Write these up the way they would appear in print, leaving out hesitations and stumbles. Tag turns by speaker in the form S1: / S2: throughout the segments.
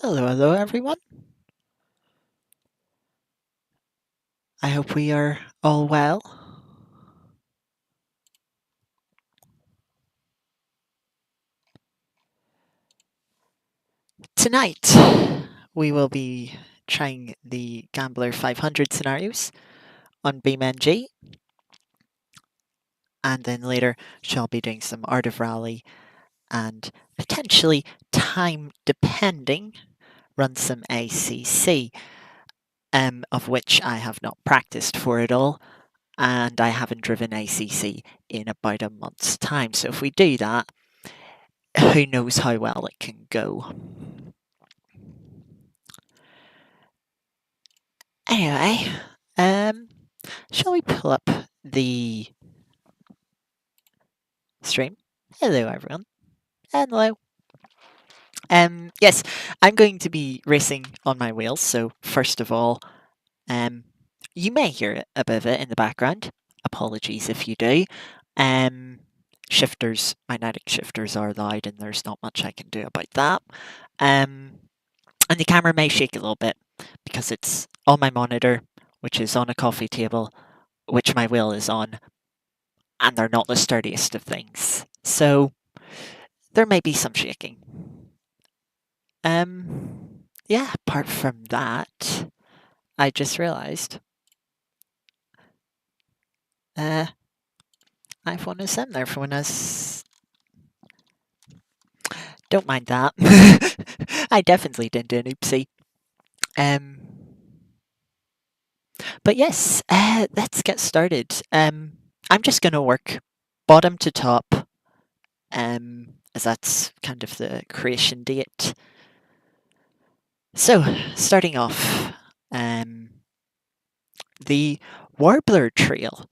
S1: Hello everyone. I hope we are all well. Tonight, we will be trying the Gambler 500 scenarios on BeamNG, and then later shall be doing some Art of Rally and potentially, time depending, run some ACC, of which I have not practiced for it all, and I haven't driven ACC in about a month's time. So if we do that, who knows how well it can go. Anyway, shall we pull up the stream? Hello, everyone. Hello. Yes, I'm going to be racing on my wheels. So first of all, you may hear a bit of it in the background. Apologies if you do. Shifters, magnetic shifters are loud, and there's not much I can do about that. And the camera may shake a little bit because it's on my monitor, which is on a coffee table, which my wheel is on, and they're not the sturdiest of things. So there may be some shaking. Yeah, apart from that, I just realized I've won a sim there for when I was... Don't mind that. I definitely didn't do an oopsie. But yes, let's get started. I'm just going to work bottom to top, as that's kind of the creation date. So, starting off, the Warbler Trail.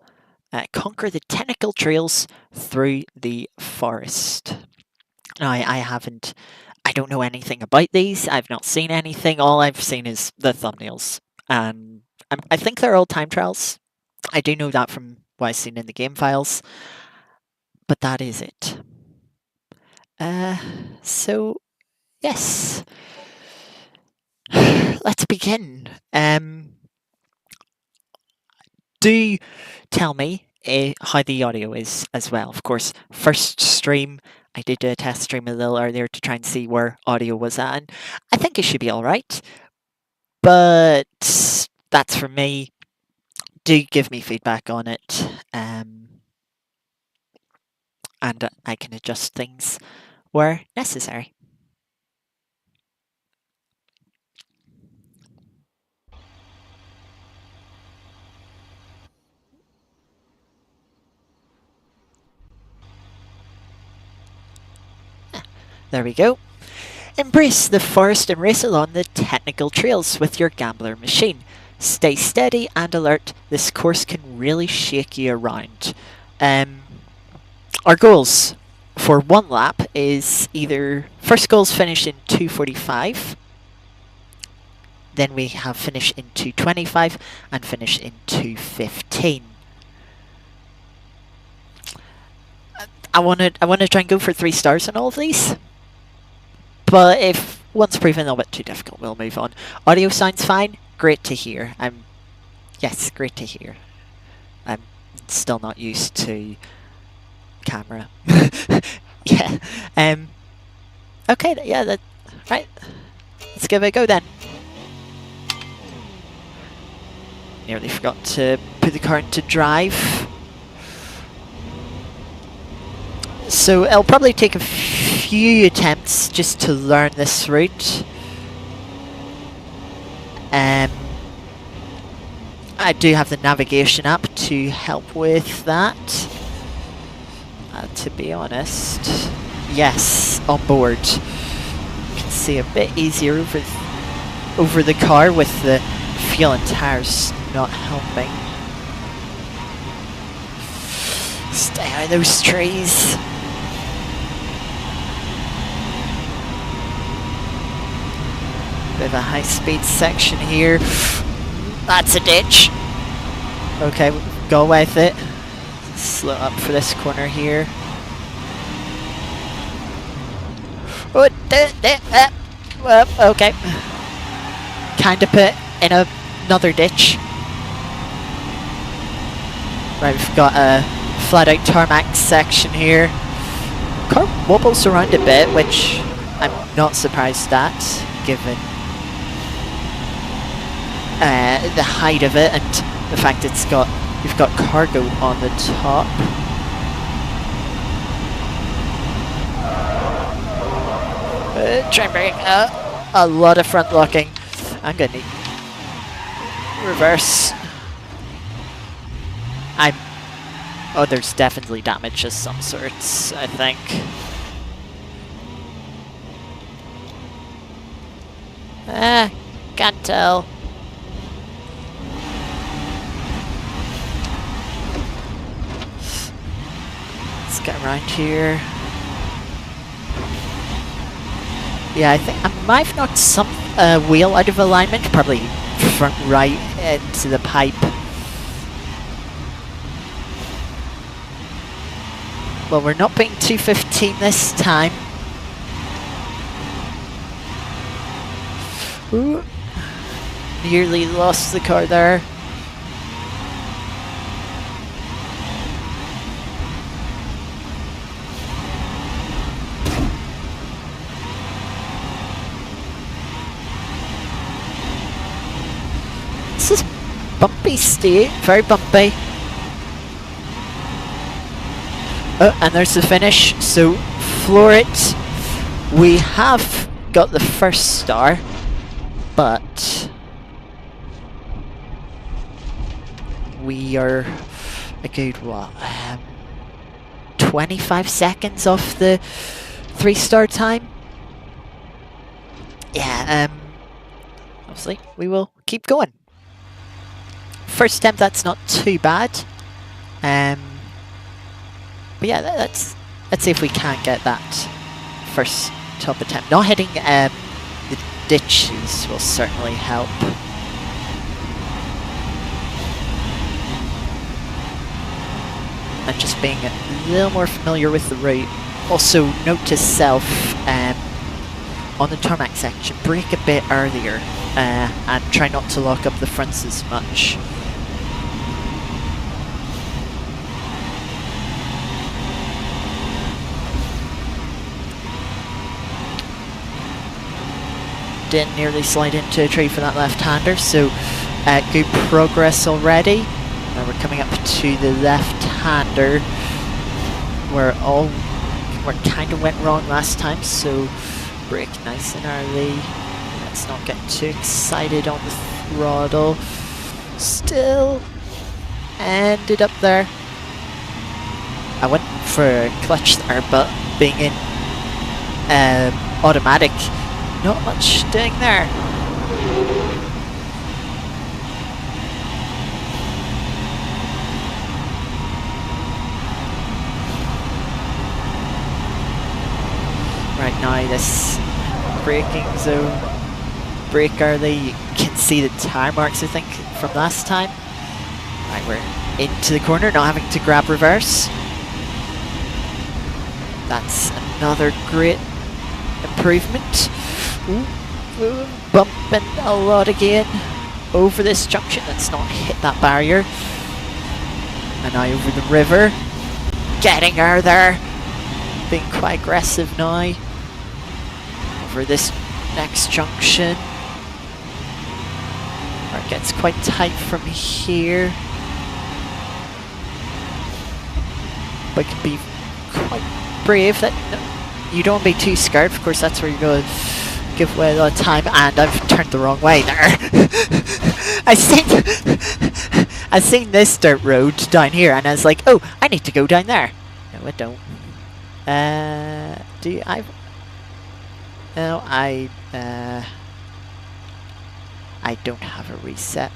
S1: Conquer the technical trails through the forest. Now, I don't know anything about these. I've not seen anything. All I've seen is the thumbnails. And I think they're all time trials. I do know that from what I've seen in the game files. But that is it. So, yes. Let's begin. Do tell me how the audio is as well. Of course, first stream, I did do a test stream a little earlier to try and see where audio was at, and I think it should be all right. But that's for me. Do give me feedback on it, and I can adjust things where necessary. There we go. Embrace the forest and race along the technical trails with your gambler machine. Stay steady and alert. This course can really shake you around. Our goals for one lap is either first goals finish in 2:45, then we have finish in 2:25 and finish in 2:15. I want to try and go for 3 stars on all of these. But if one's proven a little bit too difficult, we'll move on. Audio sounds fine. Great to hear. Yes, great to hear. I'm still not used to camera. Yeah. Okay. Yeah. Right. Let's give it a go then. Nearly forgot to put the car into drive. So it'll probably take a few attempts just to learn this route. I do have the navigation app to help with that. To be honest, yes, on board. You can see a bit easier over the car with the fuel and tires not helping. Stay out of those trees. Bit of a high-speed section here. That's a ditch. Okay, go with it. Slow up for this corner here. Oh, Okay. Kind of put in another ditch. Right, we've got a flat out tarmac section here. Car wobbles around a bit, which I'm not surprised at, given the height of it and the fact we've got cargo on the top. Try and bring a lot of front locking. I'm gonna need reverse. Oh, there's definitely damage of some sorts, I think. Can't tell. Let's get around here. Yeah, I think I might have knocked some wheel out of alignment, probably front right into the pipe. Well, we're not being 215 this time. Ooh. Nearly lost the car there. This is bumpy state, very bumpy. Oh, and there's the finish, so floor it. We have got the first star, but we are a good, what, 25 seconds off the 3-star time? Yeah, obviously we will keep going. First attempt, that's not too bad. But yeah, let's see if we can get that first top attempt. Not hitting the ditches will certainly help. And just being a little more familiar with the route. Also, note to self, on the tarmac section, brake a bit earlier and try not to lock up the fronts as much. Didn't nearly slide into a tree for that left-hander, so good progress already. Now we're coming up to the left-hander, where kind of went wrong last time, so brake nice and early. Let's not get too excited on the throttle. Still ended up there. I went for a clutch there, but being in automatic, not much doing there. Right now, this braking zone, brake early, you can see the tire marks, I think, from last time. Right, we're into the corner, not having to grab reverse. That's another great improvement. Ooh, bumping a lot again over this junction. Let's not hit that barrier. And now over the river. Getting her there. Being quite aggressive now. Over this next junction. Where it gets quite tight from here. But can be quite brave. You don't want to be too scared. Of course, that's where you're going to give away a lot of time, and I've turned the wrong way there. I seen this dirt road down here, and I was like, oh, I need to go down there. No, I don't. Do I? No, I don't have a reset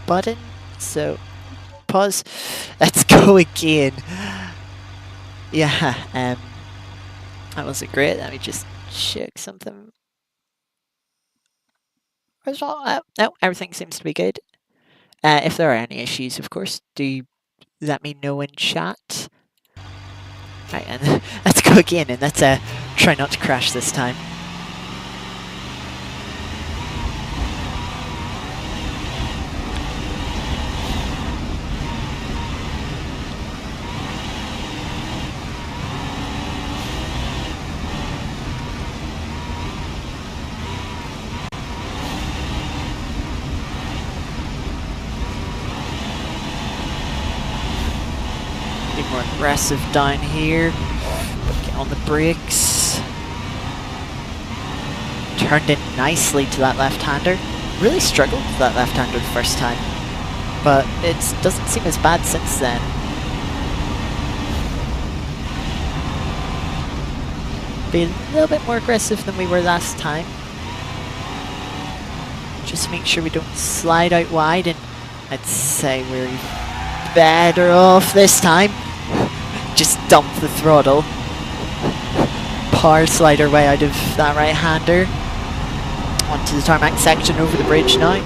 S1: button, so pause. Let's go again. Yeah, that wasn't great. Let me just check something. No, everything seems to be good. If there are any issues, of course, do let me know in chat. Right, and let's go again, and let's try not to crash this time. bit more aggressive down here. Get on the brakes. Turned in nicely to that left-hander. Really struggled with that left-hander the first time, but it doesn't seem as bad since then. Be a little bit more aggressive than we were last time. Just make sure we don't slide out wide, and I'd say we're better off this time. Just dump the throttle. Power slide our way out of that right-hander. Onto the tarmac section over the bridge now.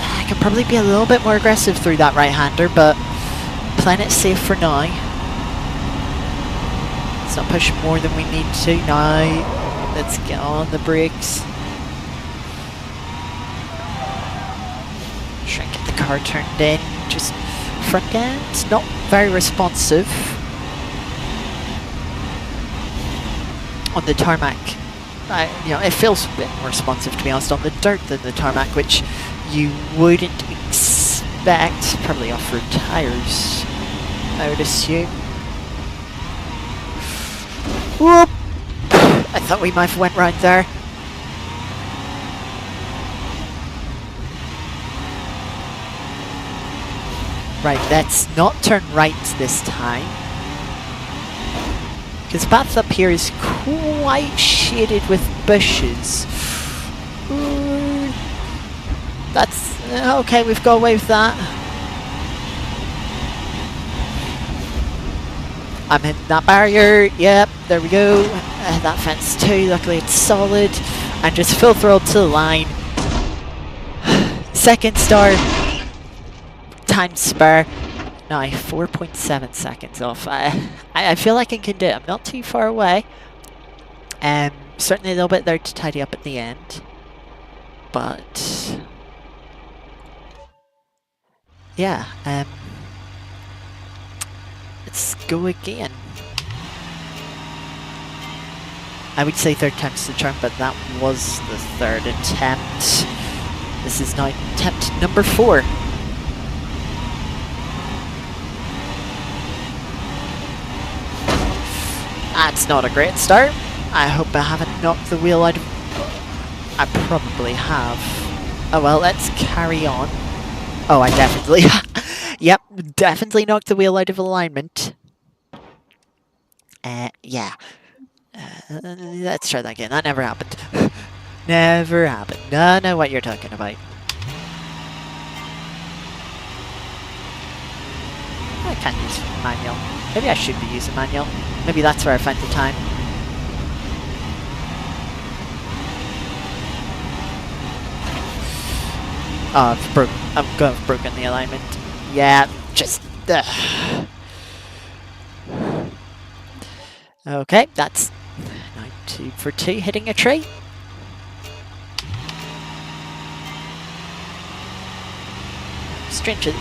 S1: I could probably be a little bit more aggressive through that right-hander, but playing it safe for now. Let's not push more than we need to now. Let's get on the brakes. Try and get the car turned in. Just front end, not very responsive on the tarmac. It feels a bit more responsive, to be honest, on the dirt than the tarmac, which you wouldn't expect. Probably off-road tires, I would assume. Whoop! I thought we might have went right there. Right, let's not turn right this time, because the path up here is quite shaded with bushes. Ooh, that's okay, we've got away with that. I'm hitting that barrier, yep, there we go. That fence too, luckily it's solid. And just full throttle to the line. Second star. Time spare. Now 4.7 seconds off. I feel like I can do it. I'm not too far away. Certainly a little bit there to tidy up at the end. But yeah, let's go again. I would say third time's the charm, but that was the third attempt. This is now attempt number 4. That's not a great start. I hope I haven't knocked the wheel out of... I probably have. Oh well, let's carry on. Oh, I definitely... Yep, definitely knocked the wheel out of alignment. Yeah. Let's try that again. That never happened. Never happened. I know what you're talking about. I can't use manual. Maybe I should be using manual. Maybe that's where I find the time. Oh, I'm going to have broken the alignment. Yeah, just... Okay, that's 2 for 2, hitting a tree. Strangely,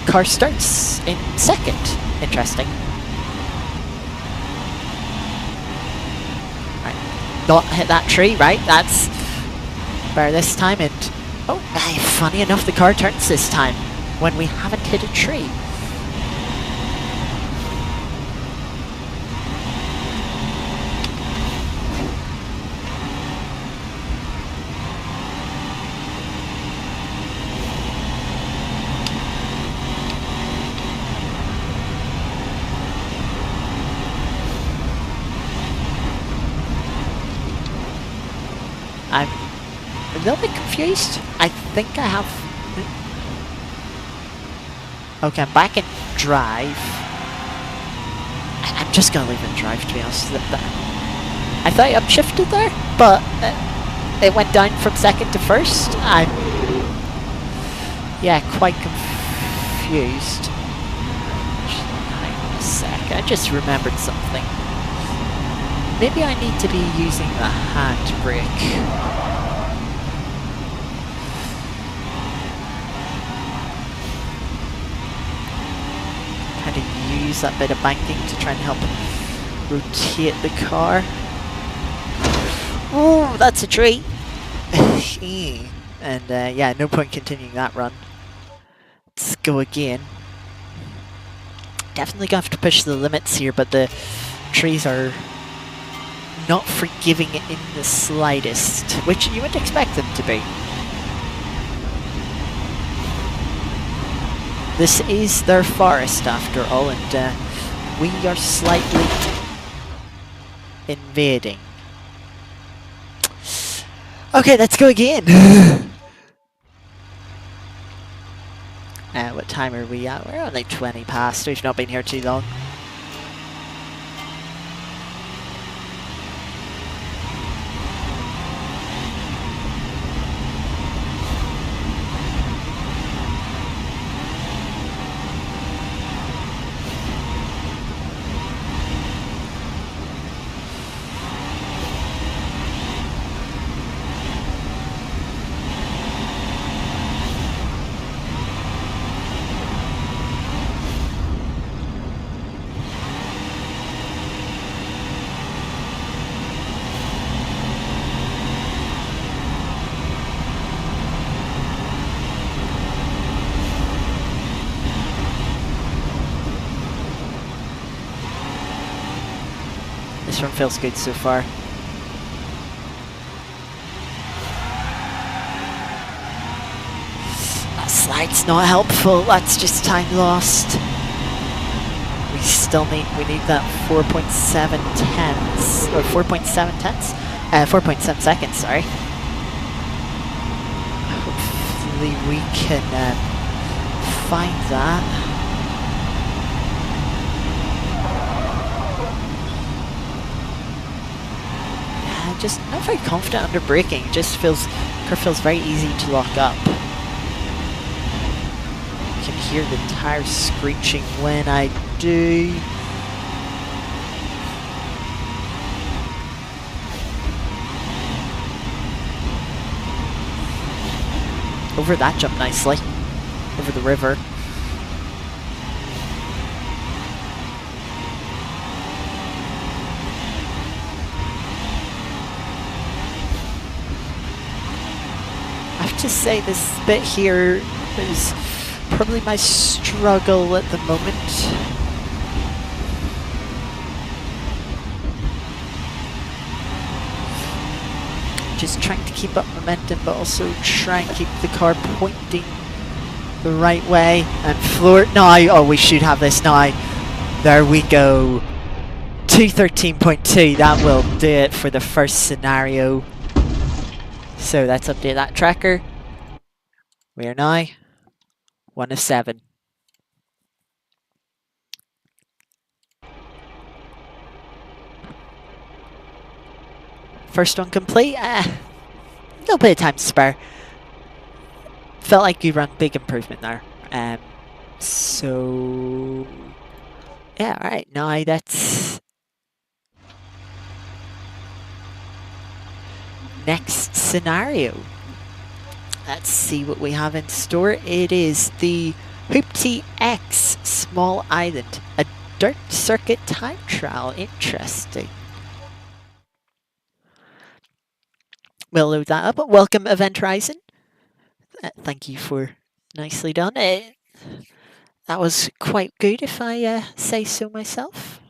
S1: car starts in second. Interesting. Right, not hit that tree, right? That's better this time. And oh, funny enough, the car turns this time when we haven't hit a tree. I'm a little bit confused. I think I have... Okay, I'm back in drive. I'm just gonna leave it in drive, to be honest. I thought I upshifted there, but it went down from second to first. I'm... yeah, quite confused. Hang on a sec, I just remembered something. Maybe I need to be using the handbrake. Kind of use that bit of banking to try and help rotate the car. Oh, that's a tree! And yeah, no point continuing that run. Let's go again. Definitely gonna have to push the limits here, but the trees are not forgiving in the slightest, which you would expect them to be. This is their forest after all, and we are slightly invading. Okay, let's go again. What time are we at? We're only 20 past. We've not been here too long. This one feels good so far. That slide's not helpful, that's just time lost. We still need, that 4.7 tenths, or 4.7 tenths? 4.7 seconds, sorry. Hopefully we can find that. Just not very confident under braking. It just feels very easy to lock up. You can hear the tires screeching when I do. Over that jump nicely. Over the river. To say this bit here is probably my struggle at the moment. Just trying to keep up momentum, but also try and keep the car pointing the right way. And floor now. Oh, we should have this now. There we go. 213.2. That will do it for the first scenario. So let's update that tracker. We are now 1 of 7. First one complete. Little bit of time to spare. Felt like you ran big improvement there. So yeah, alright, now that's next scenario. Let's see what we have in store. It is the Hoopty X Small Island, a dirt circuit time trial. Interesting. We'll load that up. Welcome, Event Horizon. Thank you for nicely done. That was quite good, if I say so myself.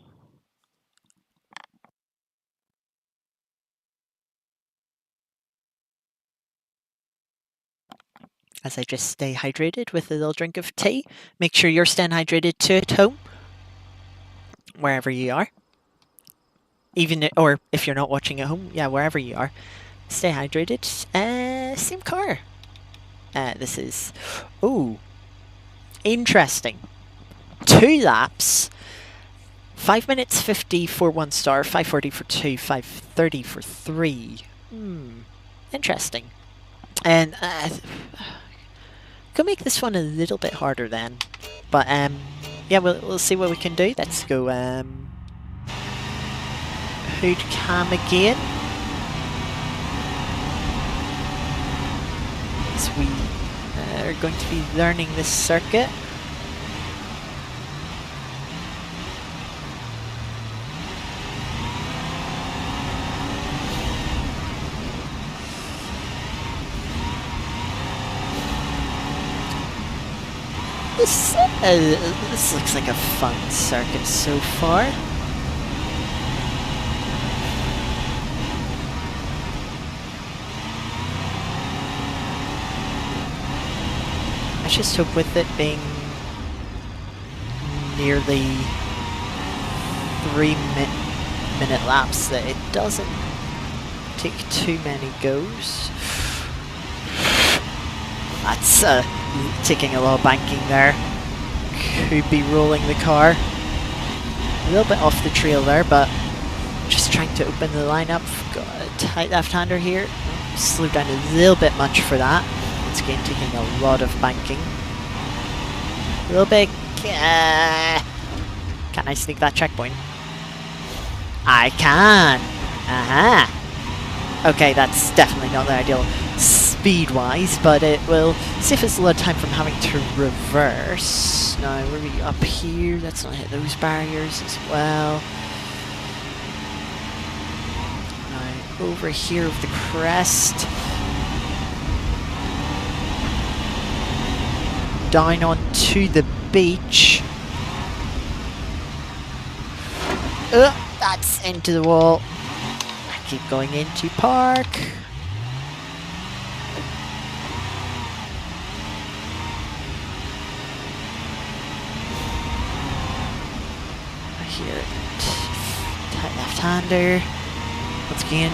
S1: As I just stay hydrated with a little drink of tea. Make sure you're staying hydrated too at home, wherever you are. Or if you're not watching at home, yeah, wherever you are, stay hydrated. Same car. This is, ooh, interesting. 2 laps. 5 minutes 50 for 1 star, 5:40 for 2, 5:30 for 3. Interesting. And go make this one a little bit harder then. But yeah, we'll see what we can do. Let's go hood cam again. As we are going to be learning this circuit. This looks like a fun circuit so far. I just hope with it being nearly 3-minute laps that it doesn't take too many goes. That's taking a lot of banking there. Could be rolling the car. A little bit off the trail there, but just trying to open the lineup. Got a tight left-hander here. Slowed down a little bit much for that. Once again, taking a lot of banking. A little bit... can I sneak that checkpoint? I can! Aha! Okay, that's definitely not the ideal speed-wise, but it will save us a lot of time from having to reverse. Now, we're really up here. Let's not hit those barriers as well. Now, over here with the crest. Down onto the beach. That's into the wall. I keep going into park. Here, tight left-hander. Once again,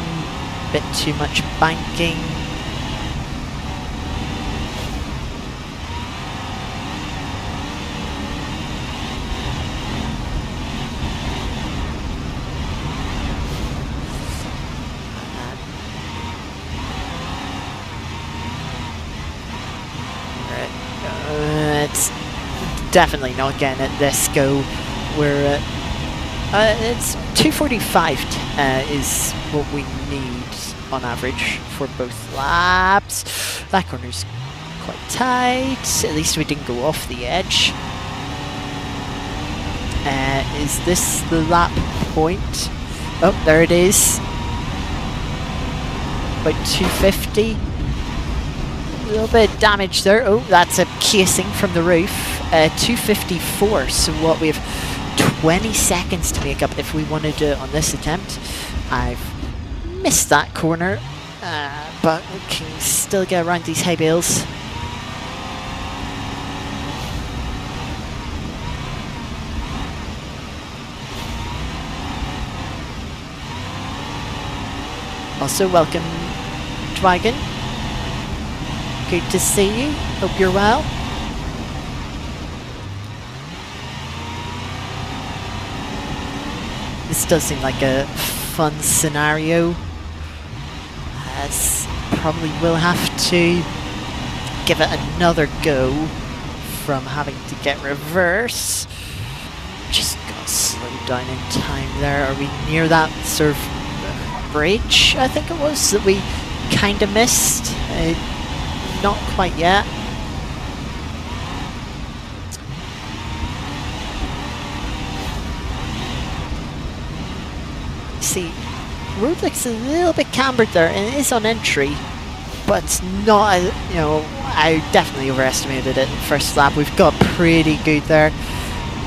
S1: a bit too much banking. It's definitely not getting at this go. We're it's 2:45 is what we need on average for both laps. That corner's quite tight. At least we didn't go off the edge. Is this the lap point? Oh, there it is. About 250. A little bit of damage there. Oh, that's a casing from the roof. 254. So what we have 20 seconds to make up if we want to do it on this attempt. I've missed that corner, but we can still get around these hay bales. Also, welcome, Dragon. Good to see you. Hope you're well. This does seem like a fun scenario. Probably will have to give it another go from having to get reverse. Just got slowed down in time there. Are we near that sort of bridge, I think it was, that we kind of missed? Not quite yet. See, road looks a little bit cambered there, and it is on entry, but it's not, you know, I definitely overestimated it first lap. We've got pretty good there.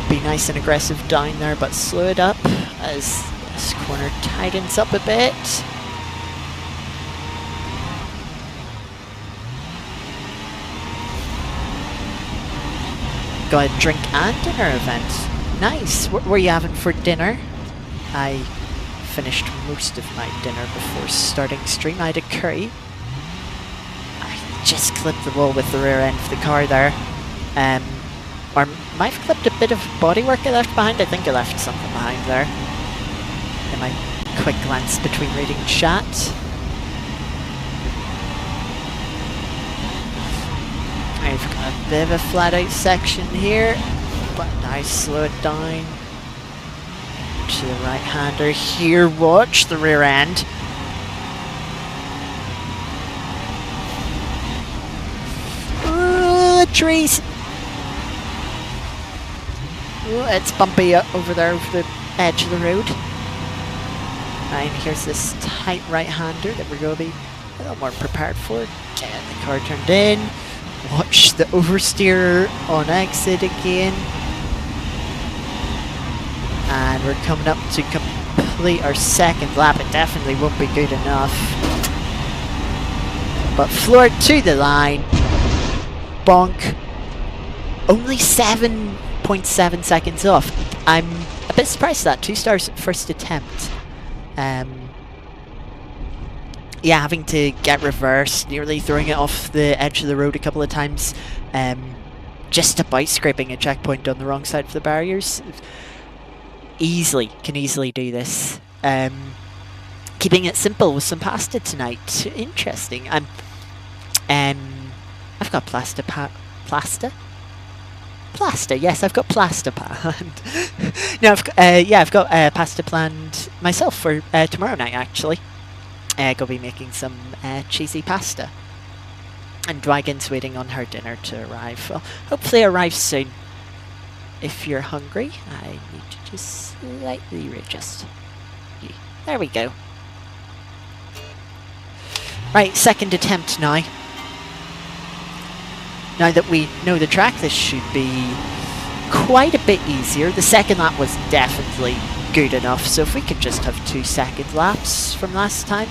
S1: Be nice and aggressive down there, but slow it up as this corner tightens up a bit. Got a drink and dinner event. Nice. What were you having for dinner? I finished most of my dinner before starting stream. I had a curry. I just clipped the wall with the rear end of the car there. Or might have clipped a bit of bodywork I left behind. I think I left something behind there. In my quick glance between reading chat. I've got a bit of a flat out section here, but now slow it down to the right hander here. Watch the rear end. Ooh, trees. Ooh, it's bumpy over there over the edge of the road. And here's this tight right hander that we're going to be a little more prepared for. Get the car turned in. Watch the oversteer on exit again. And we're coming up to complete our second lap. It definitely won't be good enough. But floored to the line. Bonk. Only 7.7 seconds off. I'm a bit surprised at that. 2 stars first attempt. Yeah, having to get reversed, nearly throwing it off the edge of the road a couple of times. Just about scraping a checkpoint on the wrong side of the barriers. Can easily do this. Keeping it simple with some pasta tonight. Interesting. I've got plaster. Yes, I've got plaster planned. No, I've got pasta planned myself for tomorrow night. Actually, gonna be making some cheesy pasta. And Dragon's waiting on her dinner to arrive. Well, hopefully arrive soon. If you're hungry, I need to just slightly readjust. There we go. Right, second attempt now. Now that we know the track, this should be quite a bit easier. The second lap was definitely good enough, so if we could just have 2 second laps from last time,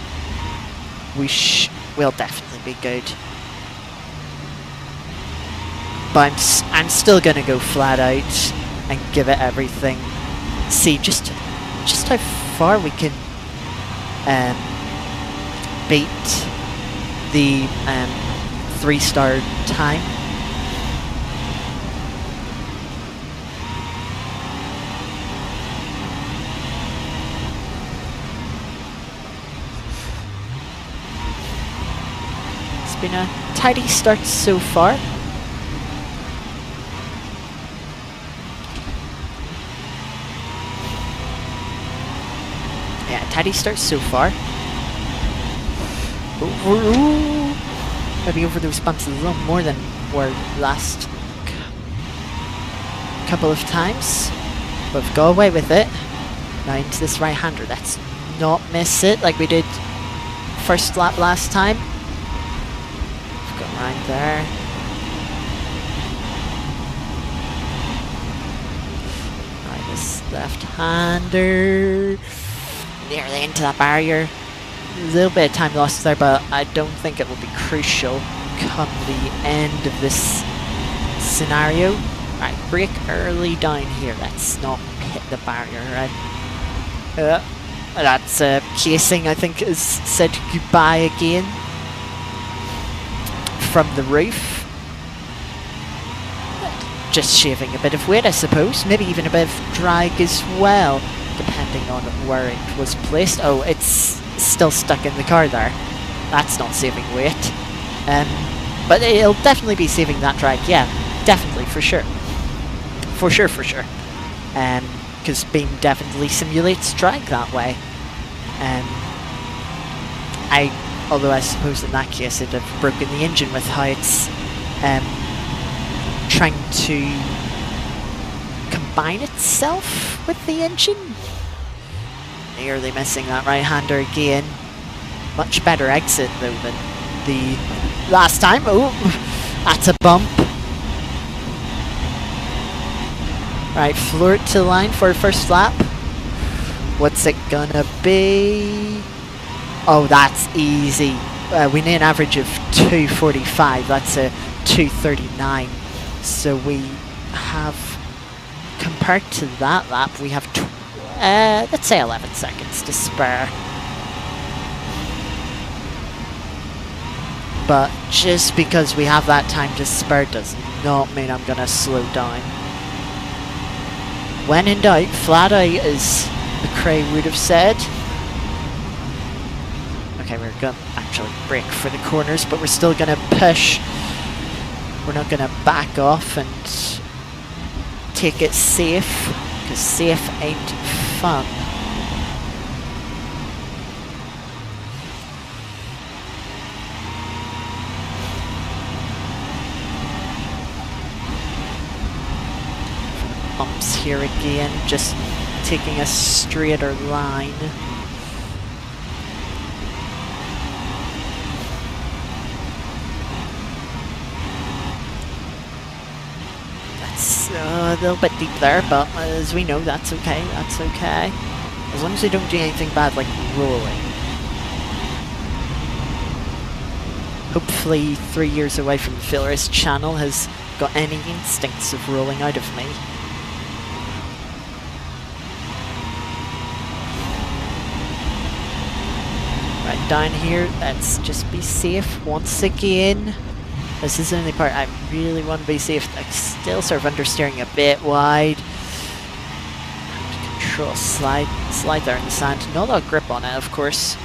S1: we'll definitely be good. But I'm still gonna go flat out and give it everything. See just how far we can beat the 3-star time. It's been a tidy start so far. Yeah, tidy start so far. Ooh. Maybe over those bumps a little more than were last couple of times. But we've got away with it. Now into this right-hander. Let's not miss it like we did first lap last time. We've got right there. Right, this left-hander. Nearly into that barrier. A little bit of time lost there, but I don't think it will be crucial come the end of this scenario. Right, brake early down here. Let's not hit the barrier, right? That's casing, I think, has said goodbye again from the roof. Just shaving a bit of weight, I suppose. Maybe even a bit of drag as well, depending on where it was placed. Oh, it's still stuck in the car there. That's not saving weight. But it'll definitely be saving that drag. Yeah, definitely, for sure. For sure. Because Beam definitely simulates drag that way. Although I suppose in that case it'd have broken the engine with how it's trying to combine itself with the engine. Nearly missing that right-hander again. Much better exit though than the last time. Oh, that's a bump. Right, floor it to the line for first lap. What's it gonna be? Oh, that's easy. We need an average of 2:45. That's a 2:39. So we have, compared to that lap, we have let's say 11 seconds to spare. But just because we have that time to spare does not mean I'm gonna slow down. When in doubt, flat out, as McRae would have said. Okay, we're gonna actually brake for the corners, but we're still gonna push. We're not gonna back off and take it safe, because safe ain't fun. Bumps here again, just taking a straighter line. It's a little bit deep there, but as we know, that's okay. That's okay. As long as we don't do anything bad like rolling. Hopefully 3 years away from the Fillers channel has got any instincts of rolling out of me. Right down here, let's just be safe once again. This is the only part I really want to be safe. I'm still sort of understeering a bit wide. Control slide there in the sand. Not a lot of grip on it, of course.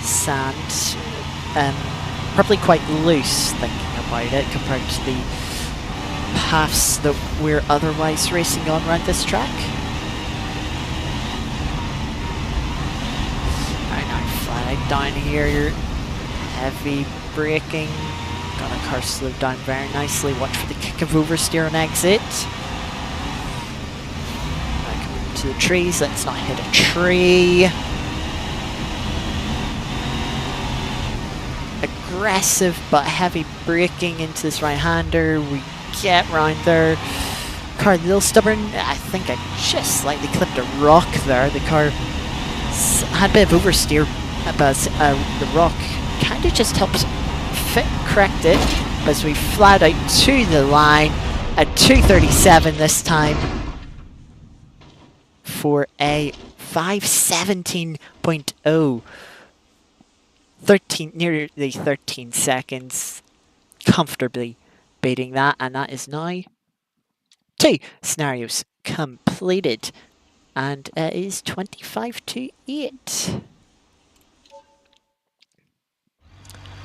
S1: Sand. Probably quite loose thinking about it compared to the paths that we're otherwise racing on around this track. Alright, now flag down here. Heavy braking. Got our car slowed down very nicely. Watch for the kick of oversteer on exit. Now coming to the trees. Let's not hit a tree. Aggressive but heavy braking into this right-hander. We get round there. Car a little stubborn. I think I just slightly clipped a rock there. The car had a bit of oversteer, but the rock kind of just helps correct it as we flat out to the line at 2:37 this time for a 5:17.0. 13, nearly 13 seconds, comfortably beating that, and that is now 2 scenarios completed, and it is 25-8.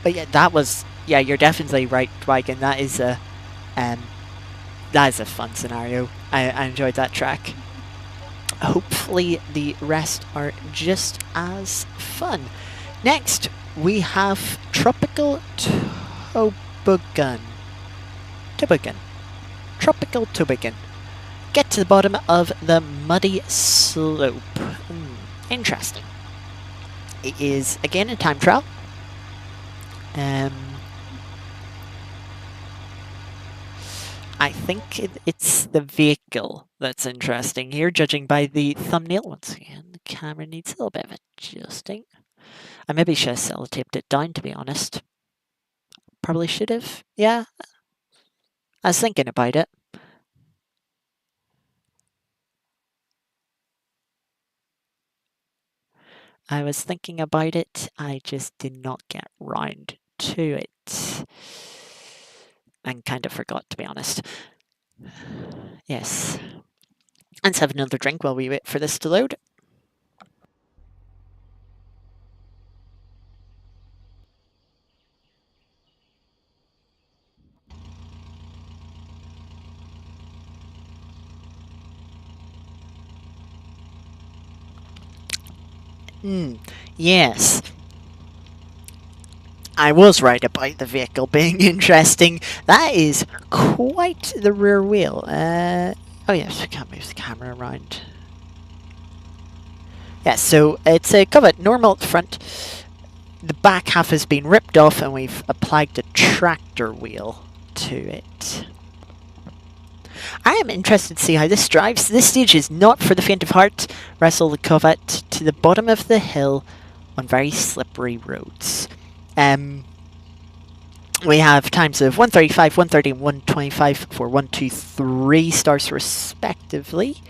S1: But yeah, that was, yeah, you're definitely right, Dwight, and that is a fun scenario. I enjoyed that track. Hopefully the rest are just as fun. Next, we have Tropical Toboggan. Tropical Toboggan. Get to the bottom of the muddy slope. Interesting. It is, again, a time trial. I think it's the vehicle that's interesting here, judging by the thumbnail. Once again, the camera needs a little bit of adjusting. I maybe should have sellotaped it down, to be honest. Probably should have. Yeah. I was thinking about it. I was thinking about it. I just did not get round to it. And kind of forgot, to be honest. Yes. Let's have another drink while we wait for this to load. Yes. I was right about the vehicle being interesting. That is quite the rear wheel. Oh yes, we can't move the camera around. Yeah, so it's a covered normal at the front. The back half has been ripped off and we've applied the tractor wheel to it. I am interested to see how this drives. This stage is not for the faint of heart. Wrestle the Covet to the bottom of the hill on very slippery roads. We have times of 135, 130, and 125 for 1, 2, 3 stars respectively.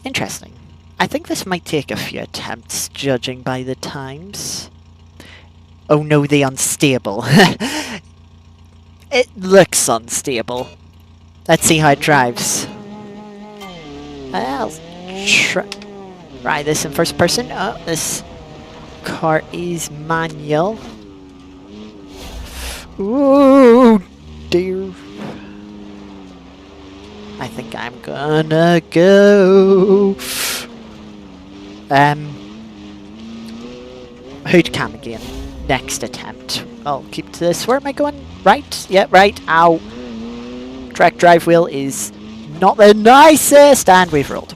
S1: Interesting. I think this might take a few attempts, judging by the times. Oh no, the unstable. It looks unstable. Let's see how it drives. I'll try this in first person. Oh, this car is manual. Ooh, dear. I think I'm gonna go. Hood cam again. Next attempt. I'll keep to this. Where am I going? Right? Yeah, right. Ow. Track drive wheel is not the nicest, and we've rolled.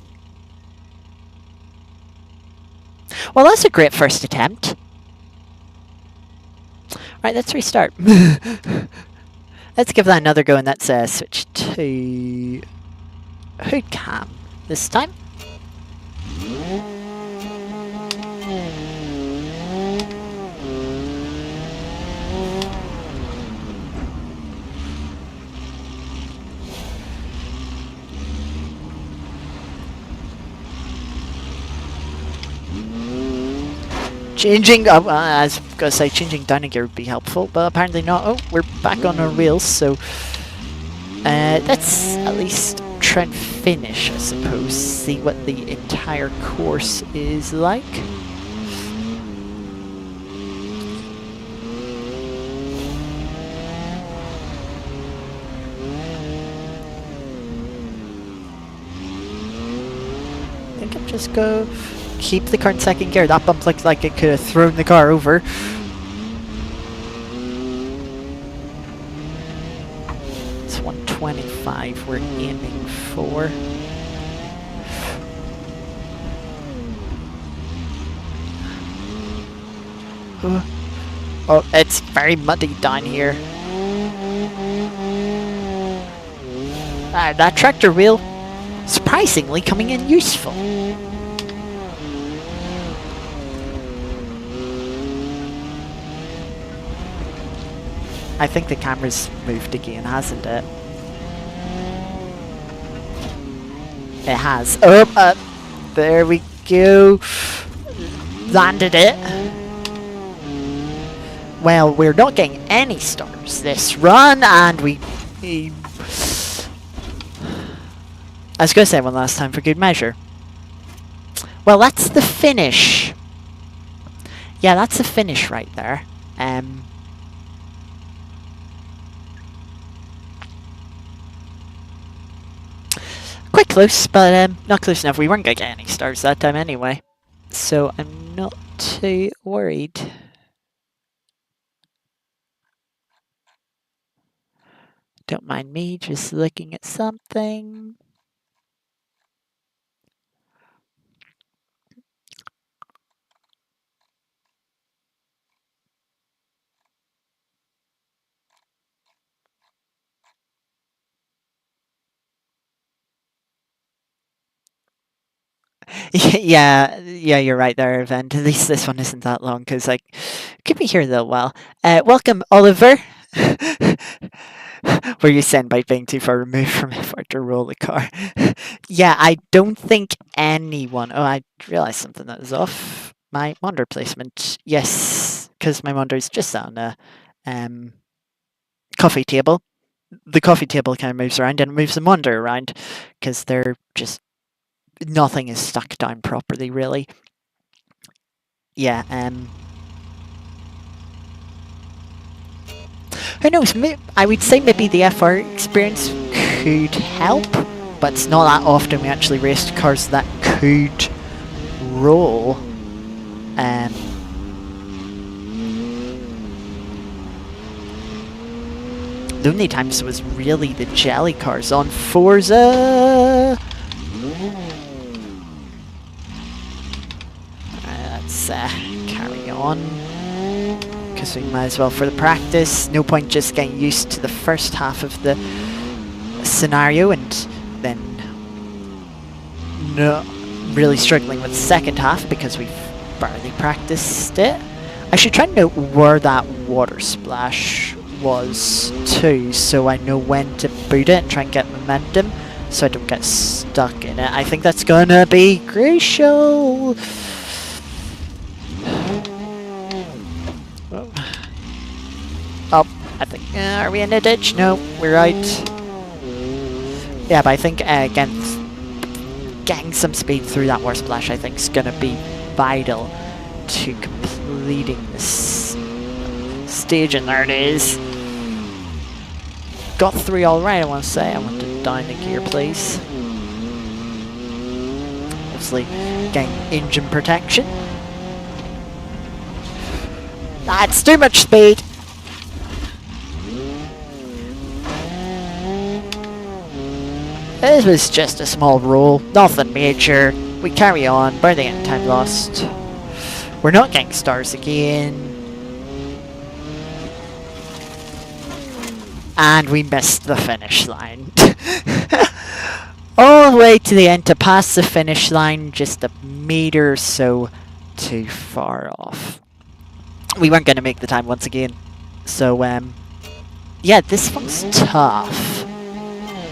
S1: Well, that's a great first attempt. Right, let's restart. Let's Let's give that another go, and let's switch to hood cam this time. Changing up, I was gonna say changing down a gear would be helpful, but apparently not. Oh, we're back on our wheels, so let's at least try and finish, I suppose. See what the entire course is like. I think I'm just go. Keep the car in second gear. That bump looked like it could have thrown the car over. It's 125 we're aiming for. Oh, it's very muddy down here. That tractor wheel, surprisingly coming in useful. I think the camera's moved again, hasn't it? It has. Oh, there we go. Landed it. Well, we're not getting any stars this run, and we I was going to say one last time for good measure. Well, that's the finish. Yeah, that's the finish right there. Quite close, but not close enough. We weren't going to get any stars that time anyway. So I'm not too worried. Don't mind me just looking at something. Yeah, you're right there, Event. At least this one isn't that long, because I could be here a little while. Welcome, Oliver. Were you sent by being too far removed from effort to roll the car? Yeah, I don't think anyone... Oh, I realised something that was off. My monitor placement. Yes, because my monitor is just on a coffee table. The coffee table kind of moves around and it moves the monitor around, because they're just... Nothing is stuck down properly, really. Yeah, who knows, I would say maybe the FR experience could help, but it's not that often we actually raced cars that could roll. The only times it was really the jelly cars on Forza. Let's carry on, because we might as well for the practice. No point just getting used to the first half of the scenario and then really struggling with the second half because we've barely practiced it. I should try and note where that water splash was too, so I know when to boot it and try and get momentum so I don't get stuck in it. I think that's gonna be crucial. Oh, I think, are we in a ditch? No, we're right. Yeah, but I think, again, getting some speed through that water splash, I think, is going to be vital to completing this stage, and there it is. Got 3 all right, I want to say. I want to down the gear, please. Obviously, getting engine protection. That's too much speed. This was just a small roll, nothing major. We carry on, barely any time lost. We're not getting stars again. And we missed the finish line. All the way to the end to pass the finish line, just a meter or so too far off. We weren't going to make the time once again. So, yeah, this one's tough.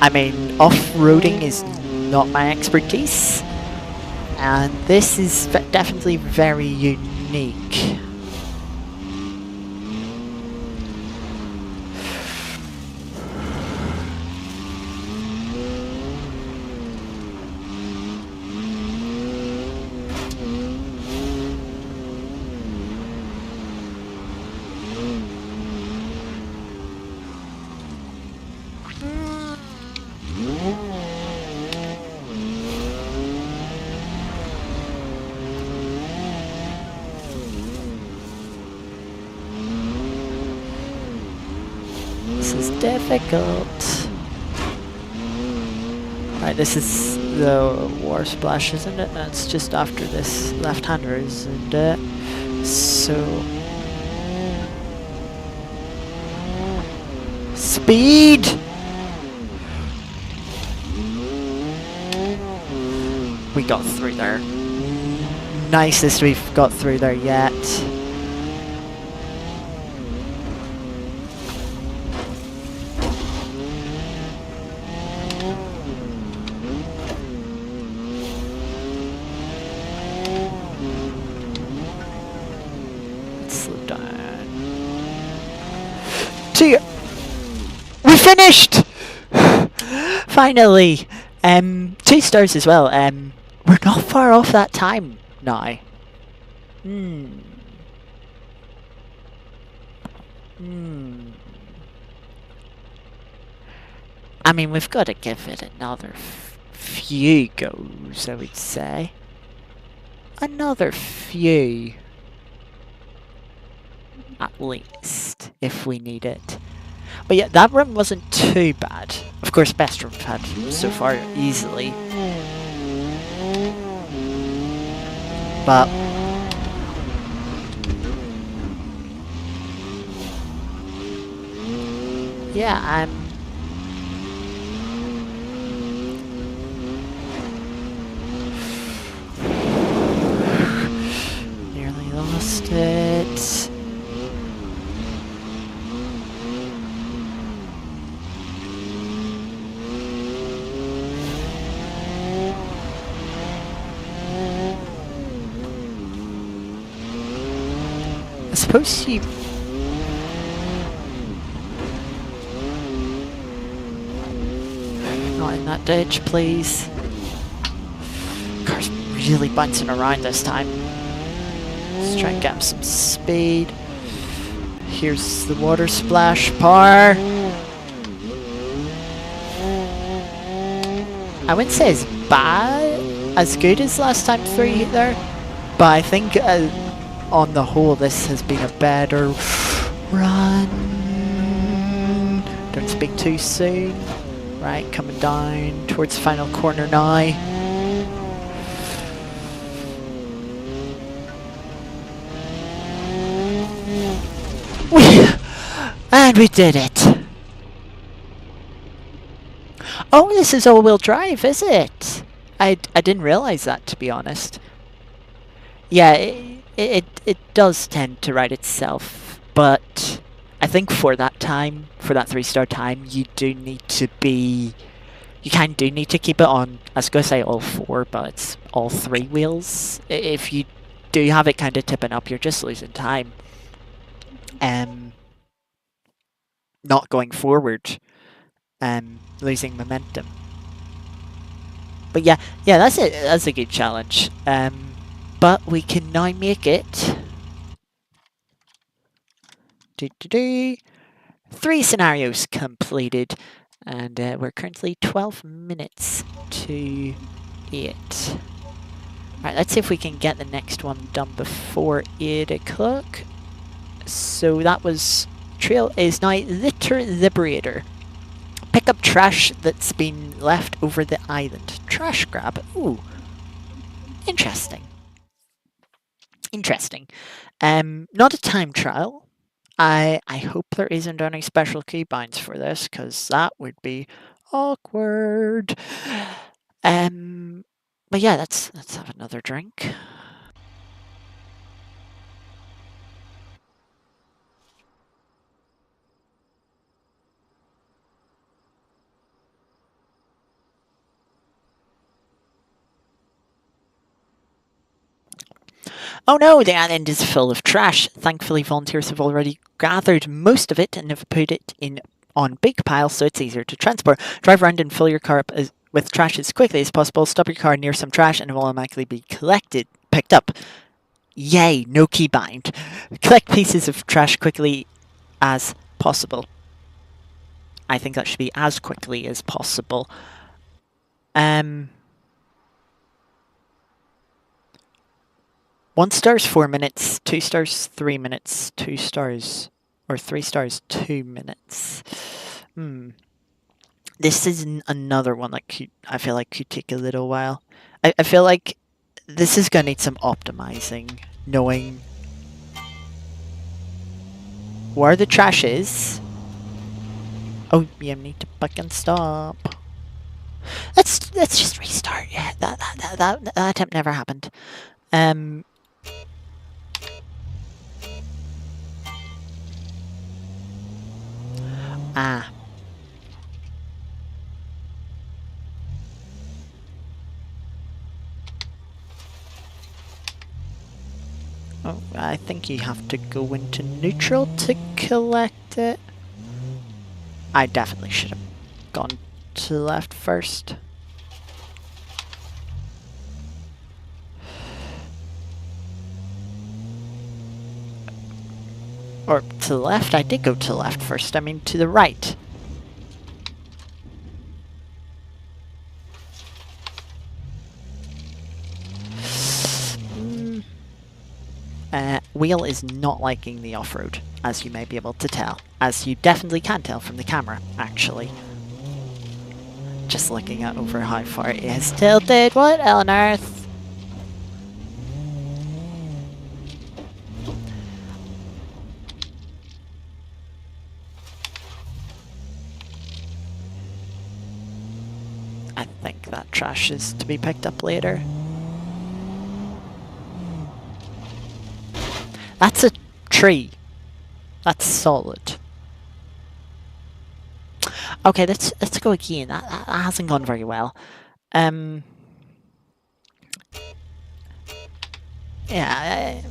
S1: I mean, off-roading is not my expertise. And this is definitely very unique. This is difficult. Right, this is the war splash, isn't it? That's just after this left-hander, isn't it? So... Speed! We got through there. Nicest we've got through there yet. We finished! Finally! 2 stars as well. We're not far off that time now. I mean, we've got to give it another few goes, I would say. Another few. At least, if we need it. But yeah, that run wasn't too bad. Of course, best run we've had so far, easily. But... yeah, nearly lost it. I suppose you... not in that ditch, please. Car's really bouncing around this time. Let's try and get him some speed. Here's the water splash par. I wouldn't say as bad, as good as last time through there, but I think on the whole this has been a better run. Don't speak too soon. Right, coming down towards the final corner now. And we did it! Oh, this is all-wheel drive, is it? I didn't realise that, to be honest. Yeah, it does tend to ride itself, but I think for that time, for that 3-star time, you do need to be... you kind of do need to keep it on, I was going to say all 4, but it's all 3 wheels. If you do have it kind of tipping up, you're just losing time. Not going forward. Losing momentum. But yeah, that's it. That's a good challenge. But we can now make it. 3 scenarios completed, and we're currently 12 minutes to 8. Alright, let's see if we can get the next one done before 8 o'clock. So that was... trail is now Litter Liberator. Pick up trash that's been left over the island. Trash grab. Ooh. Interesting. Interesting. Not a time trial. I hope there isn't any special keybinds for this, because that would be awkward. But yeah, let's have another drink. Oh no, the island is full of trash. Thankfully, volunteers have already gathered most of it and have put it in on big piles so it's easier to transport. Drive around and fill your car up with trash as quickly as possible. Stop your car near some trash and it will automatically be picked up. Yay, no keybind. Collect pieces of trash quickly as possible. I think that should be as quickly as possible. 1 star's 4 minutes, 2 stars 3 minutes, 2 stars or 3 stars 2 minutes. This is another one that I feel like could take a little while. I feel like this is going to need some optimizing, knowing where the trash is. Oh, you need to fucking stop. Let's just restart. Yeah, that attempt never happened. Oh, I think you have to go into neutral to collect it. I definitely should have gone to the left first. Or to the left? I did go to the left first. I mean, to the right. Wheel is not liking the off-road, as you may be able to tell. As you definitely can tell from the camera, actually. Just looking at over how far it is tilted. What on earth? I think that trash is to be picked up later. That's a tree. That's solid. Okay, let's go again. That hasn't gone very well. Yeah,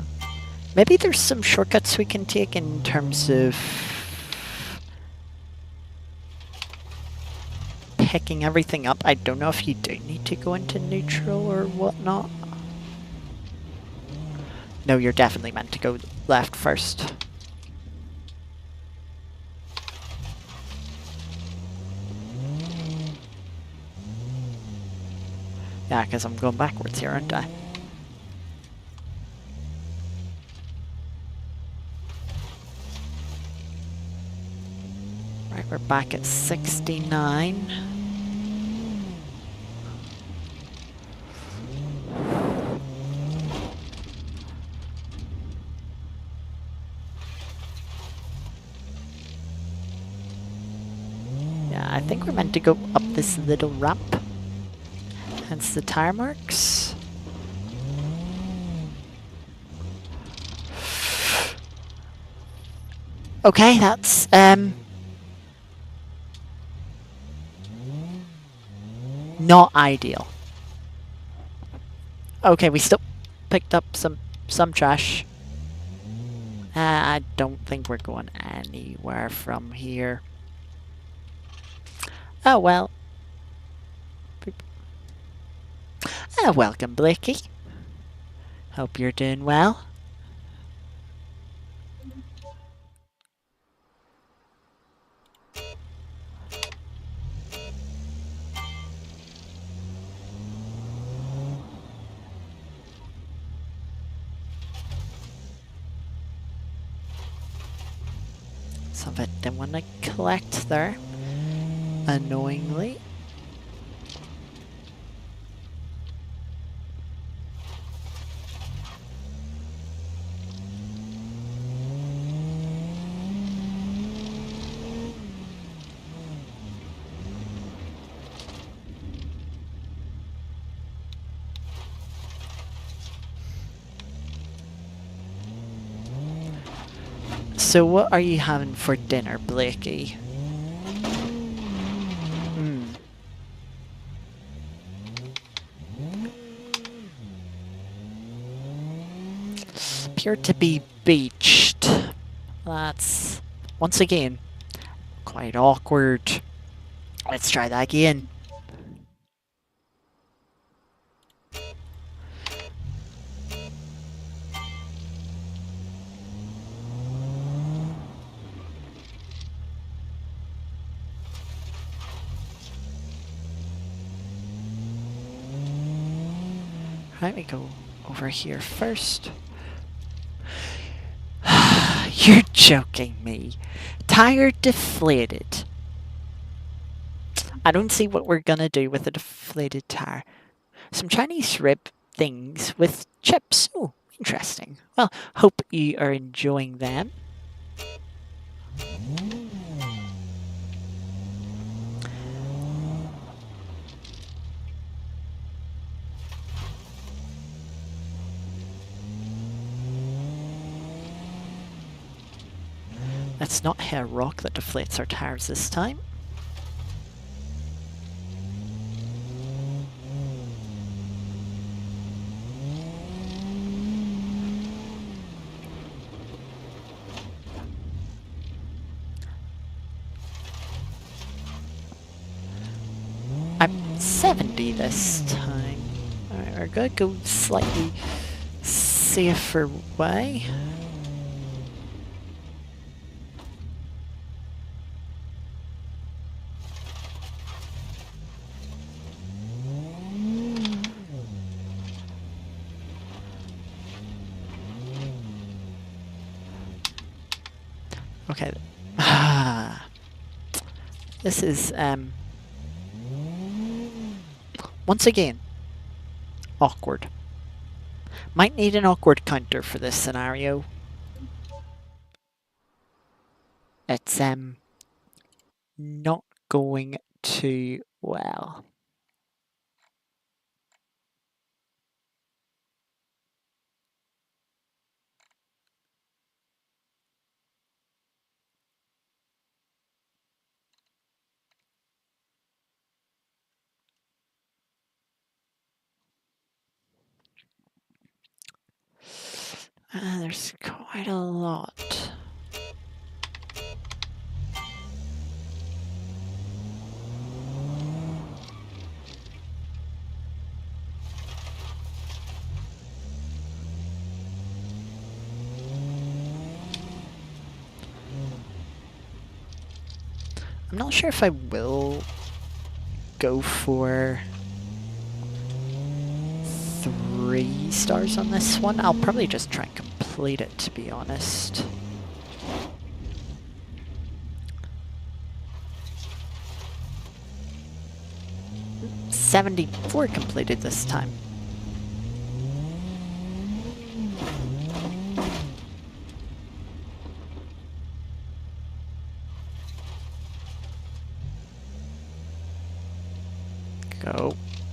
S1: maybe there's some shortcuts we can take in terms of picking everything up. I don't know if you do need to go into neutral or whatnot. No, you're definitely meant to go left first. Yeah, because I'm going backwards here, aren't I? Right, we're back at 69. Yeah, I think we're meant to go up this little ramp. Hence the tire marks. Okay, that's not ideal. Okay, we still picked up some trash. I don't think we're going anywhere from here. Oh well. Welcome, Blakey. Hope you're doing well. Some of it didn't want to collect there, annoyingly. So what are you having for dinner, Blakey? Appear to be beached. That's, once again, quite awkward. Let's try that again. Let me go over here first. You're joking me. Tire deflated. I don't see what we're gonna do with a deflated tire. Some Chinese rib things with chips. Oh, interesting. Well, hope you are enjoying them. Let's not hit a rock that deflates our tires this time. I'm 70 this time. Alright, we're gonna go slightly safer way. Okay. This is, once again, awkward. Might need an awkward counter for this scenario. It's, not going too well. There's quite a lot. I'm not sure if I will go for 3 stars on this one. I'll probably just try and complete it, to be honest. $74 completed this time.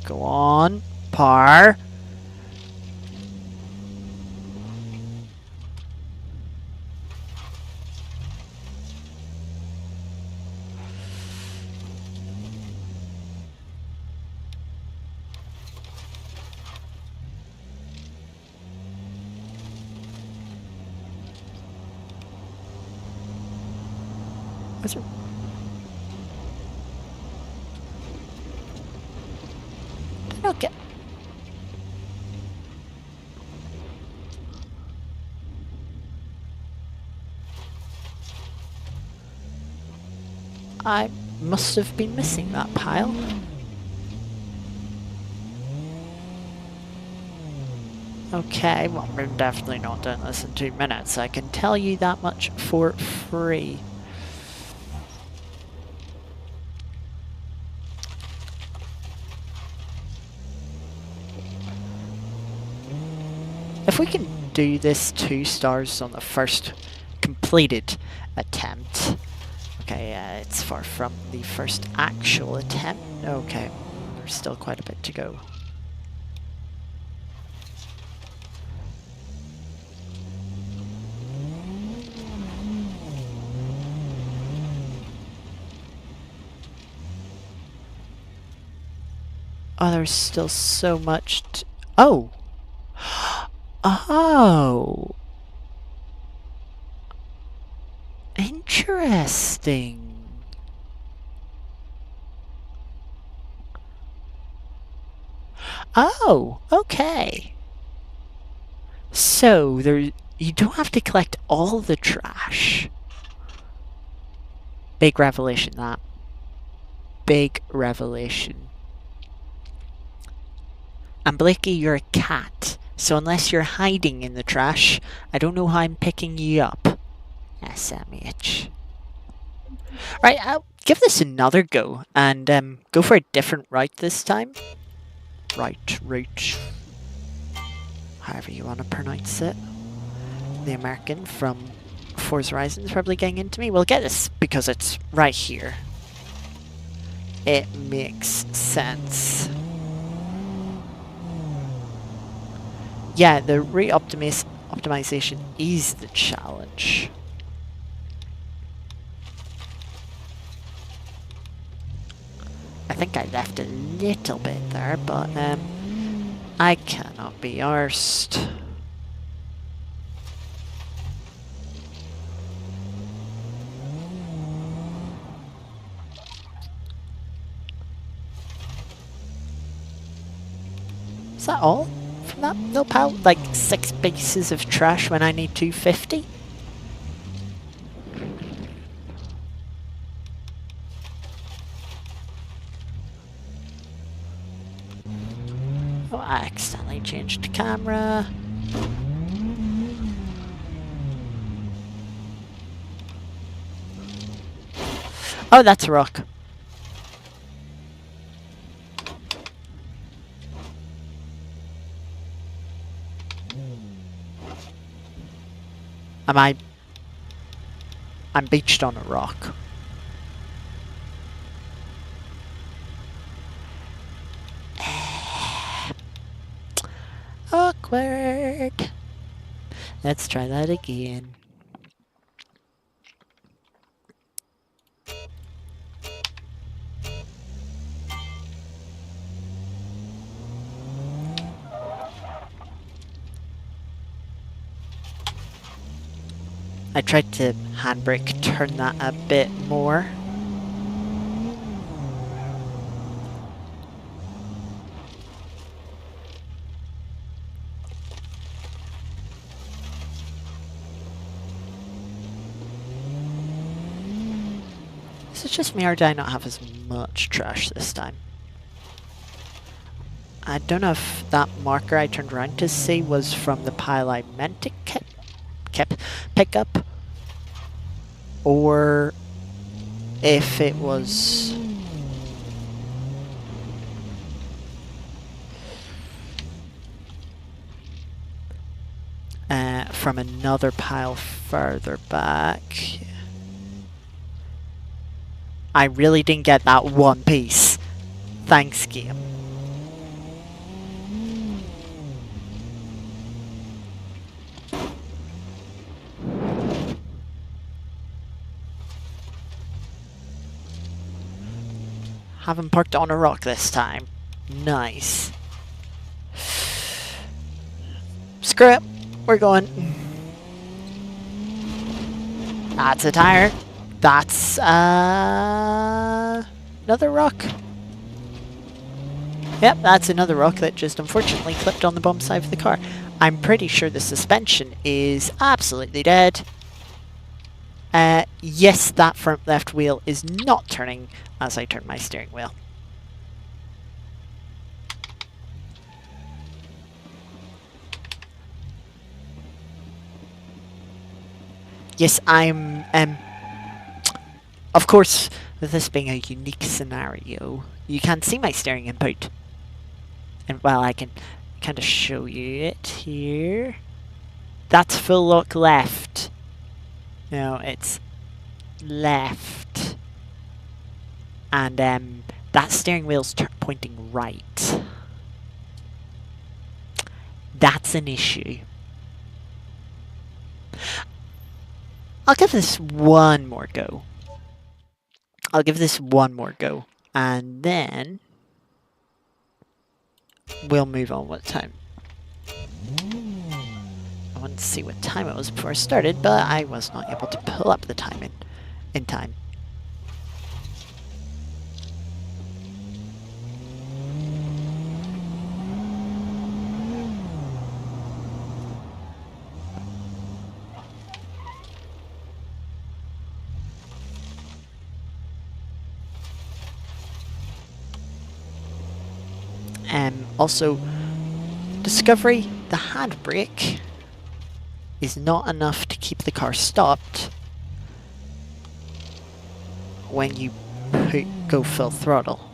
S1: Go on, par. What's it? Okay. I must have been missing that pile. Okay, well, we're definitely not doing this in 2 minutes. I can tell you that much for free. If we can do this 2 stars on the first completed attempt. Okay, it's far from the first actual attempt. Okay, there's still quite a bit to go. Oh, there's still so much oh! Oh! Interesting. Oh, okay. So, you don't have to collect all the trash. Big revelation, that. Big revelation. And Blakey, you're a cat. So unless you're hiding in the trash, I don't know how I'm picking you up. SMH. Right, I'll give this another go and go for a different route this time. Route. However you want to pronounce it. The American from Forza Horizon is probably getting into me. We'll get this because it's right here. It makes sense. Yeah, the optimization is the challenge. I think I left a little bit there, but I cannot be arsed. Is that all from that? No pal? Like 6 pieces of trash when I need 250? Oh, I accidentally changed camera. Oh, that's a rock. I'm beached on a rock. Awkward. Let's try that again. I tried to handbrake turn that a bit more. Is it just me or do I not have as much trash this time? I don't know if that marker I turned around to see was from the pile I meant to pick up, or if it was from another pile further back. I really didn't get that one piece. Thanks, game. Haven't parked on a rock this time. Nice. Screw it. We're going. That's a tire. That's another rock. Yep, that's another rock that just unfortunately clipped on the bump side of the car. I'm pretty sure the suspension is absolutely dead. Yes, that front left wheel is not turning as I turn my steering wheel. Yes, I'm, of course, with this being a unique scenario, you can't see my steering input. And, well, I can kind of show you it here. That's full lock left. No, it's left. And, that steering wheel's pointing right. That's an issue. I'll give this one more go. And then we'll move on with time. I wanted to see what time it was before I started, but I was not able to pull up the time in time. Also, discovery, the handbrake is not enough to keep the car stopped when you go full throttle.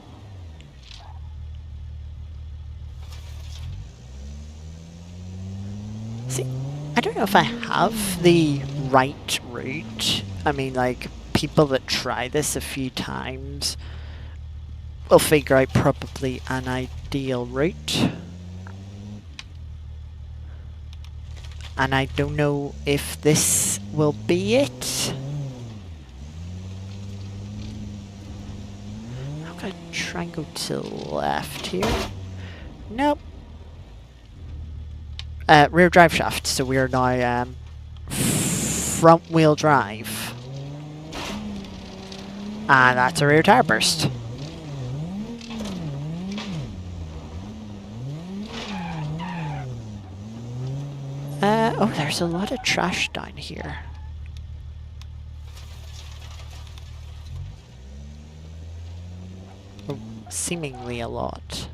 S1: See, I don't know if I have the right route. I mean, like, people that try this a few times will figure out probably an ideal route. And I don't know if this will be it. I'm gonna try and go to the left here. Nope. Rear drive shaft, so we are now front wheel drive. And that's a rear tire burst. Oh, there's a lot of trash down here. Oh, seemingly a lot.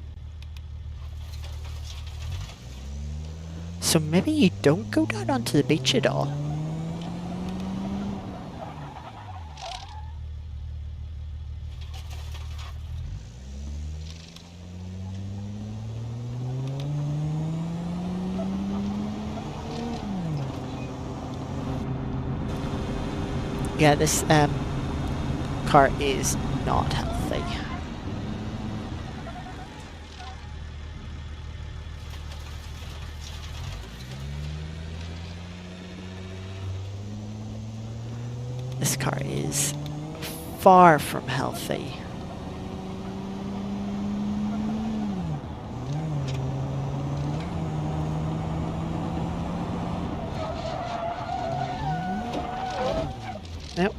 S1: So maybe you don't go down onto the beach at all. Yeah, this car is not healthy. This car is far from healthy. Nope.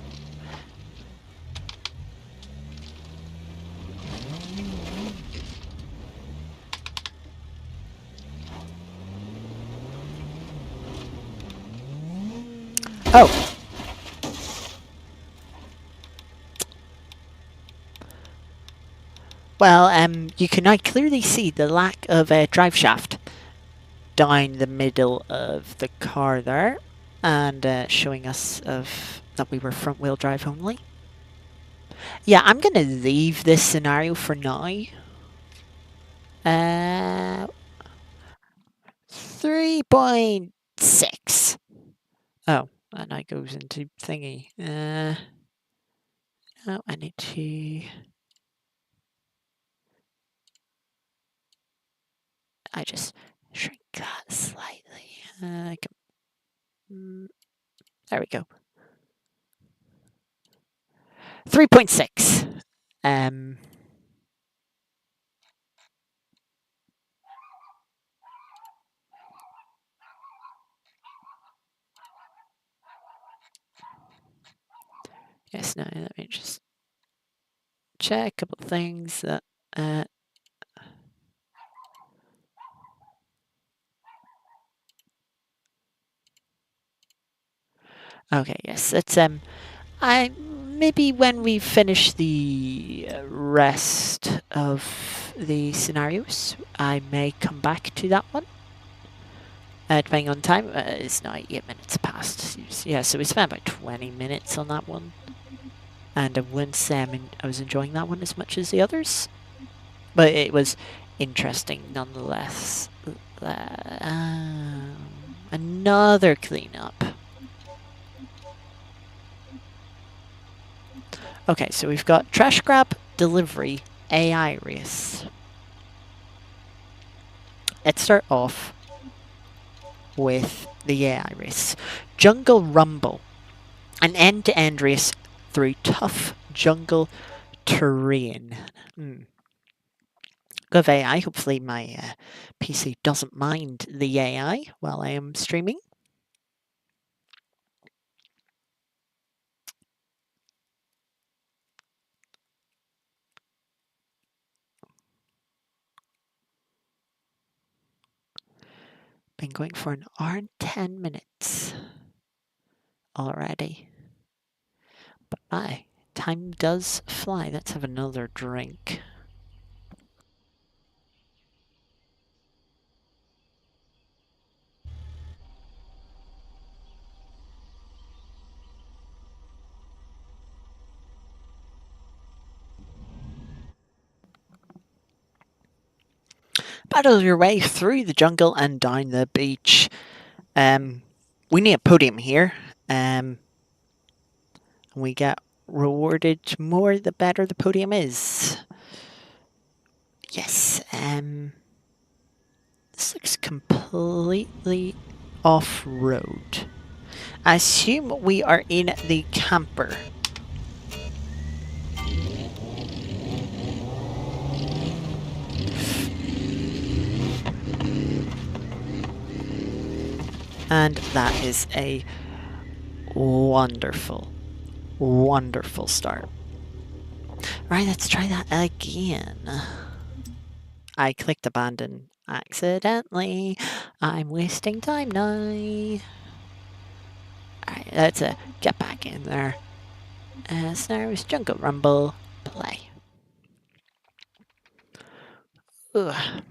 S1: Oh! Well, you can now clearly see the lack of a drive shaft down the middle of the car there, and showing us that we were front wheel drive only. Yeah, I'm gonna leave this scenario for now. 3.6. Oh, and that goes into thingy. No, I need to... I just shrink that slightly. There we go. 3.6. Yes, no, let me just check a couple of things that okay, yes, it's I maybe when we finish the rest of the scenarios, I may come back to that one. Depending on time, it's now 8 minutes past. Yeah, so we spent about 20 minutes on that one. And I wouldn't say I was enjoying that one as much as the others. But it was interesting nonetheless. Another cleanup. Okay, so we've got trash grab, delivery, AI race. Let's start off with the AI race. Jungle Rumble. An end-to-end race through tough jungle terrain. Good AI. Hopefully my PC doesn't mind the AI while I am streaming. Been going for an hour and 10 minutes already. But my time does fly. Let's have another drink. Battle your way through the jungle and down the beach. We need a podium here. We get rewarded more the better the podium is. Yes, this looks completely off-road. I assume we are in the camper. And that is a wonderful, wonderful start. Right, let's try that again. I clicked abandon accidentally. I'm wasting time now. Alright, let's get back in there. Scenarios, Jungle Rumble, play. Ugh.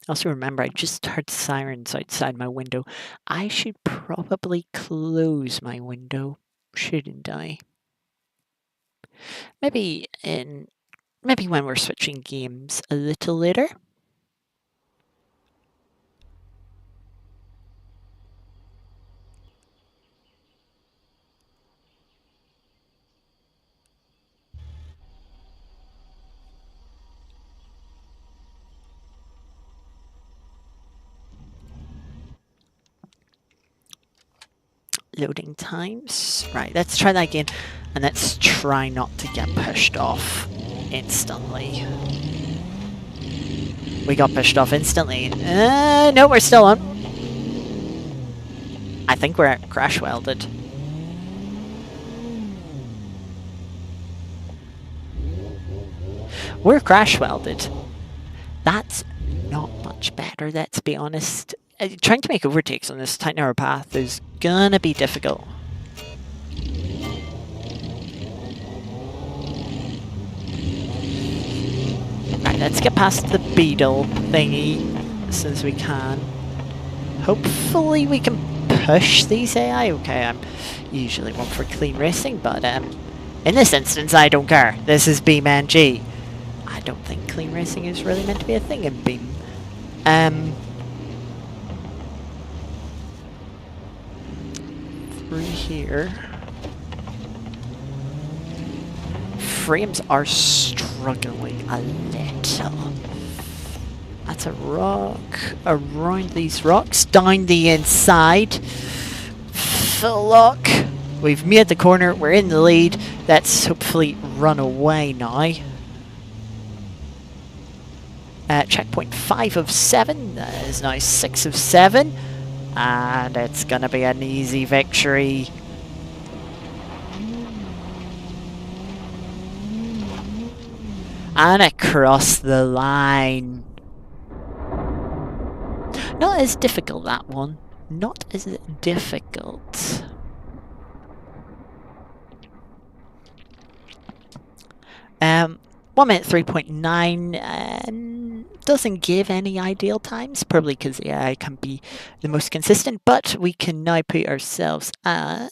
S1: Also remember, I just heard sirens outside my window. I should probably close my window, shouldn't I? Maybe when we're switching games a little later. Loading times. Right, let's try that again. And let's try not to get pushed off instantly. We got pushed off instantly. No, we're still on. I think we're crash welded. We're crash welded. That's not much better, let's be honest. Trying to make overtakes on this tight narrow path is gonna be difficult. Right, let's get past the beetle thingy as soon as we can. Hopefully we can push these AI. Okay, I'm usually one for clean racing, but in this instance I don't care. This is BeamNG. I don't think clean racing is really meant to be a thing in Beam. Through here. Frames are struggling a little. That's a rock. Around these rocks. Down the inside. Full lock. We've made the corner. We're in the lead. Let's hopefully run away now. Checkpoint 5 of 7. That is now 6 of 7. And it's going to be an easy victory. And across the line. Not as difficult, that one. Not as difficult. Um, 1 minute 3.9 doesn't give any ideal times, probably because the AI can be the most consistent, but we can now put ourselves at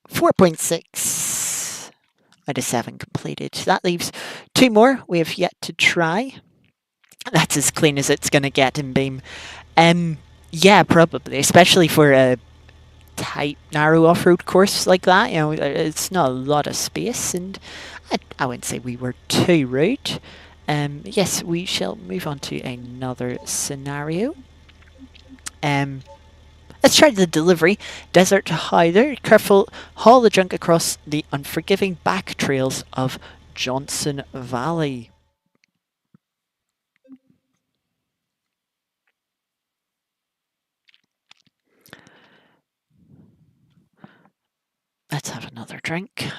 S1: 4.6 out of 7 completed. That leaves 2 more we have yet to try. That's as clean as it's going to get in Beam. Yeah, probably, especially for a tight, narrow off-road course like that. You know, it's not a lot of space, and I wouldn't say we were too rude. Yes, we shall move on to another scenario. Let's Let's try the delivery. Desert Hider. Careful, haul the junk across the unforgiving back trails of Johnson Valley. Let's have another drink.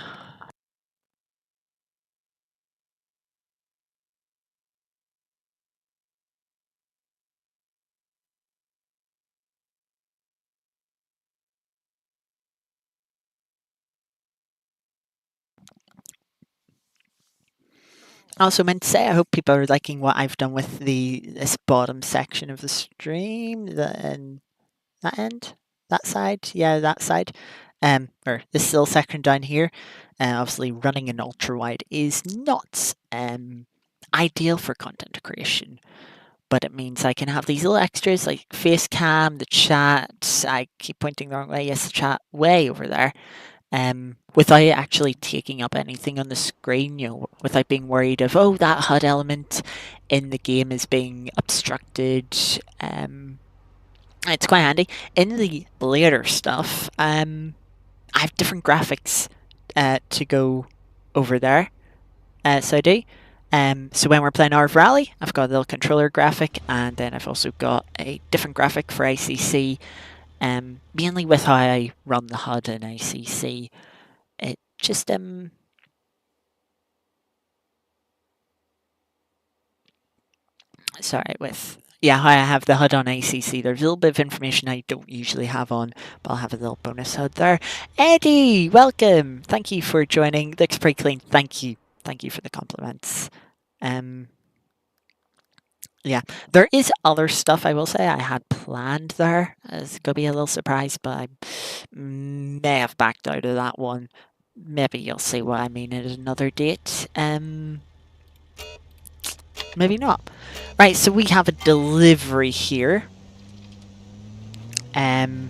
S1: I also meant to say I hope people are liking what I've done with this bottom section of the stream. That end, that side, yeah, that side, or this little section down here. Obviously, running an ultra wide is not ideal for content creation, but it means I can have these little extras like face cam, the chat. I keep pointing the wrong way. Yes, the chat way over there. Without actually taking up anything on the screen, without being worried of, oh, that HUD element in the game is being obstructed. It's quite handy. In the later stuff, I have different graphics to go over there. So I do. So when we're playing RV Rally, I've got a little controller graphic, and then I've also got a different graphic for ACC. Mainly with how I run the HUD in ACC. It just sorry, with yeah, how I have the HUD on ACC. There's a little bit of information I don't usually have on, but I'll have a little bonus HUD there. Eddie, welcome. Thank you for joining. Looks pretty clean. Thank you for the compliments. Yeah, there is other stuff I will say I had planned there. It's gonna be a little surprise, but I may have backed out of that one. Maybe you'll see what I mean at another date. Maybe not. Right, so we have a delivery here. I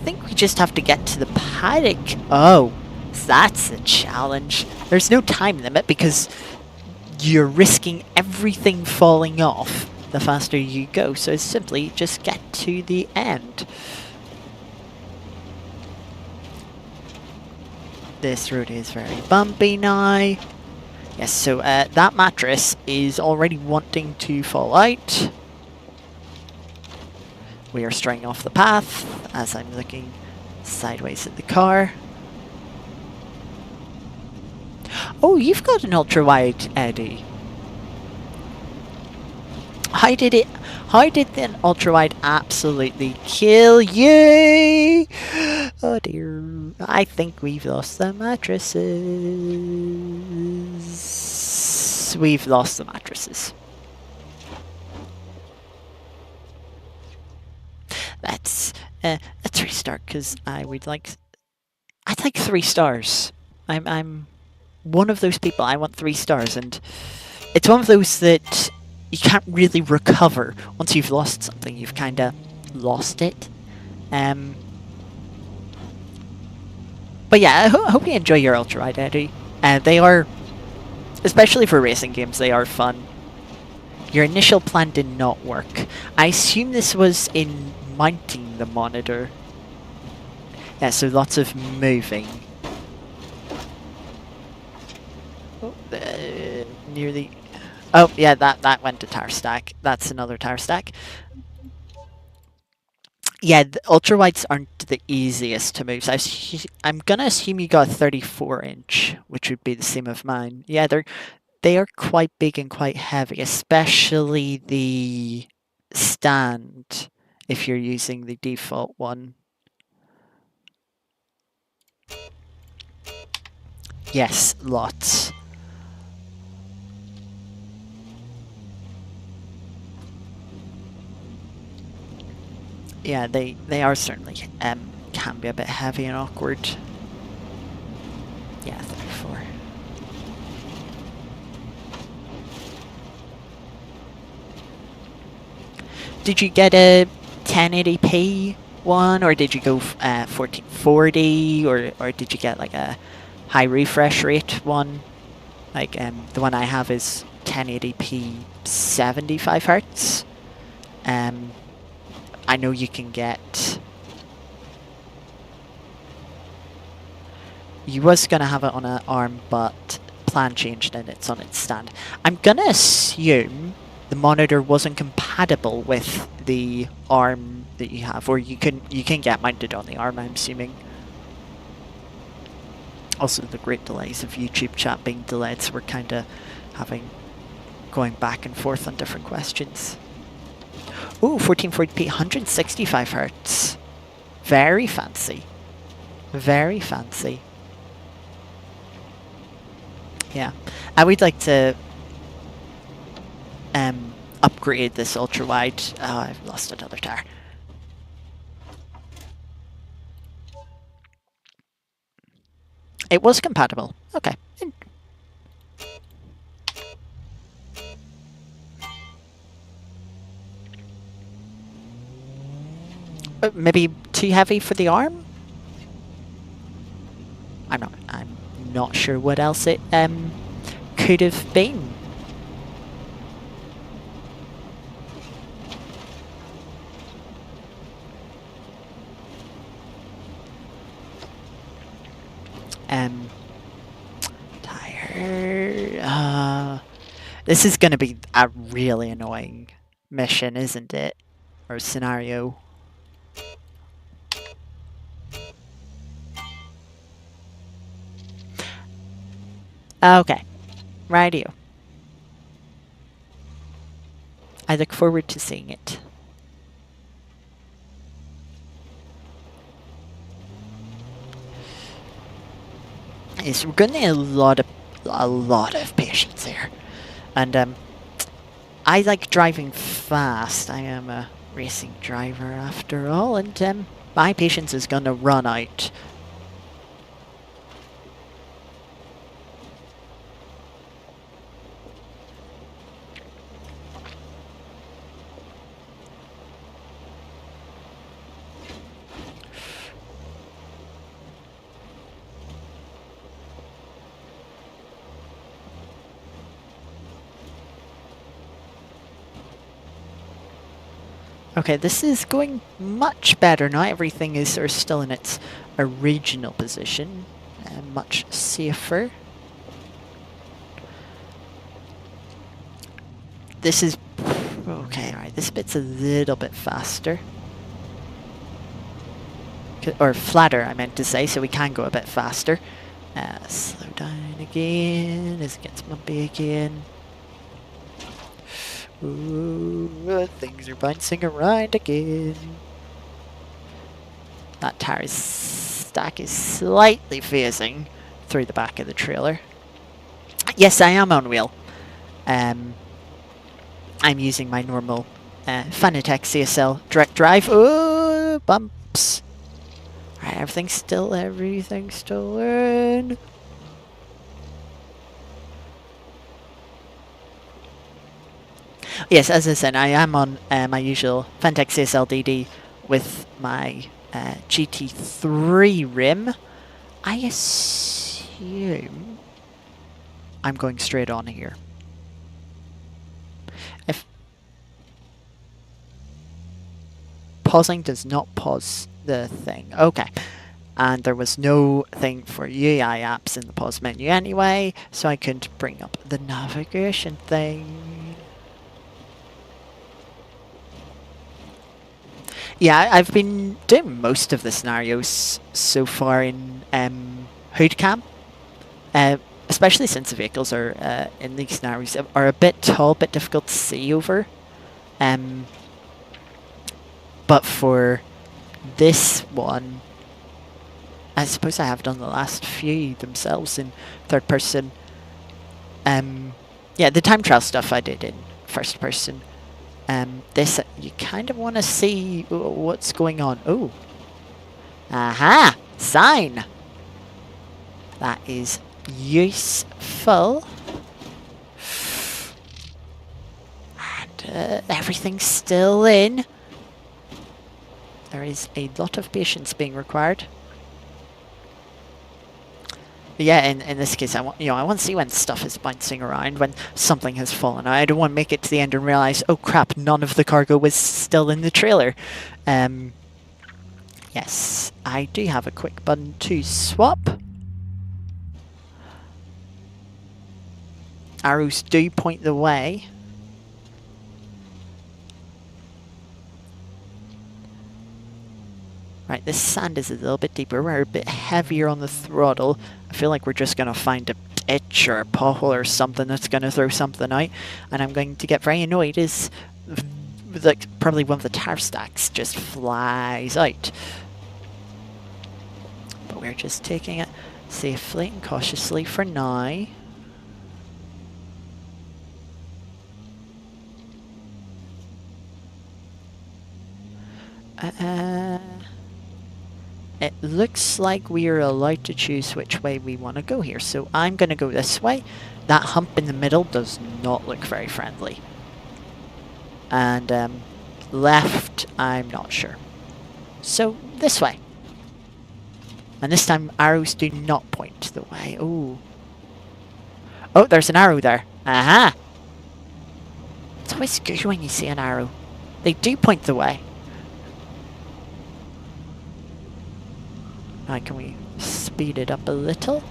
S1: think we just have to get to the paddock. Oh, that's a challenge. There's no time limit because you're risking everything falling off the faster you go. So it's simply just get to the end. This road is very bumpy now. Yes, so that mattress is already wanting to fall out. We are straying off the path as I'm looking sideways at the car. Oh, you've got an ultra wide, Eddie. How did the ultra wide absolutely kill you? Oh dear. I think we've lost the mattresses. We've lost the mattresses. Let's restart because I'd like 3 stars. I'm one of those people. I want 3 stars, and it's one of those that you can't really recover once you've lost something. You've kind of lost it. But yeah, I hope you enjoy your ultra ride, Eddie. They are, especially for racing games, they are fun. Your initial plan did not work. I assume this was in mounting the monitor. Yeah, so lots of moving. Oh, nearly. Oh, yeah, that went to tower stack. That's another tower stack. Yeah, the ultra wides aren't the easiest to move. So I'm gonna assume you got a 34-inch, which would be the same of mine. Yeah, they are quite big and quite heavy, especially the stand if you're using the default one. Yes, lots. Yeah, they are certainly can be a bit heavy and awkward. Yeah, 34. Did you get a 1080p one, or did you go 1440, or did you get like a high refresh rate one? Like the one I have is 1080p 75 hertz. I know you can get... You was going to have it on an ARM, but plan changed and it's on its stand. I'm going to assume the monitor wasn't compatible with the ARM that you have, or you can get mounted on the ARM, I'm assuming. Also, the great delays of YouTube chat being delayed, so we're kind of going back and forth on different questions. Ooh, 1440p, 165 hertz. Very fancy. Very fancy. Yeah, I would like to upgrade this ultra wide. Oh, I've lost another tire. It was compatible. Okay. Maybe too heavy for the ARM? I'm not sure what else it could have been. Tire. This is going to be a really annoying mission, isn't it? Or scenario. Okay. Rightio. I look forward to seeing it. Yes, we're going to need a lot of patience here. And I like driving fast. I am a racing driver after all, and my patience is going to run out. Okay, this is going much better now. Everything is sort of still in its original position. Much safer. This is... Okay, alright, this bit's a little bit faster. Or flatter, I meant to say, so we can go a bit faster. Slow down again as it gets bumpy again. Ooh, things are bouncing around again. That tire stack is slightly phasing through the back of the trailer. Yes, I am on wheel. I'm using my normal Fanatec CSL direct drive. Ooh, bumps. Alright, everything's still in. Yes, as I said, I am on my usual Fanatec CSL DD with my GT3 rim. I assume I'm going straight on here. If pausing does not pause the thing. Okay. And there was no thing for UI apps in the pause menu anyway, so I couldn't bring up the navigation thing. Yeah, I've been doing most of the scenarios so far in hood cam, especially since the vehicles are in these scenarios are a bit tall, a bit difficult to see over. But for this one, I suppose I have done the last few themselves in third person. Yeah, the time trial stuff I did in first person. This, you kind of want to see what's going on. Oh. Aha! Sign! That is useful. And everything's still in. There is a lot of patience being required. Yeah, in this case, I want I want to see when stuff is bouncing around, when something has fallen. I don't want to make it to the end and realize, oh crap, none of the cargo was still in the trailer. Yes, I do have a quick button to swap. Arrows do point the way. Right, this sand is a little bit deeper. We're a bit heavier on the throttle. I feel like we're just going to find a ditch or a pothole or something that's going to throw something out. And I'm going to get very annoyed as like probably one of the tire stacks just flies out. But we're just taking it safely and cautiously for now. It looks like we are allowed to choose which way we want to go here. So I'm going to go this way. That hump in the middle does not look very friendly. And left, I'm not sure. So this way. And this time arrows do not point the way. Ooh. Oh, there's an arrow there. Aha! It's always good when you see an arrow. They do point the way. Now, can we speed it up a little?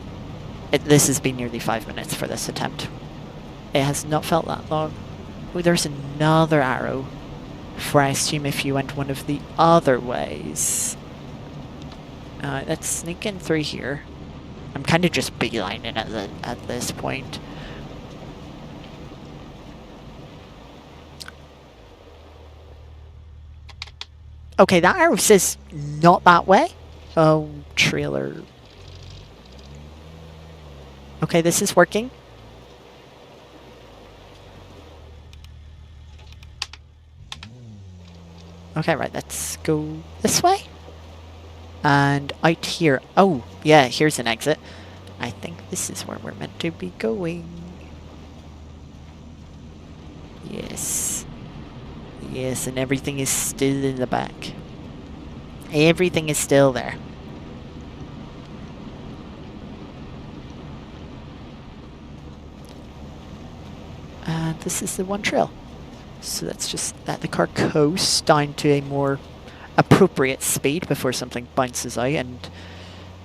S1: This has been nearly 5 minutes for this attempt. It has not felt that long. Oh, there's another arrow. For I assume if you went one of the other ways. Let's sneak in through here. I'm kind of just beelining at this point. Okay, that arrow says not that way. Oh, trailer. Okay, this is working. Okay, right, let's go this way. And out here. Oh, yeah, here's an exit. I think this is where we're meant to be going. Yes. Yes, and everything is still in the back. Everything is still there. And this is the one trail. So that's just let the car coast down to a more appropriate speed before something bounces out, and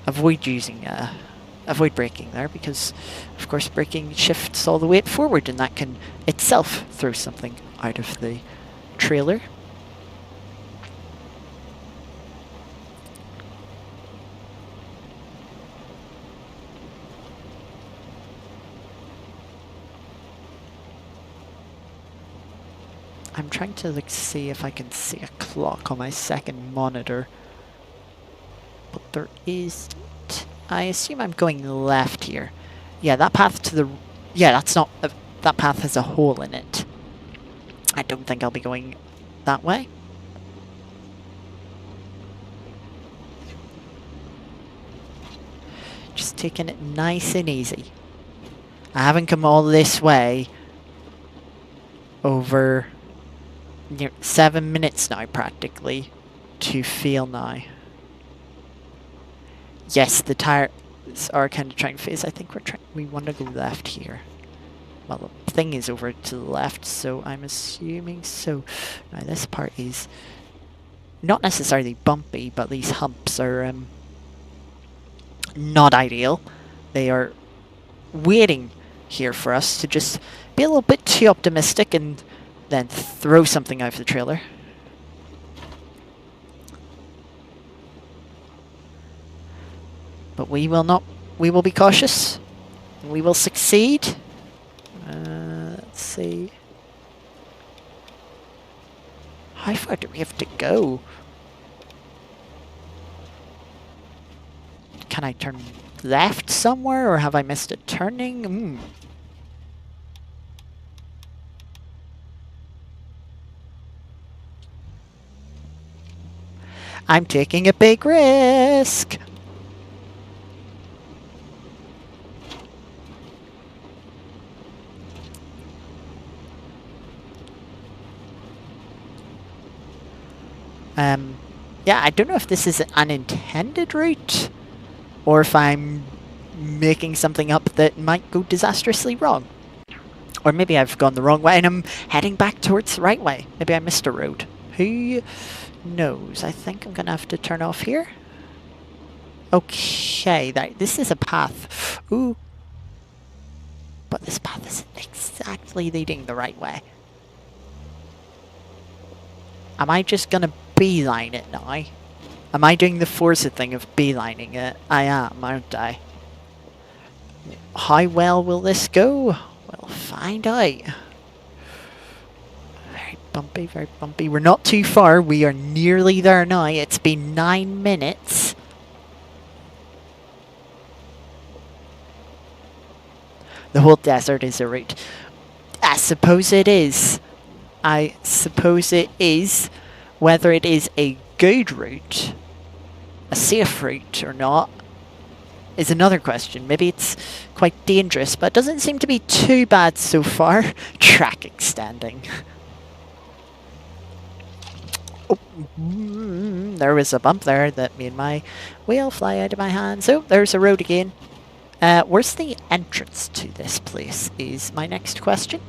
S1: avoid avoid braking there, because of course braking shifts all the weight forward, and that can itself throw something out of the trailer. I'm trying to see if I can see a clock on my second monitor, but there isn't. I assume I'm going left here. Yeah, that path to the... Yeah, that's not... that path has a hole in it. I don't think I'll be going that way. Just taking it nice and easy. I haven't come all this way over... 7 minutes now, practically, to feel now. Yes, the tires are kind of trying to phase. I think we want to go left here. Well, the thing is over to the left, so I'm assuming so. Now, this part is not necessarily bumpy, but these humps are not ideal. They are waiting here for us to just be a little bit too optimistic and then throw something out of the trailer. But we will not. We will be cautious. We will succeed. Let's see. How far do we have to go? Can I turn left somewhere, or have I missed a turning? I'm taking a big risk. Yeah, I don't know if this is an unintended route, or if I'm making something up that might go disastrously wrong. Or maybe I've gone the wrong way and I'm heading back towards the right way. Maybe I missed a road. Who knows? I think I'm going to have to turn off here. Okay, this is a path. Ooh. But this path isn't exactly leading the right way. Am I just going to beeline it now? Am I doing the Forza thing of beelining it? I am, aren't I? How well will this go? We'll find out. Very bumpy, very bumpy. We're not too far. We are nearly there now. It's been 9 minutes. The whole desert is a route. I suppose it is. I suppose it is. Whether it is a good route, a safe route or not, is another question. Maybe it's quite dangerous, but it doesn't seem to be too bad so far. Track extending. Oh, there was a bump there that made my wheel fly out of my hands. Oh, there's a road again. Where's the entrance to this place is my next question.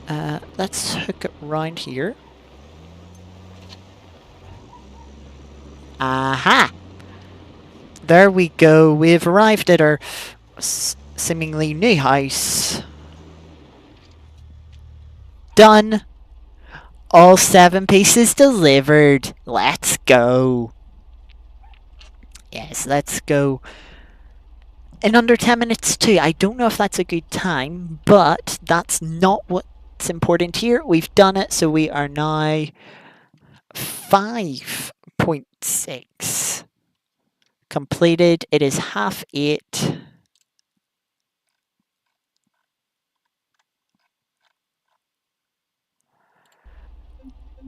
S1: Let's hook it round here. Aha! There we go. We've arrived at our seemingly new house. Done. All 7 pieces delivered. Let's go. Yes, let's go. In under 10 minutes too. I don't know if that's a good time, but that's not what's important here. We've done it, so we are now 5.6 completed. It is 8:30.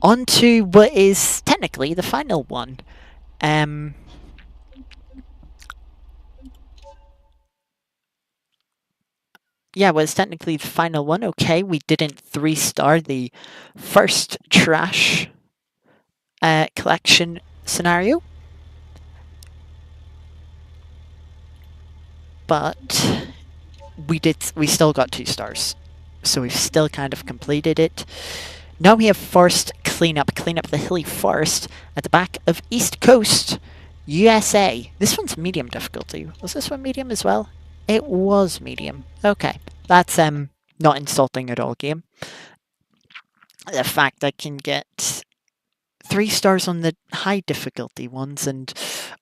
S1: On to what is technically the final one. Yeah, well, it's technically the final one. Okay, we didn't 3-star the first trash collection scenario. But we still got 2 stars. So we've still kind of completed it. Now we have forest cleanup the hilly forest at the back of East Coast, USA. This one's medium difficulty. Was this one medium as well? It was medium. Okay, that's not insulting at all, game. The fact I can get 3 stars on the high difficulty ones and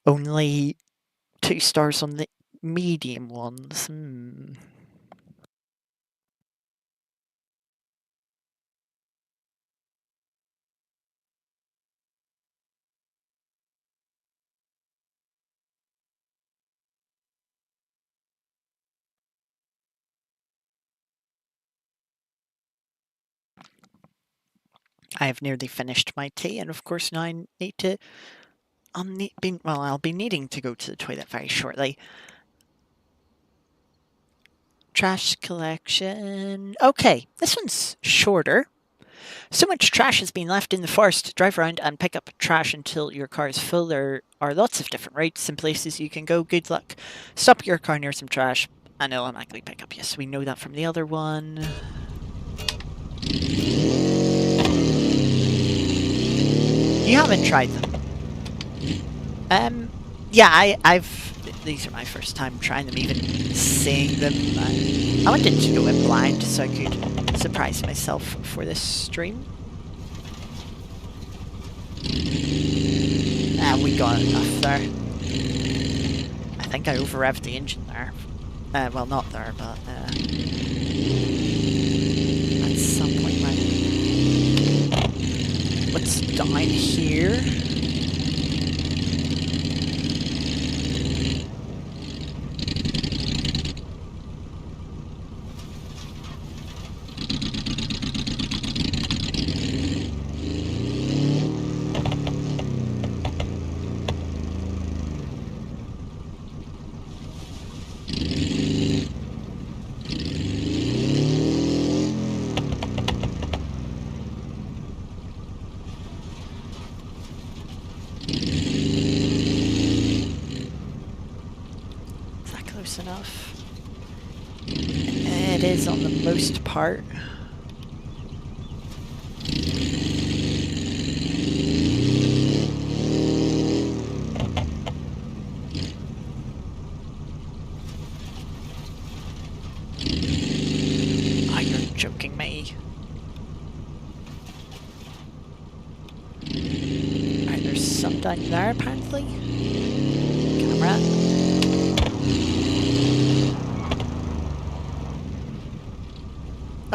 S1: only 2 stars on the medium ones. I have nearly finished my tea, and of course now I need to... I'll be needing to go to the toilet very shortly. Trash collection... Okay, this one's shorter. So much trash has been left in the forest. Drive around and pick up trash until your car is full. There are lots of different routes and places you can go. Good luck. Stop your car near some trash and it'll automatically pick up. Yes, we know that from the other one. You haven't tried them. Yeah, these are my first time trying them, even seeing them. I wanted to go in blind so I could surprise myself for this stream. We got enough there. I think I over-revved the engine there. Well, not there, but at some point, what's down here? close enough. It is on the most part. Oh, you're joking me. Alright, there's some down there apparently. Camera.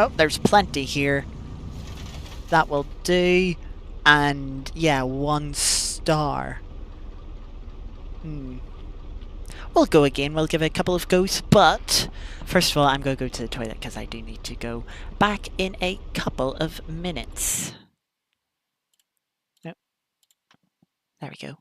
S1: Oh, there's plenty here. That will do. And yeah, 1 star. We'll go again. We'll give it a couple of goes. But first of all, I'm going to go to the toilet because I do need to go back in a couple of minutes. Oh, there we go.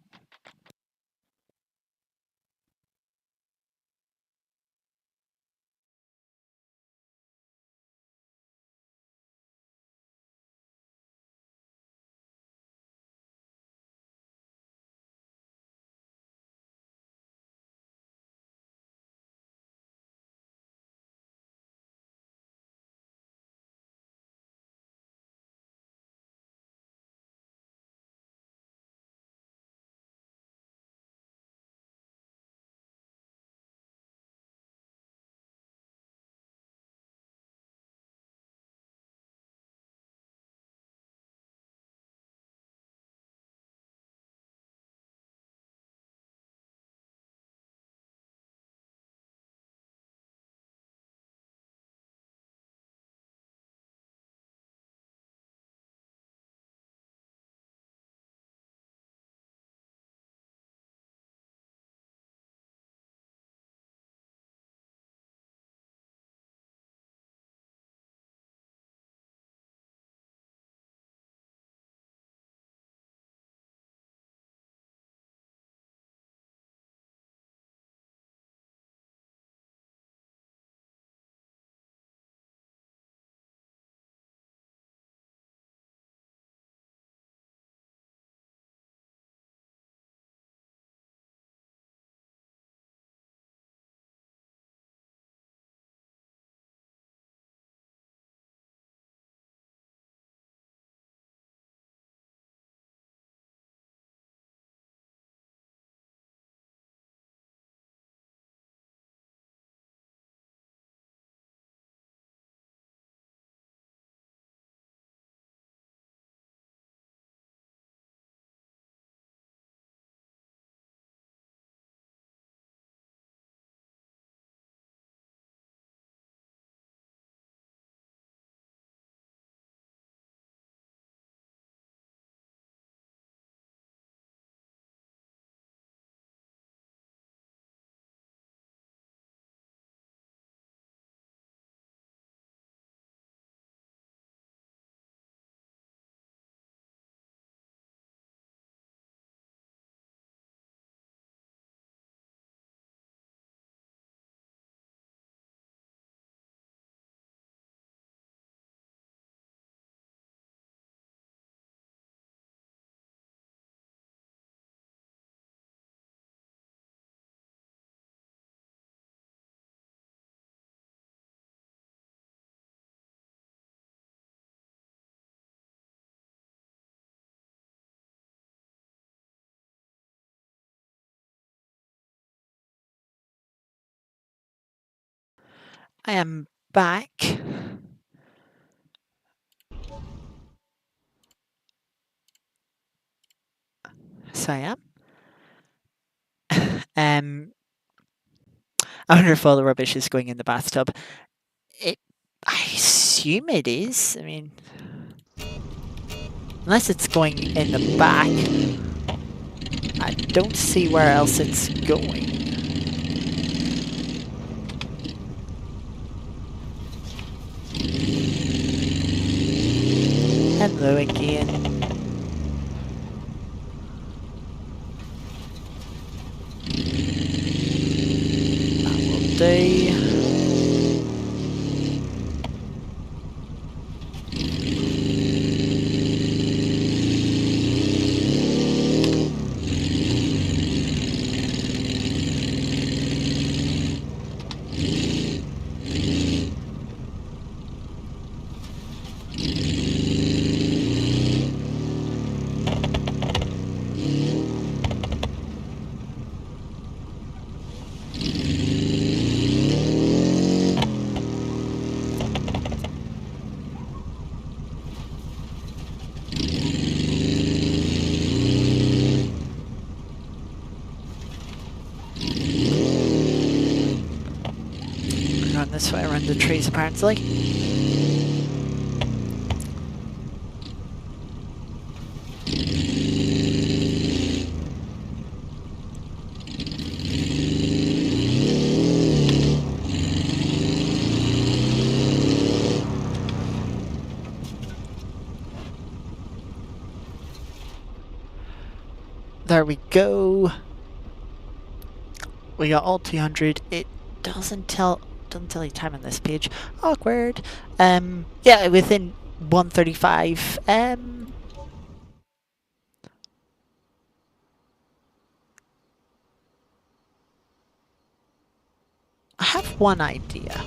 S1: I am back. So I am. I wonder if all the rubbish is going in the bathtub. I assume it is. I mean, unless it's going in the back, I don't see where else it's going. Hello again. That will do. around this way, around the trees apparently. There we go. We got all 200. It doesn't tell you time on this page. Awkward. Yeah, within 135. I have one idea.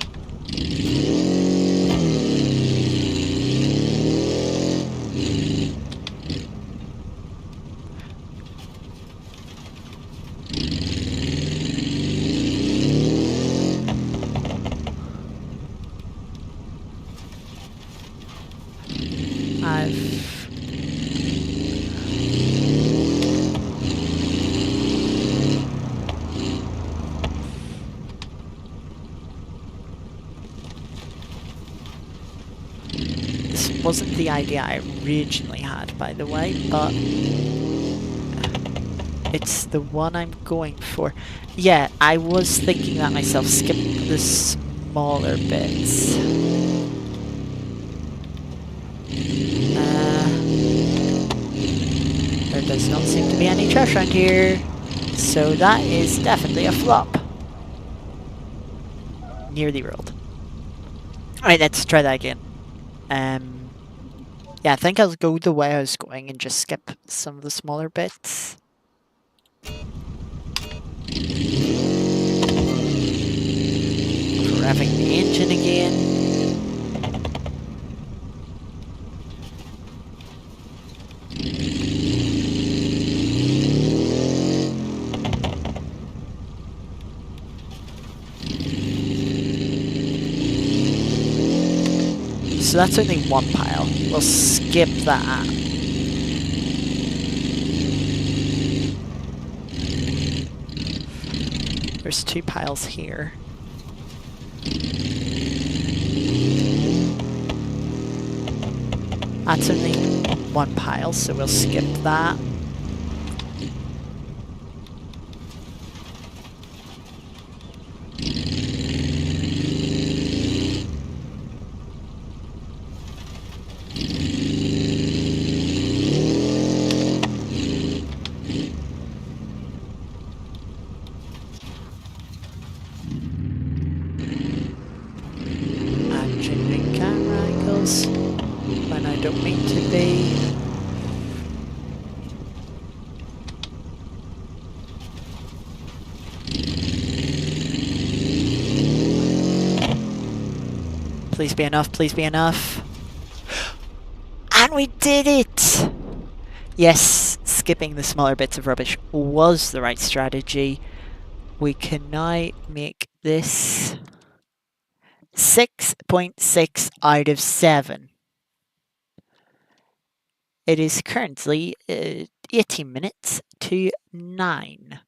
S1: This wasn't the idea I originally had, by the way, but it's the one I'm going for. Yeah, I was thinking that myself, skip the smaller bits. There does not seem to be any trash around here, so that is definitely a flop. Nearly rolled. Alright, let's try that again. Yeah, I think I'll go the way I was going and just skip some of the smaller bits. Revving the engine again. So that's only one pile. We'll skip that. There's 2 piles here. That's only 1 pile, so we'll skip that. When I don't mean to be. Please be enough, please be enough. And we did it! Yes, skipping the smaller bits of rubbish was the right strategy. We can now make this 6.6 out of 7. It is currently 18 minutes to 9.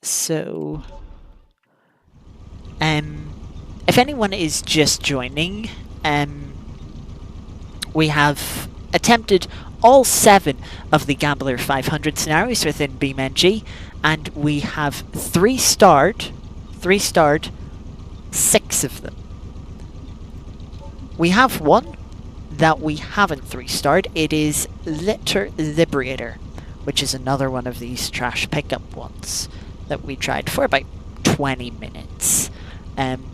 S1: So, if anyone is just joining, we have attempted all 7 of the Gambler 500 scenarios within BeamNG, and we have 3-starred 6 of them. We have one that we haven't 3-starred. It is Litter Liberator, which is another one of these trash pickup ones that we tried for about 20 minutes.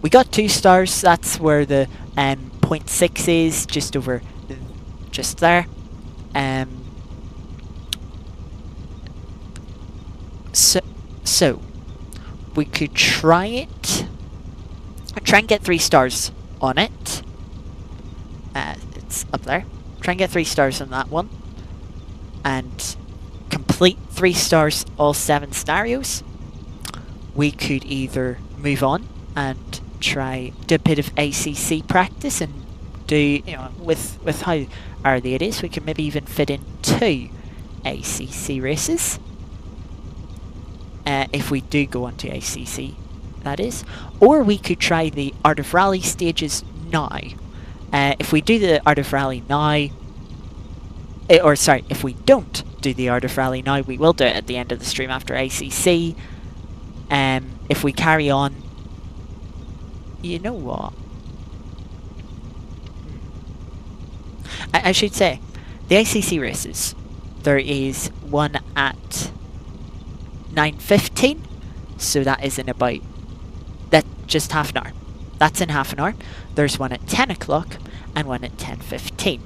S1: We got 2 stars. That's where the 0.6 is, just over, just there. So we could try it. Try and get 3 stars on it. It's up there. Try and get 3 stars on that one. And complete 3 stars all 7 scenarios. We could either move on and try do a bit of ACC practice and do, you know, with how early it is, we can maybe even fit in 2 ACC races. If we do go on to ACC, that is. Or we could try the Art of Rally stages now. If we do the Art of Rally now, or sorry, if we don't do the Art of Rally now, we will do it at the end of the stream after ACC. If we carry on, you know what? I should say, the ACC races, there is one at 9:15, so that is in about, that just half an hour. That's in half an hour. There's one at 10 o'clock and one at 10:15.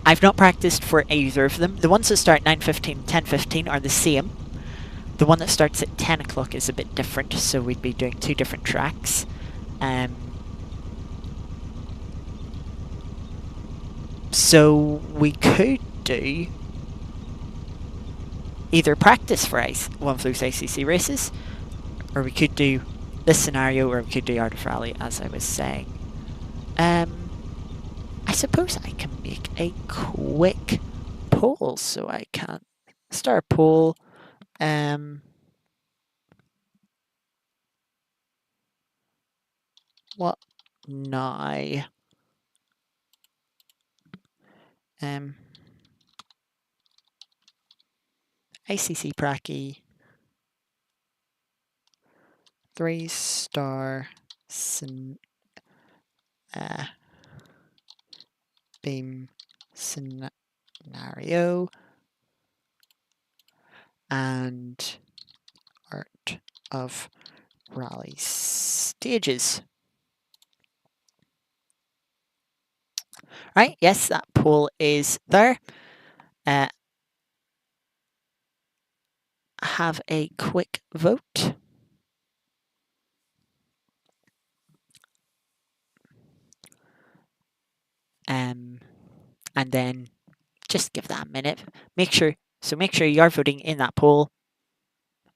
S1: I've not practiced for either of them. The ones that start 9:15 and 10:15 are the same. The one that starts at 10 o'clock is a bit different, so we'd be doing two different tracks. So we could do either practice for one of those ACC races, or we could do this scenario, or we could do Art of Rally, as I was saying. I suppose I can make a quick poll, so I can start a poll. What now? ACC Pracky 3-star beam scenario and Art of Rally stages. Right, yes, that poll is there. Have a quick vote. And then just give that a minute. Make sure you're voting in that poll.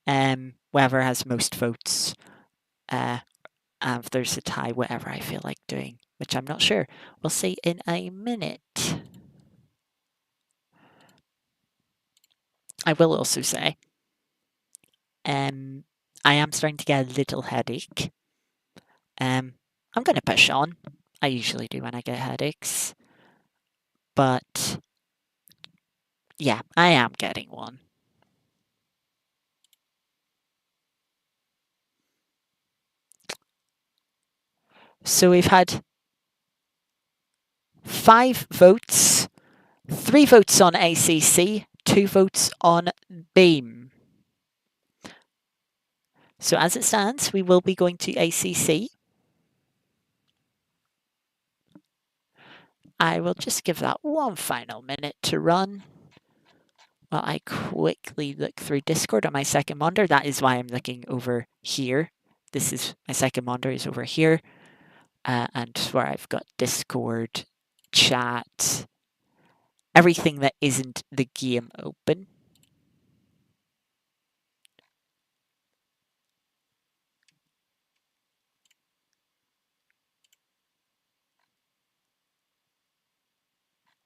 S1: Whoever has most votes. If there's a tie, whatever I feel like doing, which I'm not sure. We'll see in a minute. I will also say, I am starting to get a little headache. I'm going to push on. I usually do when I get headaches. But yeah, I am getting one. So we've had 5 votes, 3 votes on ACC, 2 votes on Beam. So as it stands, we will be going to ACC. I will just give that one final minute to run while I quickly look through Discord on my second monitor. That is why I'm looking over here. This is my second monitor is over here, and where I've got Discord, chat, everything that isn't the game open.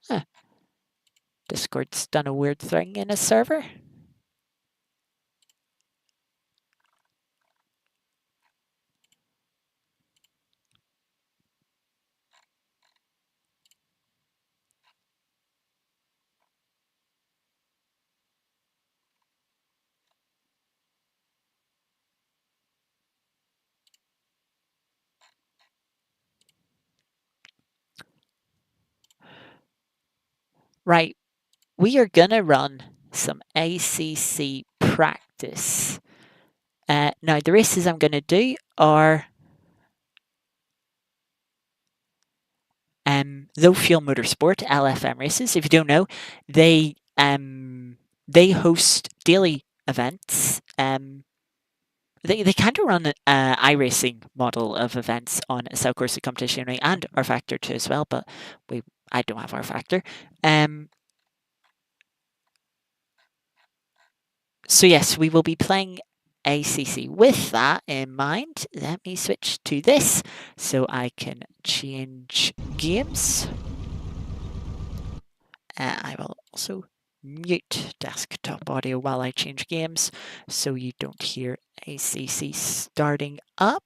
S1: Huh. Discord's done a weird thing in a server. Right, we are gonna run some ACC practice. Now, the races I'm gonna do are Low Fuel Motorsport LFM Races. If you don't know, they host daily events. They kind of run an iRacing model of events on Cell Corsa Competizione and R Factor too as well, but I don't have R Factor. So yes, we will be playing ACC. With that in mind, let me switch to this so I can change games. I will also mute desktop audio while I change games so you don't hear ACC starting up.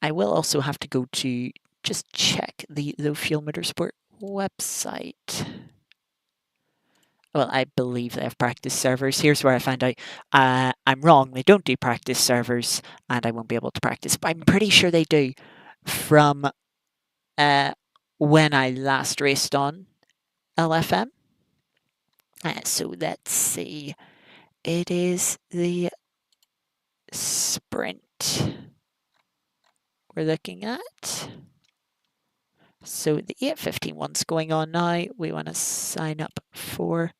S1: I will also have to go to just check the Low Fuel Motorsport website. Well, I believe they have practice servers. Here's where I found out I'm wrong. They don't do practice servers, and I won't be able to practice. But I'm pretty sure they do from when I last raced on LFM. So let's see. It is the sprint we're looking at. So the 8:15 one's going on now. We want to sign up for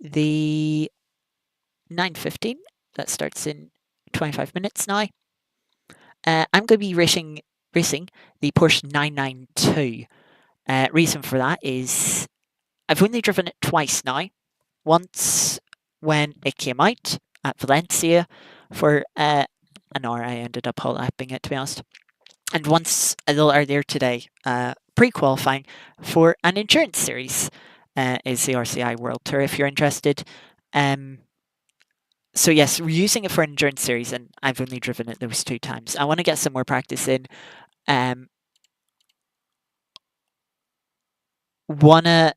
S1: the 9:15. That starts in 25 minutes now. I'm going to be racing the Porsche 992. Reason for that is I've only driven it twice now. Once when it came out at Valencia for an hour. I ended up hot lapping it, to be honest. And once a little earlier today, pre-qualifying for an endurance series, is the RCI World Tour if you're interested. So yes, we're using it for an endurance series, and I've only driven it those 2 times. I want to get some more practice in. Wanna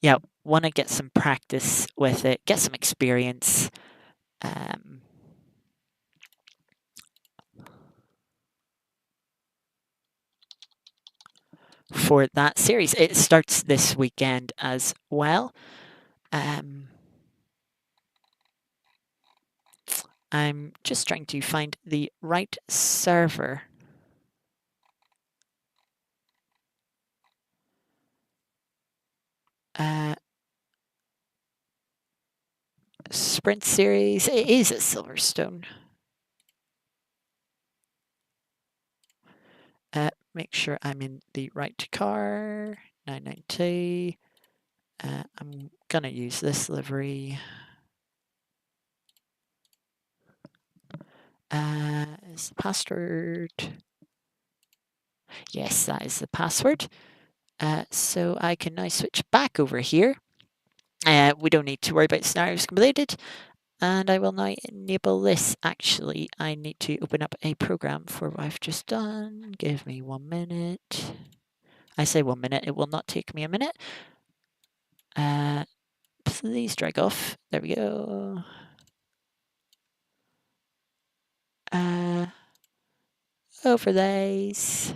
S1: yeah, want to get some practice with it, get some experience. For that series, it starts this weekend as well. I'm just trying to find the right server. Sprint series, it is at Silverstone. Make sure I'm in the right car. 992. I'm gonna use this livery. Is the password? Yes, that is the password. So I can now switch back over here. We don't need to worry about scenarios completed. And I will now enable this. Actually, I need to open up a program for what I've just done. Give me 1 minute. I say 1 minute, it will not take me a minute. Please drag off. There we go. Overlays.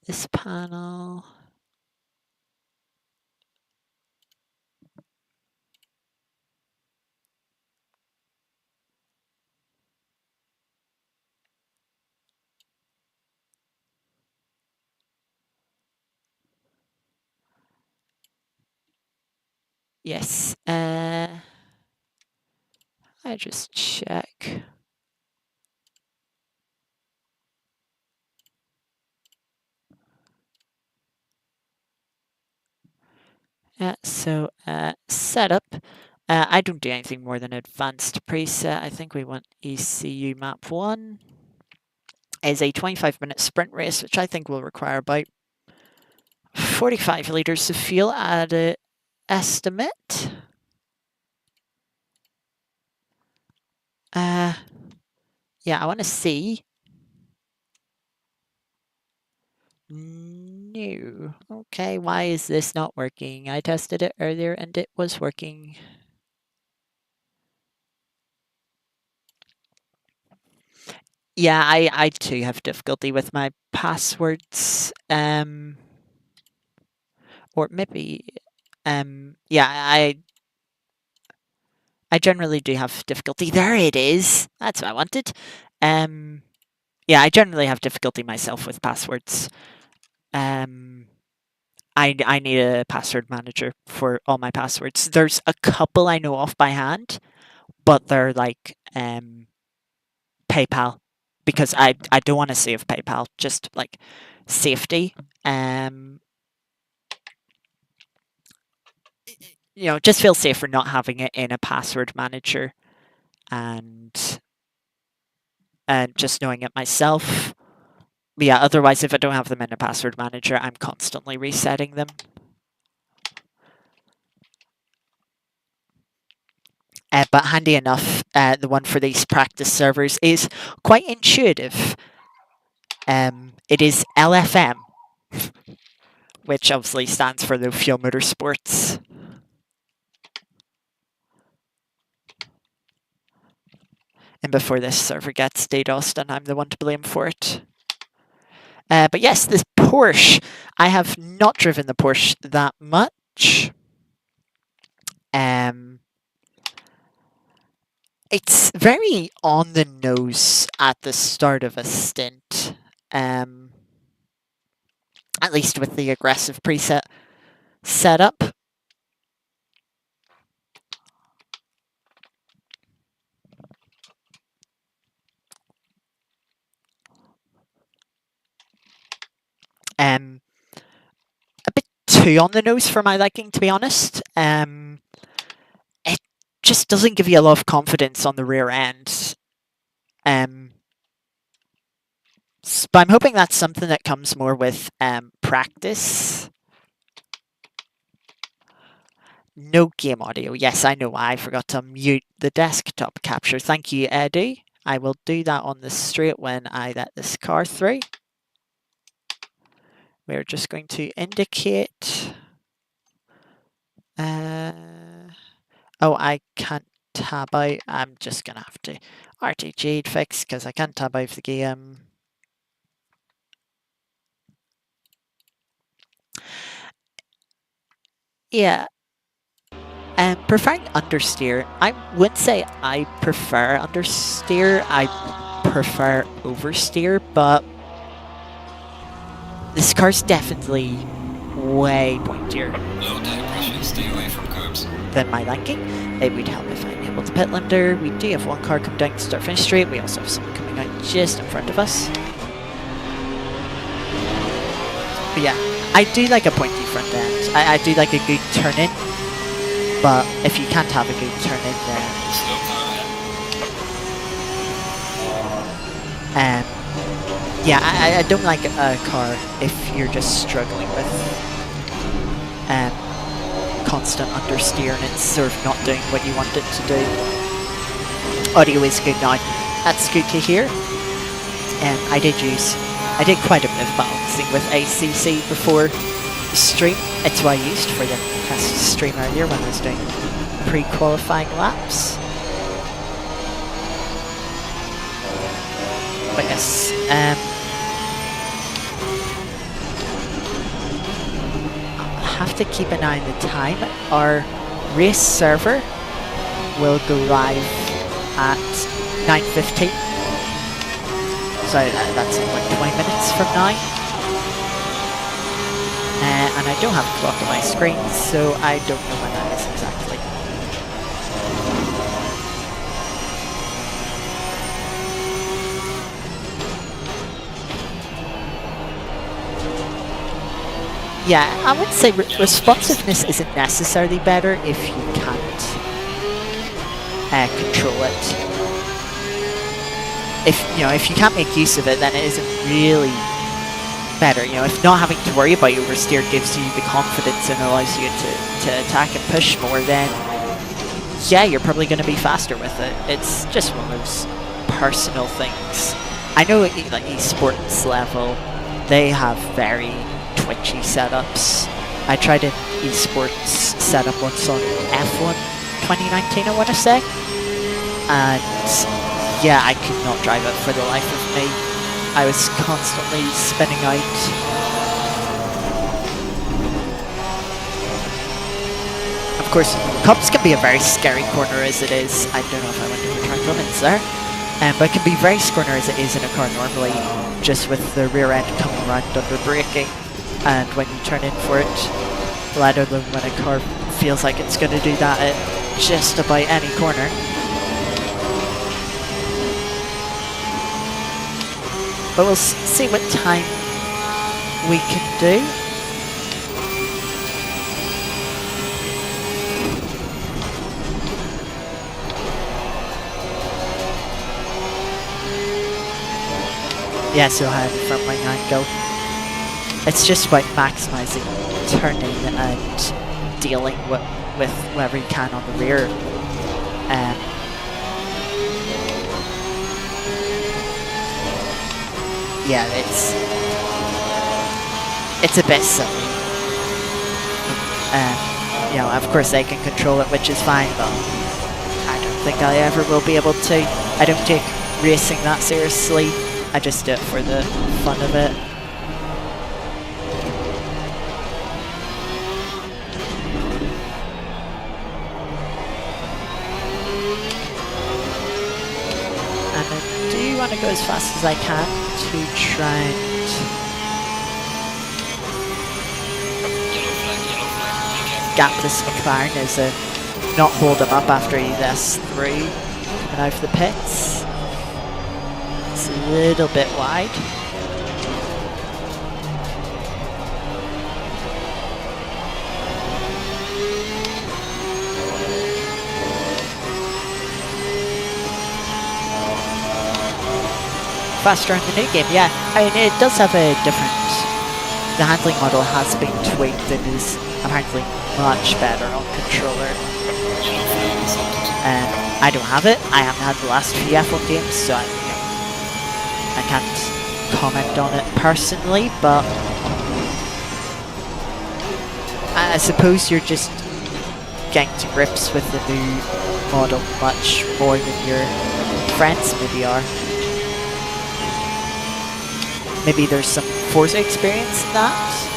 S1: This panel. Yes. I just check. So setup. I don't do anything more than advanced preset. I think we want ECU map 1. Is a 25-minute sprint race, which I think will require about 45 litres of fuel at an estimate. Yeah, I want to see. No. Okay, why is this not working? I tested it earlier and it was working. Yeah, I too have difficulty with my passwords. Or maybe, yeah, I generally do have difficulty. There it is. That's what I wanted. Yeah, I generally have difficulty myself with passwords. I need a password manager for all my passwords. There's a couple I know off by hand. but they're like PayPal, because I don't want to save PayPal, just like safety. You know, just feel safer not having it in a password manager, and just knowing it myself. But yeah, otherwise, if I don't have them in a password manager, I'm constantly resetting them. But handy enough, the one for these practice servers is quite intuitive. It is LFM, which obviously stands for Low Fuel Motorsports. And before this server gets DDoSed, then I'm the one to blame for it. But yes, this Porsche, I have not driven the Porsche that much. It's very on the nose at the start of a stint. At least with the aggressive preset setup. A bit too on the nose for my liking, to be honest. It just doesn't give you a lot of confidence on the rear end. But I'm hoping that's something that comes more with practice. No game audio. Yes, I know why. I forgot to mute the desktop capture. Thank you, Eddie. I will do that on the straight when I let this car through. We're just going to indicate... oh, I can't tab out. I'm just going to have to RTG fix because I can't tab out the game. Yeah. Preferring understeer. I wouldn't say I prefer understeer. I prefer oversteer, but this car's definitely way pointier than my liking. It would help if I enabled the pit limiter. We do have one car come down to start finish straight. We also have someone coming out just in front of us. But yeah, I do like a pointy front end. I do like a good turn in. But if you can't have a good turn in, then yeah, I don't like a car if you're just struggling with constant understeer and it's sort of not doing what you want it to do. Audio is good now. That's good to hear. I did quite a bit of balancing with ACC before the stream. It's what I used for the test stream earlier when I was doing pre-qualifying laps. But yes, I'll have to keep an eye on the time. Our race server will go live at 9:15. So that's in like 20 minutes from now. And I don't have a clock on my screen, so I don't know when that is exactly. Yeah, I would say responsiveness isn't necessarily better if you can't control it. If you can't make use of it, then it isn't really better. If not having to worry about oversteer gives you the confidence and allows you to attack and push more, then yeah, you're probably going to be faster with it. It's just one of those personal things. I know at like esports level, they have very twitchy setups. I tried an esports setup once on F1 2019, I want to say, and yeah, I could not drive it for the life of me. I was constantly spinning out. Of course, Cups can be a very scary corner as it is. I don't know if I went over track limits there. But it can be very scary as it is in a car normally, just with the rear end coming around under braking. And when you turn in for it, let alone when a car feels like it's going to do that at just about any corner. but we'll see what time we can do. Yeah, so I have the front wing angle. It's just about maximising turning and dealing with whatever you can on the rear. Yeah, it's a bit silly. You know, of course they can control it, which is fine, but I don't think I ever will be able to. I don't take racing that seriously. I just do it for the fun of it. And I do want to go as fast as I can to try and gap this McLaren as a not hold him up after he lets through coming out of the pits. It's a little bit wide. Faster in the new game, yeah. I mean, it does have a different... The handling model has been tweaked and is apparently much better on controller. I don't have it. I haven't had the last few F1 games, so I can't comment on it personally, but I suppose you're just getting to grips with the new model much more than your friends maybe are. Maybe there's some Forza experience in that.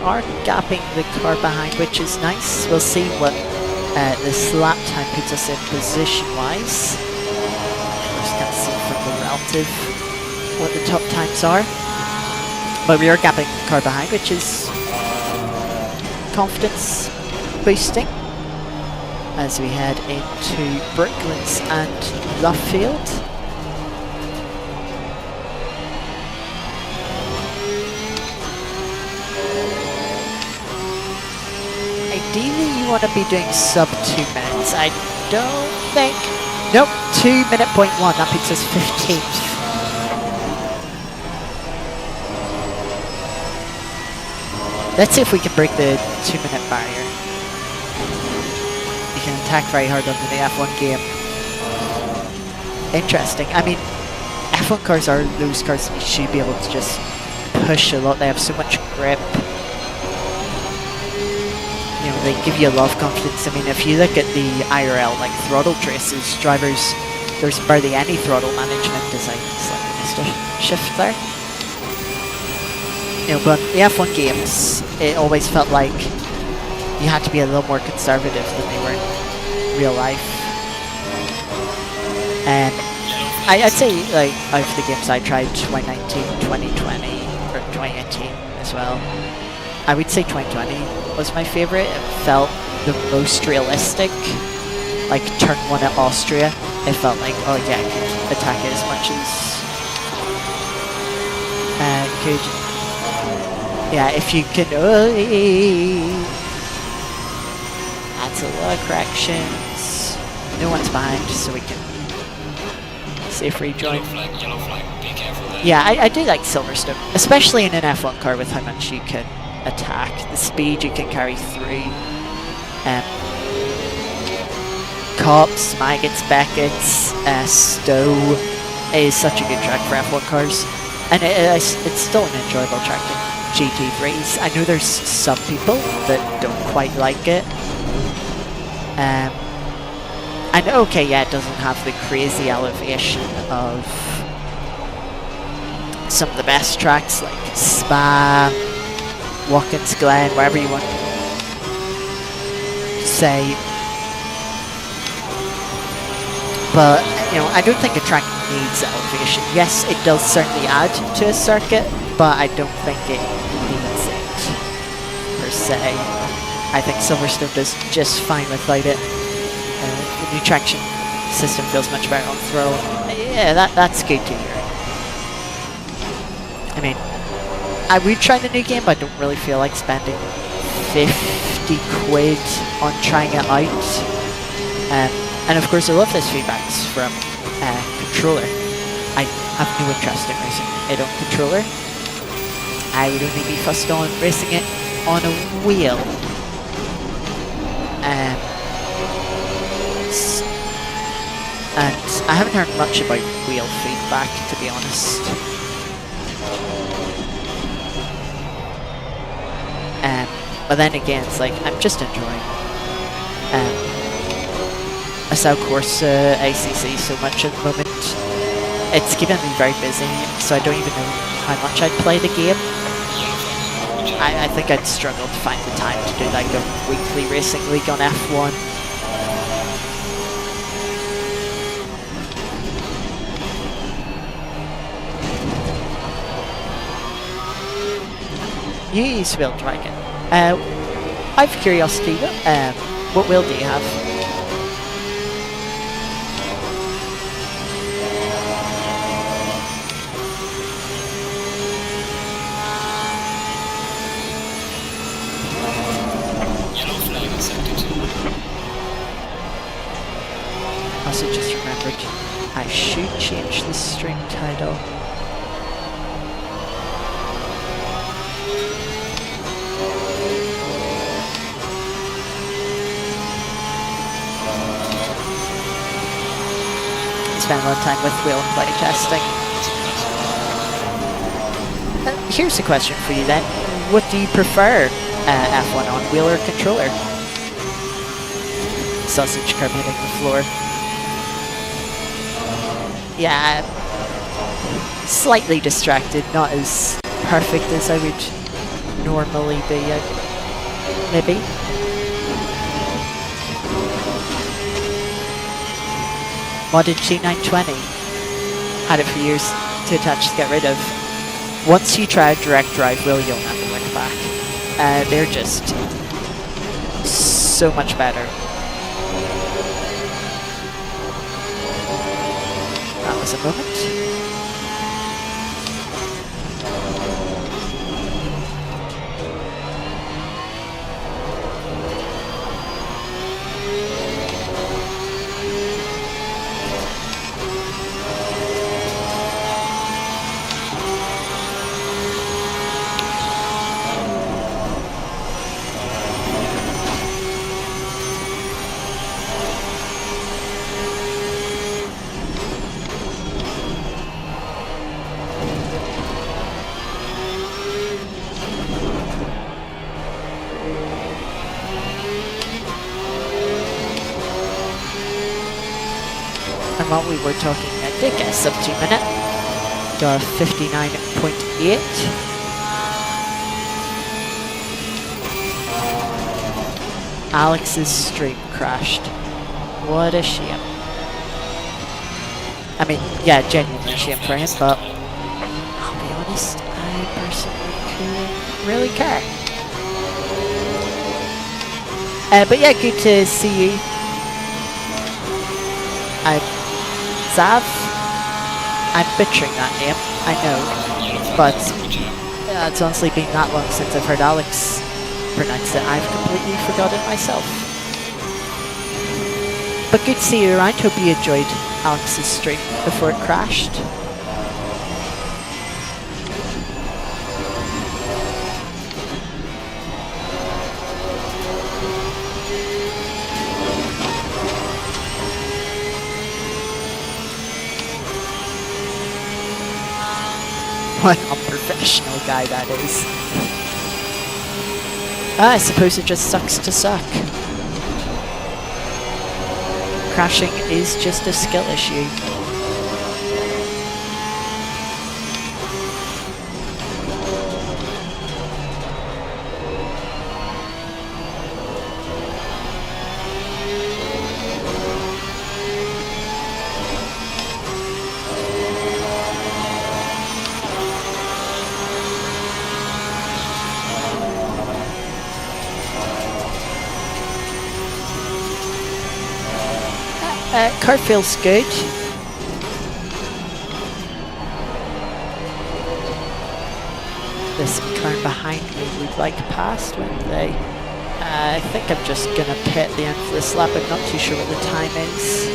S1: Are gapping the car behind, which is nice. We'll see what this lap time puts us in position-wise. Of course, can't see from the relative what the top times are. But we are gapping the car behind, which is confidence boosting as we head into Brooklands and Luffield. Ideally, you want to be doing sub 2 minutes. I don't think... Nope, 2:01. That puts us 15th. Let's see if we can break the 2-minute barrier. You can attack very hard under the F1 game. Interesting. I mean, F1 cars are those cars that you should be able to just push a lot. They have so much grip. You know, they give you a lot of confidence. I mean, if you look at the IRL, like throttle traces, drivers, there's barely any throttle management. As I slightly missed a shift there. You know, but the F1 games, it always felt like you had to be a little more conservative than they were in real life. And I'd say, like, out of the games I tried, 2019, 2020, or 2018 as well, I would say 2020 was my favourite. It felt the most realistic. Like turn 1 at Austria, it felt like, oh yeah, I could attack it as much as could. Yeah, if you can. That's a lot of corrections. No one's behind, so we can safe rejoin.
S2: Yellow flag, be careful there.
S1: Yeah, I do like Silverstone, especially in an F1 car with how much you can attack, the speed you can carry through. Cops, Maggots, Beckett's, Stowe is such a good track for F1 cars. And it's still an enjoyable track in GT3s. I know there's some people that don't quite like it. And okay, yeah, it doesn't have the crazy elevation of some of the best tracks like Spa, Watkins Glen, wherever you want to say. But, you know, I don't think a track needs elevation. Yes, it does certainly add to a circuit, but I don't think it needs it, per se. I think Silverstone does just fine without it. The new traction system feels much better on throw. Yeah, that's good to hear. I mean, I would try the new game, but I don't really feel like spending 50 quid on trying it out. And of course, I love this feedback from controller. I have no interest in racing it on controller. I would only be fussed on racing it on a wheel. And I haven't heard much about wheel feedback, to be honest. But then again, it's like, I'm just enjoying Assault Corsa ACC so much at the moment. It's keeping me very busy, so I don't even know how much I'd play the game. I think I'd struggle to find the time to do like a weekly racing league on F1. You use wheel dragon. I have curiosity, what wheel do you have?
S2: Yellow flag in sector 2.
S1: Also just remembered, I should change the stream title. Spend a lot of time with wheel and play testing. Here's a question for you then. What do you prefer, F1 on wheel or controller? Sausage carpet hitting the floor. Yeah, slightly distracted, not as perfect as I would normally be, maybe. Modded G920. Had it for years to attach to get rid of. Once you try a direct drive wheel, you'll never look back. They're just so much better. That was a moment. And while we were talking, I did get a sub 2 minute. Got a 59.8. Alex's stream crashed. What a shame. I mean, yeah, genuinely shame for him, but I'll be honest, I personally couldn't really care. But yeah, good to see you. Zav? I'm butchering that name, I know, but it's honestly been that long since I've heard Alex pronounce it, I've completely forgotten myself. But good to see you around, hope you enjoyed Alex's stream before it crashed. What a professional guy that is. I suppose it just sucks to suck. Crashing is just a skill issue. Car feels good. This car behind me would like past, wouldn't they? I think I'm just gonna pit the end of this lap. I'm not too sure what the time is.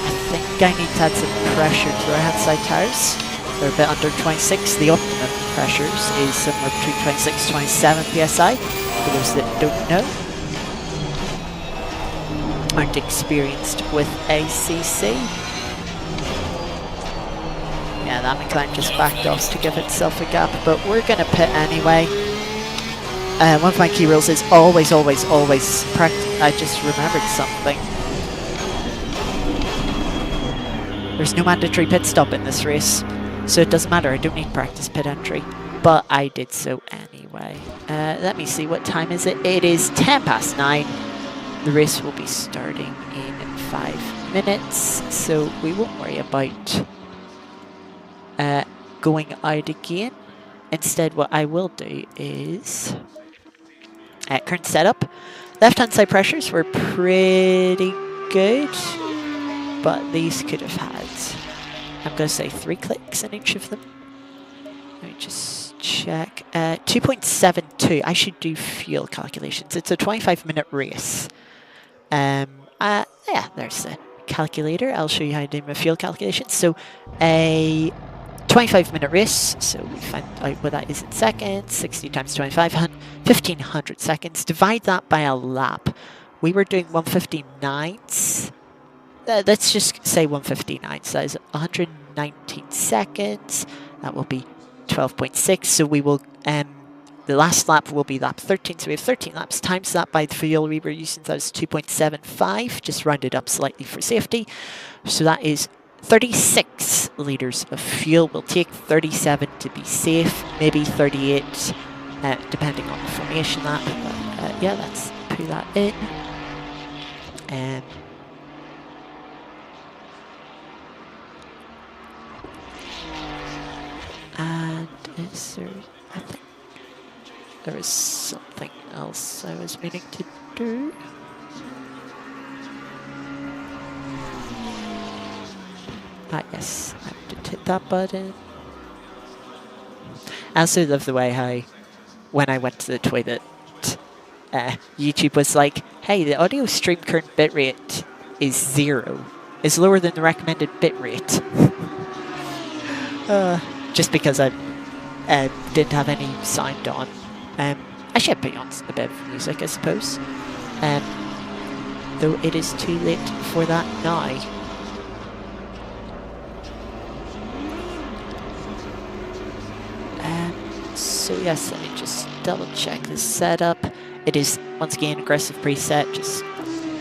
S1: I think I need to add some pressure to our headside tires. They're a bit under 26. The optimum pressures is somewhere between 26 and 27 psi. For those that don't know, aren't experienced with ACC. Yeah, that McLaren just backed off to give itself a gap, but we're going to pit anyway. One of my key rules is always, always, always practice. I just remembered something. There's no mandatory pit stop in this race, so it doesn't matter. I don't need practice pit entry, but I did so anyway. Let me see, what time is it? It is 9:10. The race will be starting in 5 minutes, so we won't worry about going out again. Instead, what I will do is current setup. Left-hand side pressures were pretty good, but these could have had, I'm going to say 3 clicks in each of them. Let me just check. 2.72. I should do fuel calculations. It's a 25-minute race. Yeah, there's the calculator. I'll show you how to do my fuel calculations. So a 25-minute race, so we find out what that is in seconds. 60 times 25, 1500 seconds. Divide that by a lap. We were doing 159s. Let's just say 159. So that is 119 seconds. That will be 12.6. So we will, the last lap will be lap 13. So we have 13 laps times that by the fuel we were using. That is 2.75. Just rounded up slightly for safety. So that is 36 litres of fuel. We'll take 37 to be safe, maybe 38, depending on the formation lap. But yeah, let's put that in. And is there, I think there is something else I was meaning to do. Ah, yes, I have to hit that button. I also love the way how, when I went to the toilet, YouTube was like, hey, the audio stream current bitrate is 0. It's lower than the recommended bitrate. Just because I didn't have any sound on. I should put on a bit of music, I suppose. Though it is too late for that now. So yes, let me just double check the setup. It is, once again, aggressive preset. Just,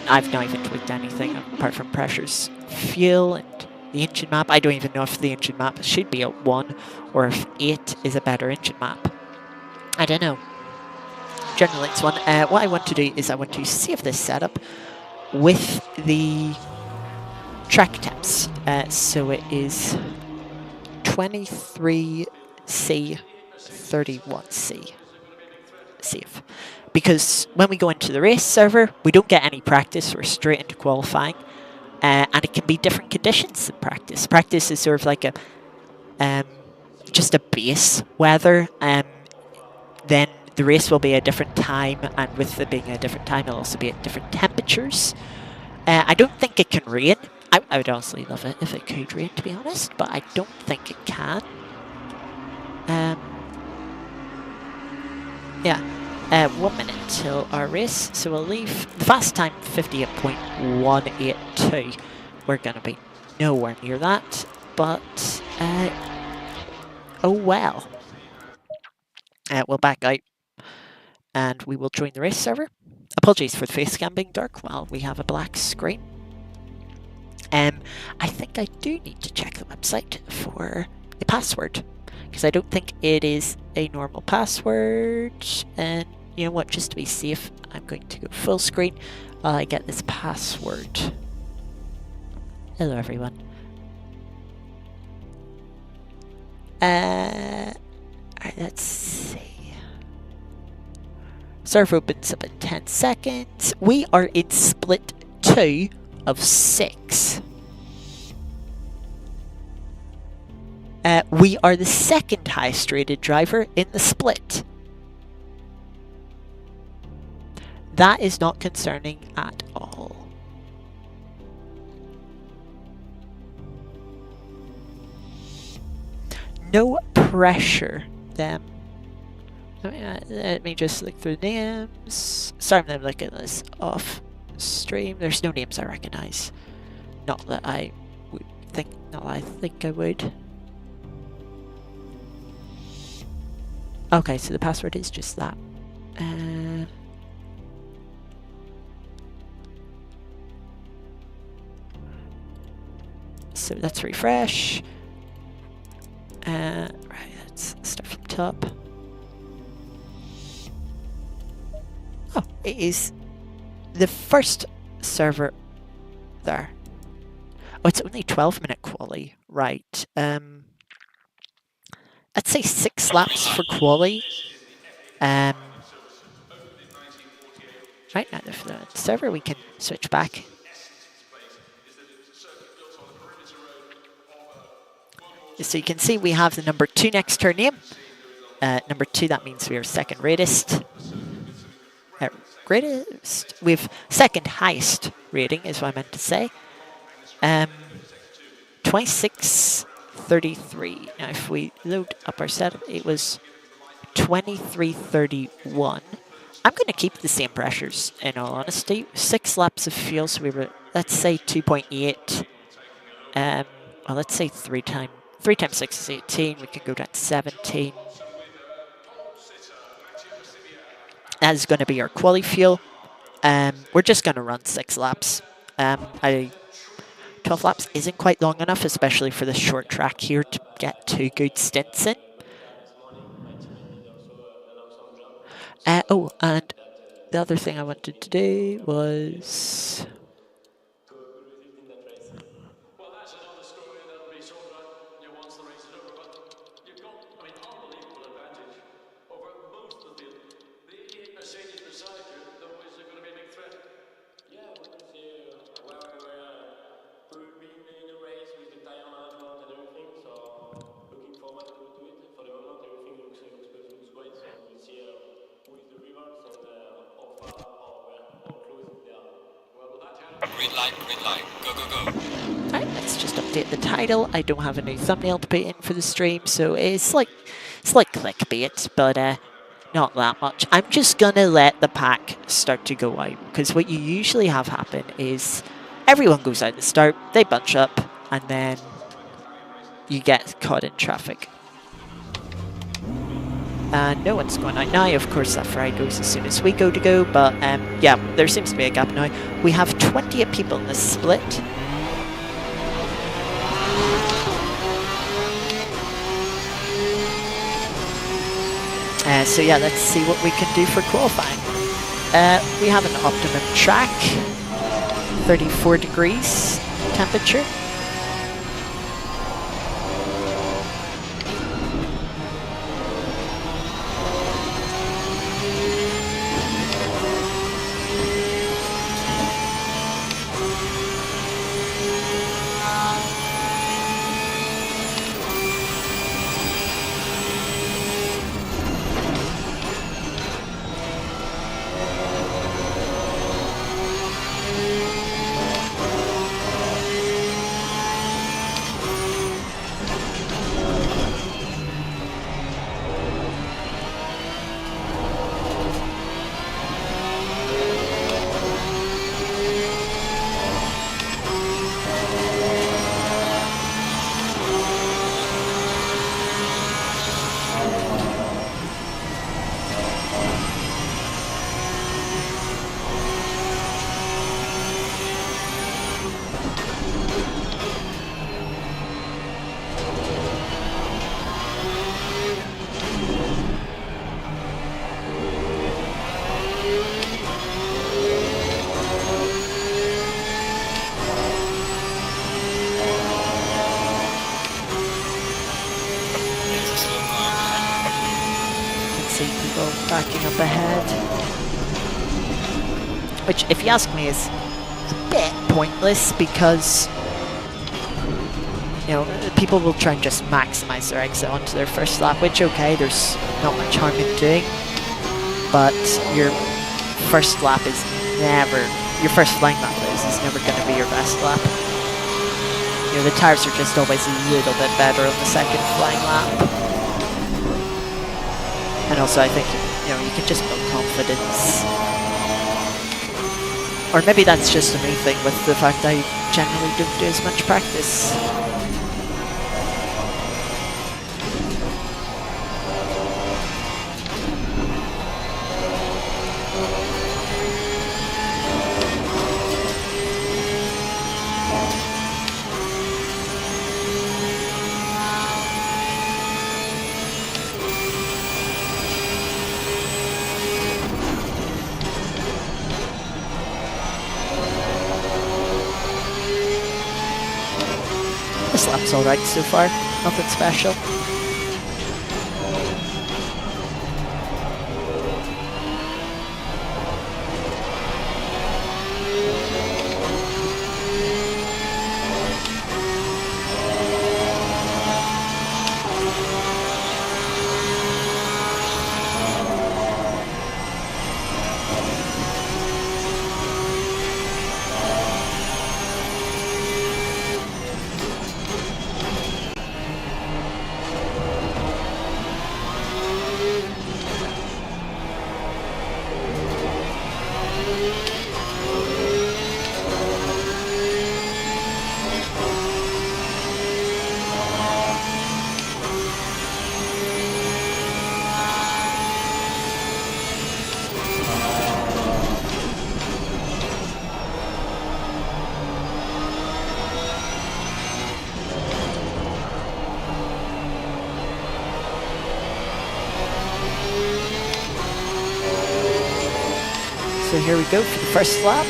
S1: I've not even tweaked anything apart from pressures, fuel, and the engine map. I don't even know if the engine map should be at 1 or if 8 is a better engine map. I don't know. Generally it's 1. What I want to do is I want to save this setup with the track temps. So it is 23C, 31C. Save. Because when we go into the race server, we don't get any practice. We're straight into qualifying. And it can be different conditions than practice. Practice is sort of like a just a base weather. Then the race will be a different time, and with it being a different time, it'll also be at different temperatures. I don't think it can rain. I would honestly love it if it could rain, to be honest, but I don't think it can. Yeah. 1 minute till our race, so we'll leave. The fast time 58.182. We're gonna be nowhere near that, but Oh well. We'll back out and we will join the race server. Apologies for the face cam being dark while we have a black screen. I think I do need to check the website for a password, because I don't think it is a normal password. And you know what, just to be safe, I'm going to go full screen while I get this password. Hello everyone. Alright, let's see. Server opens up in 10 seconds. We are in split 2 of 6. We are the second highest rated driver in the split. That is not concerning at all. No pressure, them. Let me just look through names. Sorry, I'm looking at this off stream. There's no names I recognize. Not that I would think. Not that I think I would. Okay, so the password is just that. So let's refresh. Right, let's start from top. Oh, it is the first server there. Oh, it's only 12-minute quali, right? I'd say 6 laps for quali. Right now, for the server, we can switch back. So you can see we have the number 2 next to our name. Number 2, that means we are second greatest. We've second highest rating, is what I meant to say. 26:33. Now, if we load up our setup, it was 23:31. I'm going to keep the same pressures, in all honesty. 6 laps of fuel, so we were, let's say, 2.8. Well, let's say 3 times 6 is 18. We can go down to 17. That is going to be our quali fuel. We're just going to run 6 laps. 12 laps isn't quite long enough, especially for the short track here, to get 2 good stints in. Oh, and the other thing I wanted to do was...
S3: Well, that's another story that'll be sorted out once the race is over. But you've got, unbelievable advantage over most of the field. The 88 Mercedes beside you, though, is going to be a big threat. Yeah, we can see we've been in a race with the tire management and everything, so looking forward to it. For the moment, everything looks great, so we'll see who is the rivals and how far or close they are. Well, with that,
S2: Green light, go, go, go.
S1: Alright, let's just update the title. I don't have a new thumbnail to put in for the stream, so it's like clickbait, but not that much. I'm just gonna let the pack start to go out, because what you usually have happen is everyone goes out at the start, they bunch up, and then you get caught in traffic. No one's going out now. Of course, that fry goes as soon as we go to go, but yeah, there seems to be a gap now. We have 28 people in this split. So yeah, let's see what we can do for qualifying. We have an optimum track, 34 degrees temperature. backing up ahead. Which, if you ask me, is a bit pointless because, you know, people will try and just maximize their exit onto their first lap, which, okay, there's not much harm in doing, but your first lap is never, your first flying lap is never going to be your best lap. You know, the tires are just always a little bit better on the second flying lap. And also, I think, you know, you can just build confidence. Or maybe that's just a me thing with the fact I generally don't do as much practice. This lap's alright so far, nothing special. So here we go for the first lap.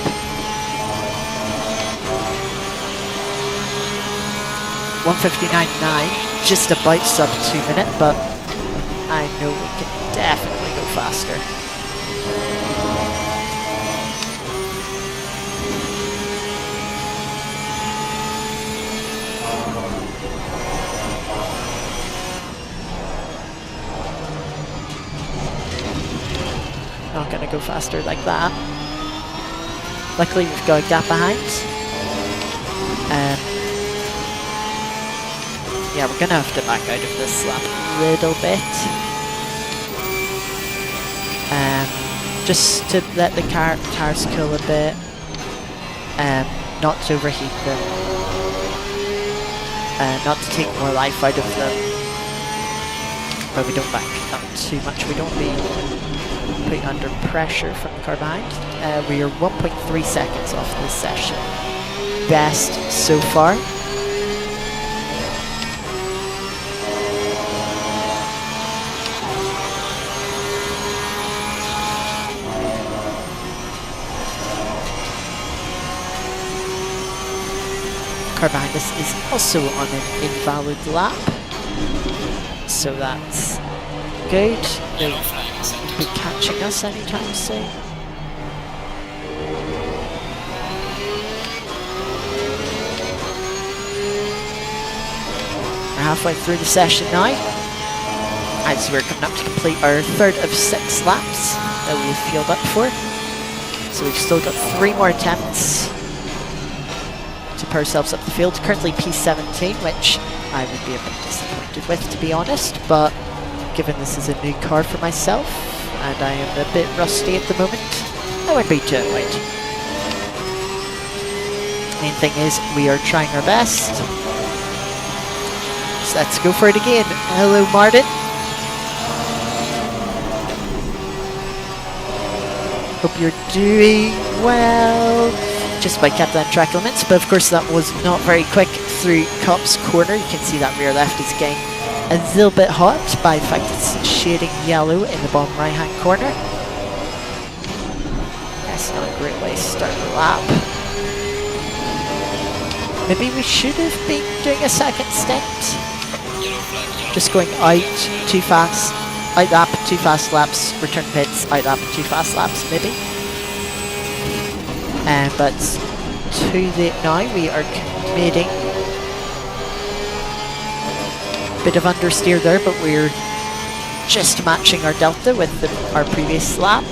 S1: (1:59.9), just about sub 2 minute, but I know we can definitely go faster. Not gonna go faster like that. Luckily we've got a gap behind. Yeah, we're gonna have to back out of this lap a little bit. Just to let the cars cool a bit. Not to overheat them. Not to take more life out of them. But we don't back up too much. We don't be put under pressure from the car behind. We are 1.3 seconds off this session. Best so far. Car behind us is also on an invalid lap. So that's good. They'll be catching us anytime soon. We're halfway through the session now, as we're coming up to complete our third of 6 laps that we've fueled up for. So we've still got 3 more attempts to put ourselves up the field. Currently P17, which I would be a bit disappointed with, to be honest, but given this is a new car for myself, and I am a bit rusty at the moment, I won't be too annoyed. Main thing is, we are trying our best. So let's go for it again. Hello, Martin. Hope you're doing well. Just by kept on track elements, but of course that was not very quick through Cop's corner. You can see that rear left is getting a little bit hot by the fact it's shading yellow in the bottom right hand corner. That's not a great way to start the lap. Maybe we should have been doing a second stint. Just going out too fast out lap, 2 fast laps, return pits, out lap, 2 fast laps maybe. But to the now we are committing. Bit of understeer there, but we're just matching our delta with our previous lap.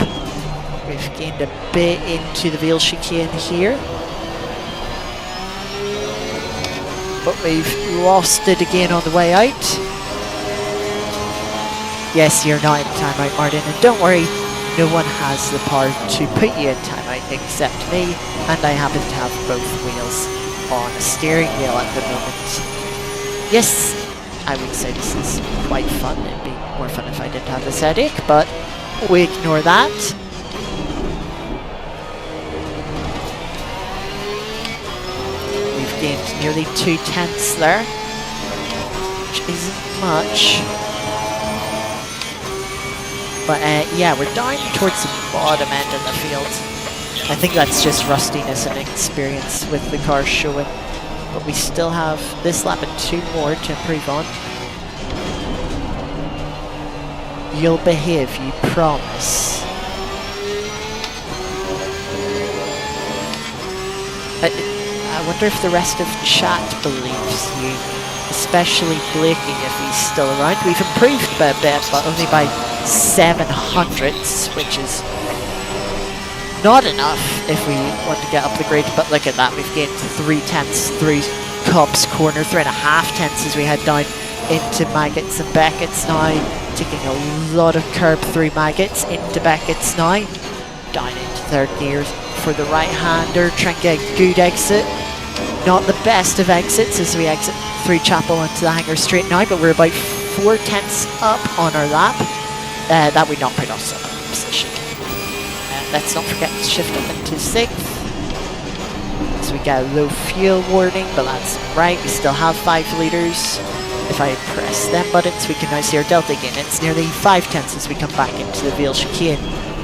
S1: We've gained a bit into the Veal chicane here, but we've lost it again on the way out. Yes, you're not in timeout, Martin, and don't worry, no one has the power to put you in timeout except me, and I happen to have both wheels on a steering wheel at the moment. Yes, I would say this is quite fun. It'd be more fun if I didn't have this headache, but we ignore that. We've gained nearly 2/10 there, which isn't much. But yeah, we're down towards the bottom end of the field. I think that's just rustiness and experience with the car showing. But we still have this lap and 2 more to improve on. You'll behave, you promise. I wonder if the rest of chat believes you, especially Blakey if he's still around. We've improved by a bit, but only by 700ths, which is not enough if we want to get up the grade. But look at that, we've gained 3/10 through Cobb's corner, 3.5 as we head down into Maggots and Beckett's now, taking a lot of curb through Maggots into Beckett's now, down into third gear for the right-hander, trying to get a good exit. Not the best of exits as we exit through Chapel into the Hanger Straight now, but we're about 4/10 up on our lap. That would not put us in a position. Let's not forget to shift up into 6th. So we get a low fuel warning, but that's right, we still have 5 litres. If I press them buttons, we can now see our delta again. It's nearly 5/10 as we come back into the Veal chicane.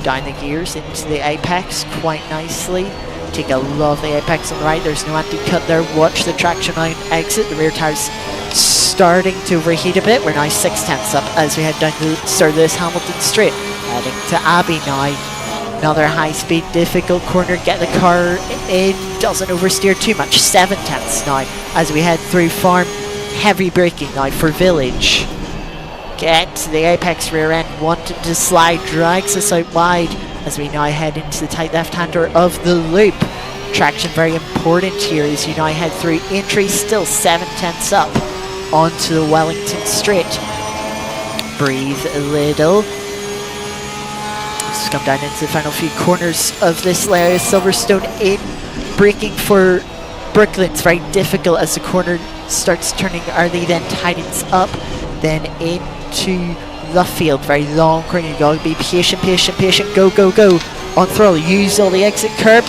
S1: Down the gears into the apex quite nicely. Take a lovely apex on the right, there's no anti-cut there. Watch the traction line exit, the rear tyre's starting to overheat a bit. We're now 6/10 up as we head down the start of this Hamilton straight. Heading to Abbey now. Another high-speed, difficult corner. Get the car in, doesn't oversteer too much. 7/10 now as we head through farm. Heavy braking now for Village. Get to the apex rear end, wanted to slide, drags us out wide as we now head into the tight left-hander of the loop. Traction very important here as you now head through entry, still 7/10 up onto the Wellington straight. Breathe a little. Let's come down into the final few corners of this area. Silverstone in, braking for Brooklands, very difficult as the corner starts turning early, then tightens up, then into Luffield, very long corner. You gotta be patient, go, go, go on throttle. Use all the exit curb.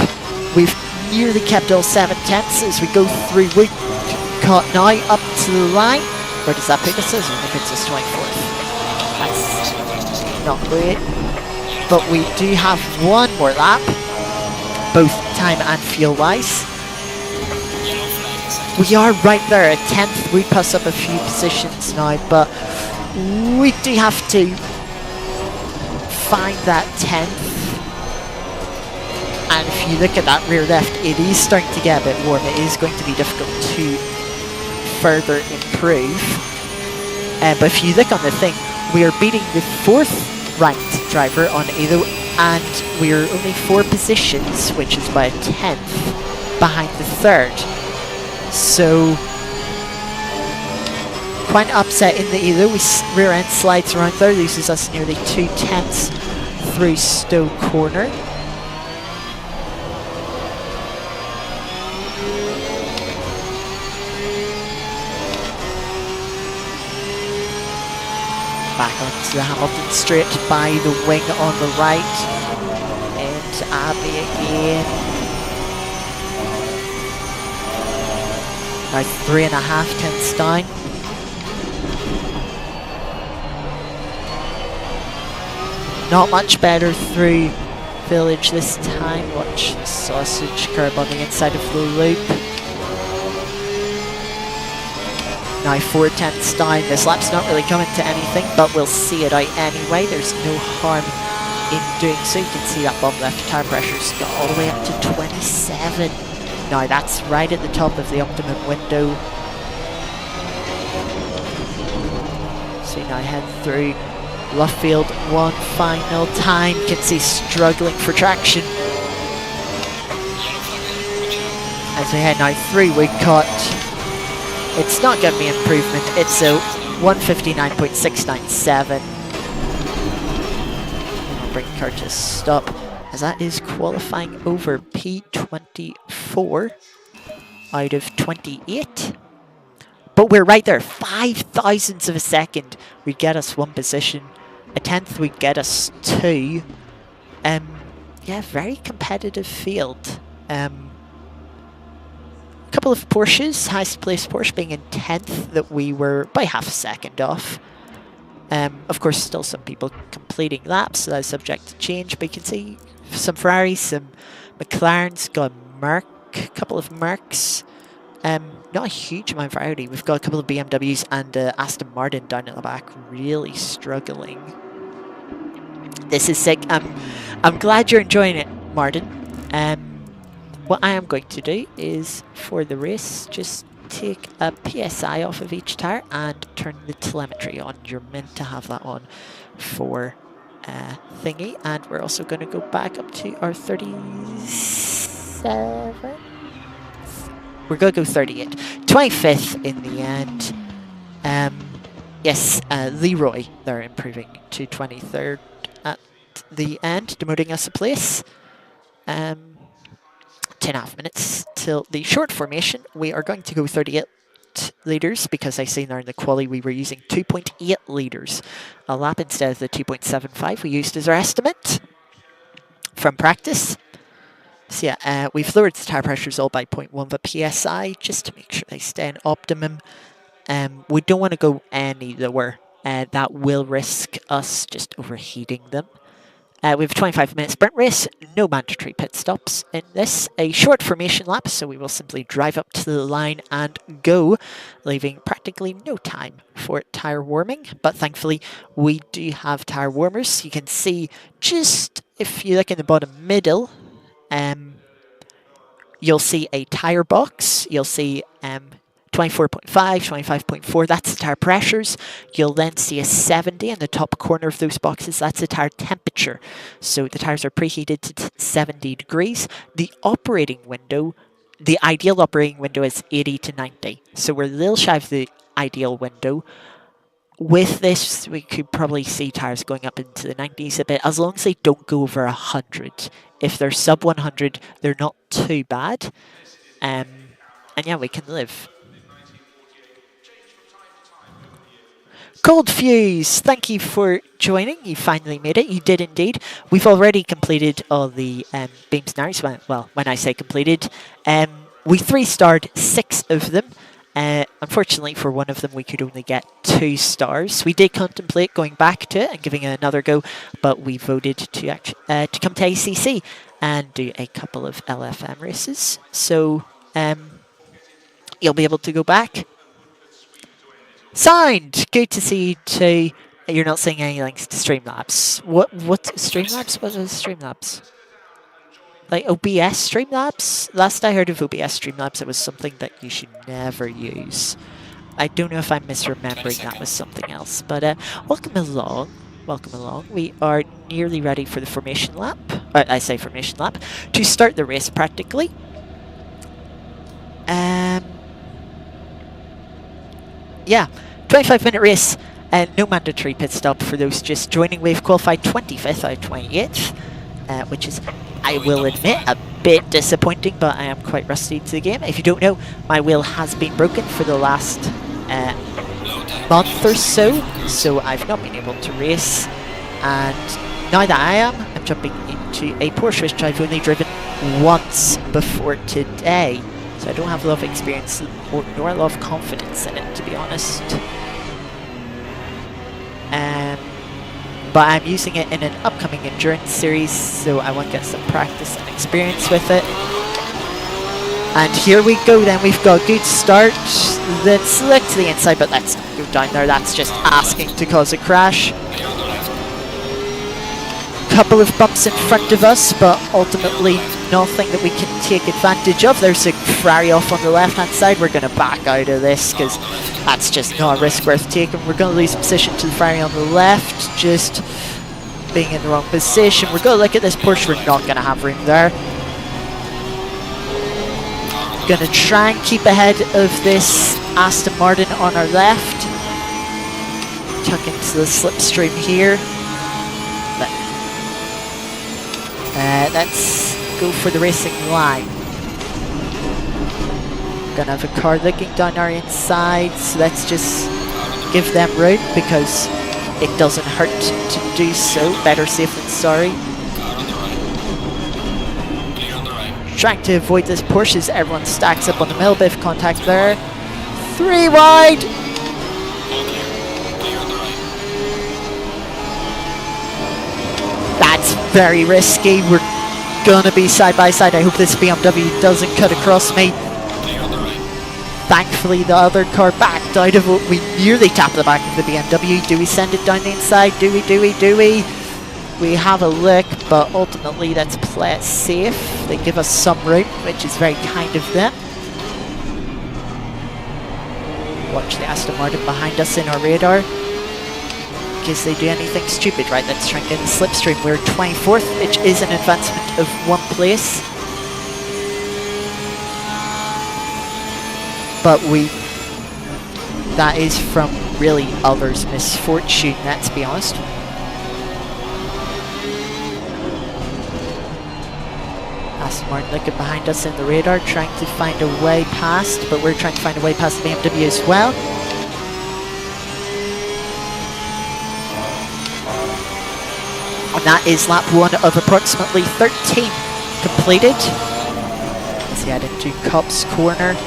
S1: We've nearly kept all 7/10 as we go through Woodcote now up to the line. Where does that put us? It puts us 24th. That's not great, but we do have 1 more lap, both time and fuel wise. We are right there at 10th. We pass up a few positions now, but we do have to find that 10th. And if you look at that rear left, it is starting to get a bit warm. It is going to be difficult to further improve. But if you look on the thing, we are beating the 4th ranked driver on Elo, and we are only 4 positions, which is by a 10th, behind the 3rd. So, quite an upset in the Elo. Rear end slides around there, loses us nearly 2/10 through Stowe Corner. Back onto the Hamilton straight by the wing on the right. Into Abbey again. Now 3.5 down. Not much better through Village this time. Watch the sausage curb on the inside of the loop. Now 4 tenths down. This lap's not really coming to anything, but we'll see it out anyway. There's no harm in doing so. You can see that bottom left tire pressure's got all the way up to 27. Now that's right at the top of the optimum window. So now head through Luffield one final time. You can see struggling for traction. As we head now through Woodcut, it's not going to be improvement. It's a 159.697. I'll bring the car to a stop, as that is qualifying over P24 out of 28. But we're right there, 5 thousandths of a second would get us one position. A tenth would get us two. Yeah, very competitive field. Couple of Porsches, highest placed Porsche being in 10th, that we were by half a second off. Of course, still some people completing laps, so that's subject to change, but you can see some Ferraris, some McLarens, got a Merc, a couple of Mercs. Not a huge amount of variety. We've got a couple of BMWs and Aston Martin down at the back, really struggling. This is sick. I'm glad you're enjoying it, Martin. What I am going to do is, for the race, just take a PSI off of each tyre and turn the telemetry on. You're meant to have that on for thingy. And we're also going to go back up to our 37. We're going to go 38. 25th in the end. Yes, Leroy, they're improving to 23rd at the end, demoting us a place. 10.5 minutes till the short formation. We are going to go 38 litres because I see there in the quali we were using 2.8 litres a lap instead of the 2.75 we used as our estimate from practice. So yeah, we've lowered the tyre pressures all by 0.1 of a PSI just to make sure they stay in optimum. We don't want to go any lower. That will risk us just overheating them. We have a 25-minute sprint race, no mandatory pit stops in this. A short formation lap, so we will simply drive up to the line and go, leaving practically no time for tyre warming. But thankfully, we do have tyre warmers. You can see just, if you look in the bottom middle, you'll see a tyre box. You'll see 24.5, 25.4, that's the tyre pressures. You'll then see a 70 in the top corner of those boxes. That's the tyre temperature. So the tyres are preheated to 70 degrees. The operating window, the ideal operating window is 80 to 90. So we're a little shy of the ideal window. With this, we could probably see tyres going up into the 90s a bit, as long as they don't go over 100. If they're sub 100, they're not too bad. And yeah, we can live. Cold Fuse, thank you for joining. You finally made it. You did indeed. We've already completed all the beam snares. Well, when I say completed, we 3-starred 6 of them. Unfortunately, for one of them, we could only get 2 stars. We did contemplate going back to it and giving it another go, but we voted to come to ACC and do a couple of LFM races. So you'll be able to go back. Signed! Good to see you too. You're not saying any links to Streamlabs. What Streamlabs? What is Streamlabs? Like OBS Streamlabs? Last I heard of OBS Streamlabs, it was something that you should never use. I don't know if I'm misremembering that was something else. But welcome along. Welcome along. We are nearly ready for the formation lap. I say formation lap. To start the race practically. Yeah, 25-minute race, and no mandatory pit stop for those just joining. We've qualified 25th out of 28th, which is, I will admit, a bit disappointing, but I am quite rusty to the game. If you don't know, my wheel has been broken for the last month or so I've not been able to race. And now that I'm jumping into a Porsche, which I've only driven once before today. So I don't have a lot of experience nor a lot of confidence in it, to be honest. But I'm using it in an upcoming endurance series, so I want to get some practice and experience with it. And here we go then, we've got a good start. then slick to the inside, but let's not go down there. That's just asking to cause a crash.
S2: Clear on the left.
S1: Couple of bumps in front of us, but ultimately nothing that we can take advantage of. There's a Ferrari off on the left hand side. We're going to back out of this because that's just not a risk worth taking. We're going to lose position to the Ferrari on the left, just being in the wrong position. We're going to look at this Porsche. We're not going to have room there. Going to try and keep ahead of this Aston Martin on our left. Tuck into the slipstream here. Let's go for the racing line. Gonna have a car looking down our inside, so let's just give them room because it doesn't hurt to do so. Better safe than sorry.
S2: Car on the right. Clear on the right.
S1: Trying to avoid this Porsche as everyone stacks up on the middle. Bit of contact there. 3 wide!
S2: All clear. Clear on the right.
S1: That's very risky. We're gonna be side by side. I hope this BMW doesn't cut across me.
S2: Clear on the right.
S1: Thankfully, the other car backed out of it. We nearly tapped the back of the BMW. Do we send it down the inside? Do we? We have a look, but ultimately, let's play it safe. They give us some room, which is very kind of them. Watch the Aston Martin behind us in our radar. In case they do anything stupid. Right, let's try and get the slipstream. We're 24th, which is an advancement of 1 place. But that is from really others' misfortune, let's be honest. Aston Martin looking behind us in the radar, trying to find a way past, but we're trying to find a way past the BMW as well. And that is lap 1 of approximately 13 completed. Let's head into Copse Corner.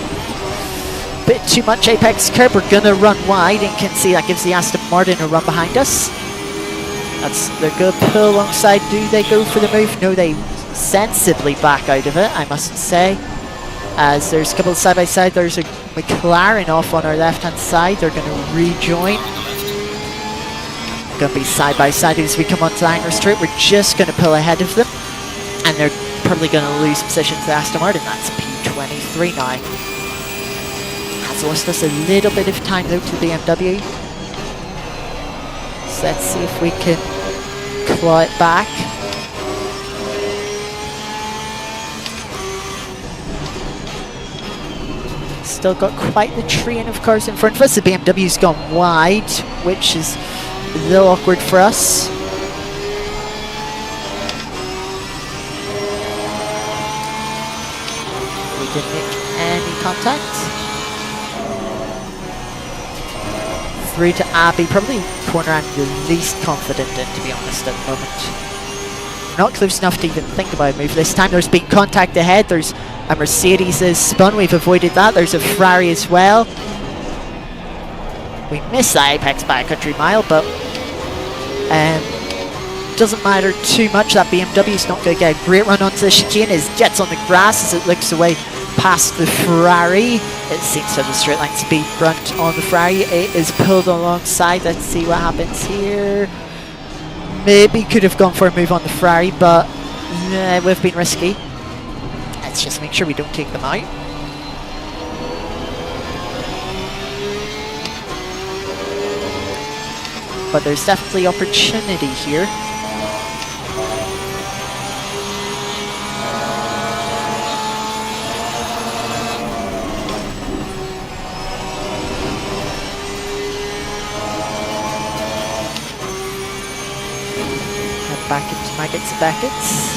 S1: Bit too much apex curb. We're gonna run wide and can see that gives the Aston Martin a run behind us. They're gonna pull alongside. Do they go for the move? No, they sensibly back out of it, I must say. As there's a couple of side by side. There's a McLaren off on our left hand side. They're gonna rejoin. Going to be side by side as we come onto Langer Street. We're just going to pull ahead of them, and they're probably going to lose position to Aston Martin. That's P23 now. Has lost us a little bit of time though to the BMW. So let's see if we can claw it back. Still got quite the train of cars in front of us. The BMW's gone wide, which is a little awkward for us. We didn't make any contact. Through to Abbey, probably the corner I'm the least confident in, to be honest, at the moment. Not close enough to even think about a move this time. There's been contact ahead. There's a Mercedes is spun. We've avoided that. There's a Ferrari as well. We missed the apex by a country mile, but doesn't matter too much. That BMW is not going to get a great run onto the chicane. It jets on the grass as it looks away past the Ferrari. It seems to have a straight line speed front on the Ferrari. It is pulled alongside. Let's see what happens here. Maybe could have gone for a move on the Ferrari, but we've been risky. Let's just make sure we don't take them out. But there's definitely opportunity here. Head back into Maggots and Beckett's.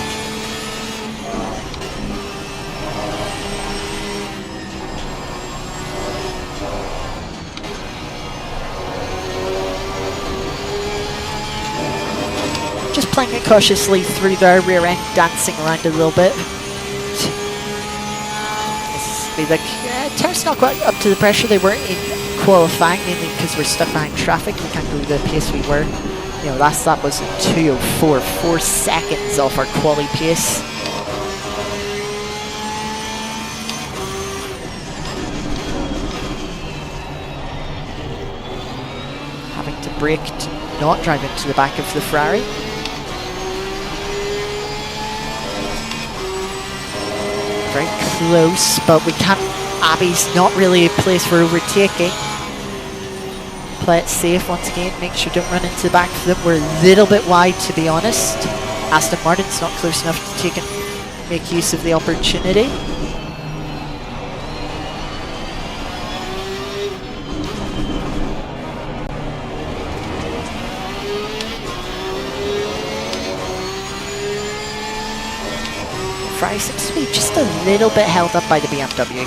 S1: Just playing it cautiously through their rear end, dancing around a little bit. The tires not quite up to the pressure they were in qualifying, mainly because we're stuck behind traffic. We can't go the pace we were. You know, last lap was 2:04, 4 seconds off our quali pace. brake to not drive into the back of the Ferrari. Very close, but we can't. Abbey's not really a place for overtaking. Play it safe once again, make sure you don't run into the back of them. We're a little bit wide, to be honest. Aston Martin's not close enough to make use of the opportunity. Ferrari seems to be just a little bit held up by the BMW.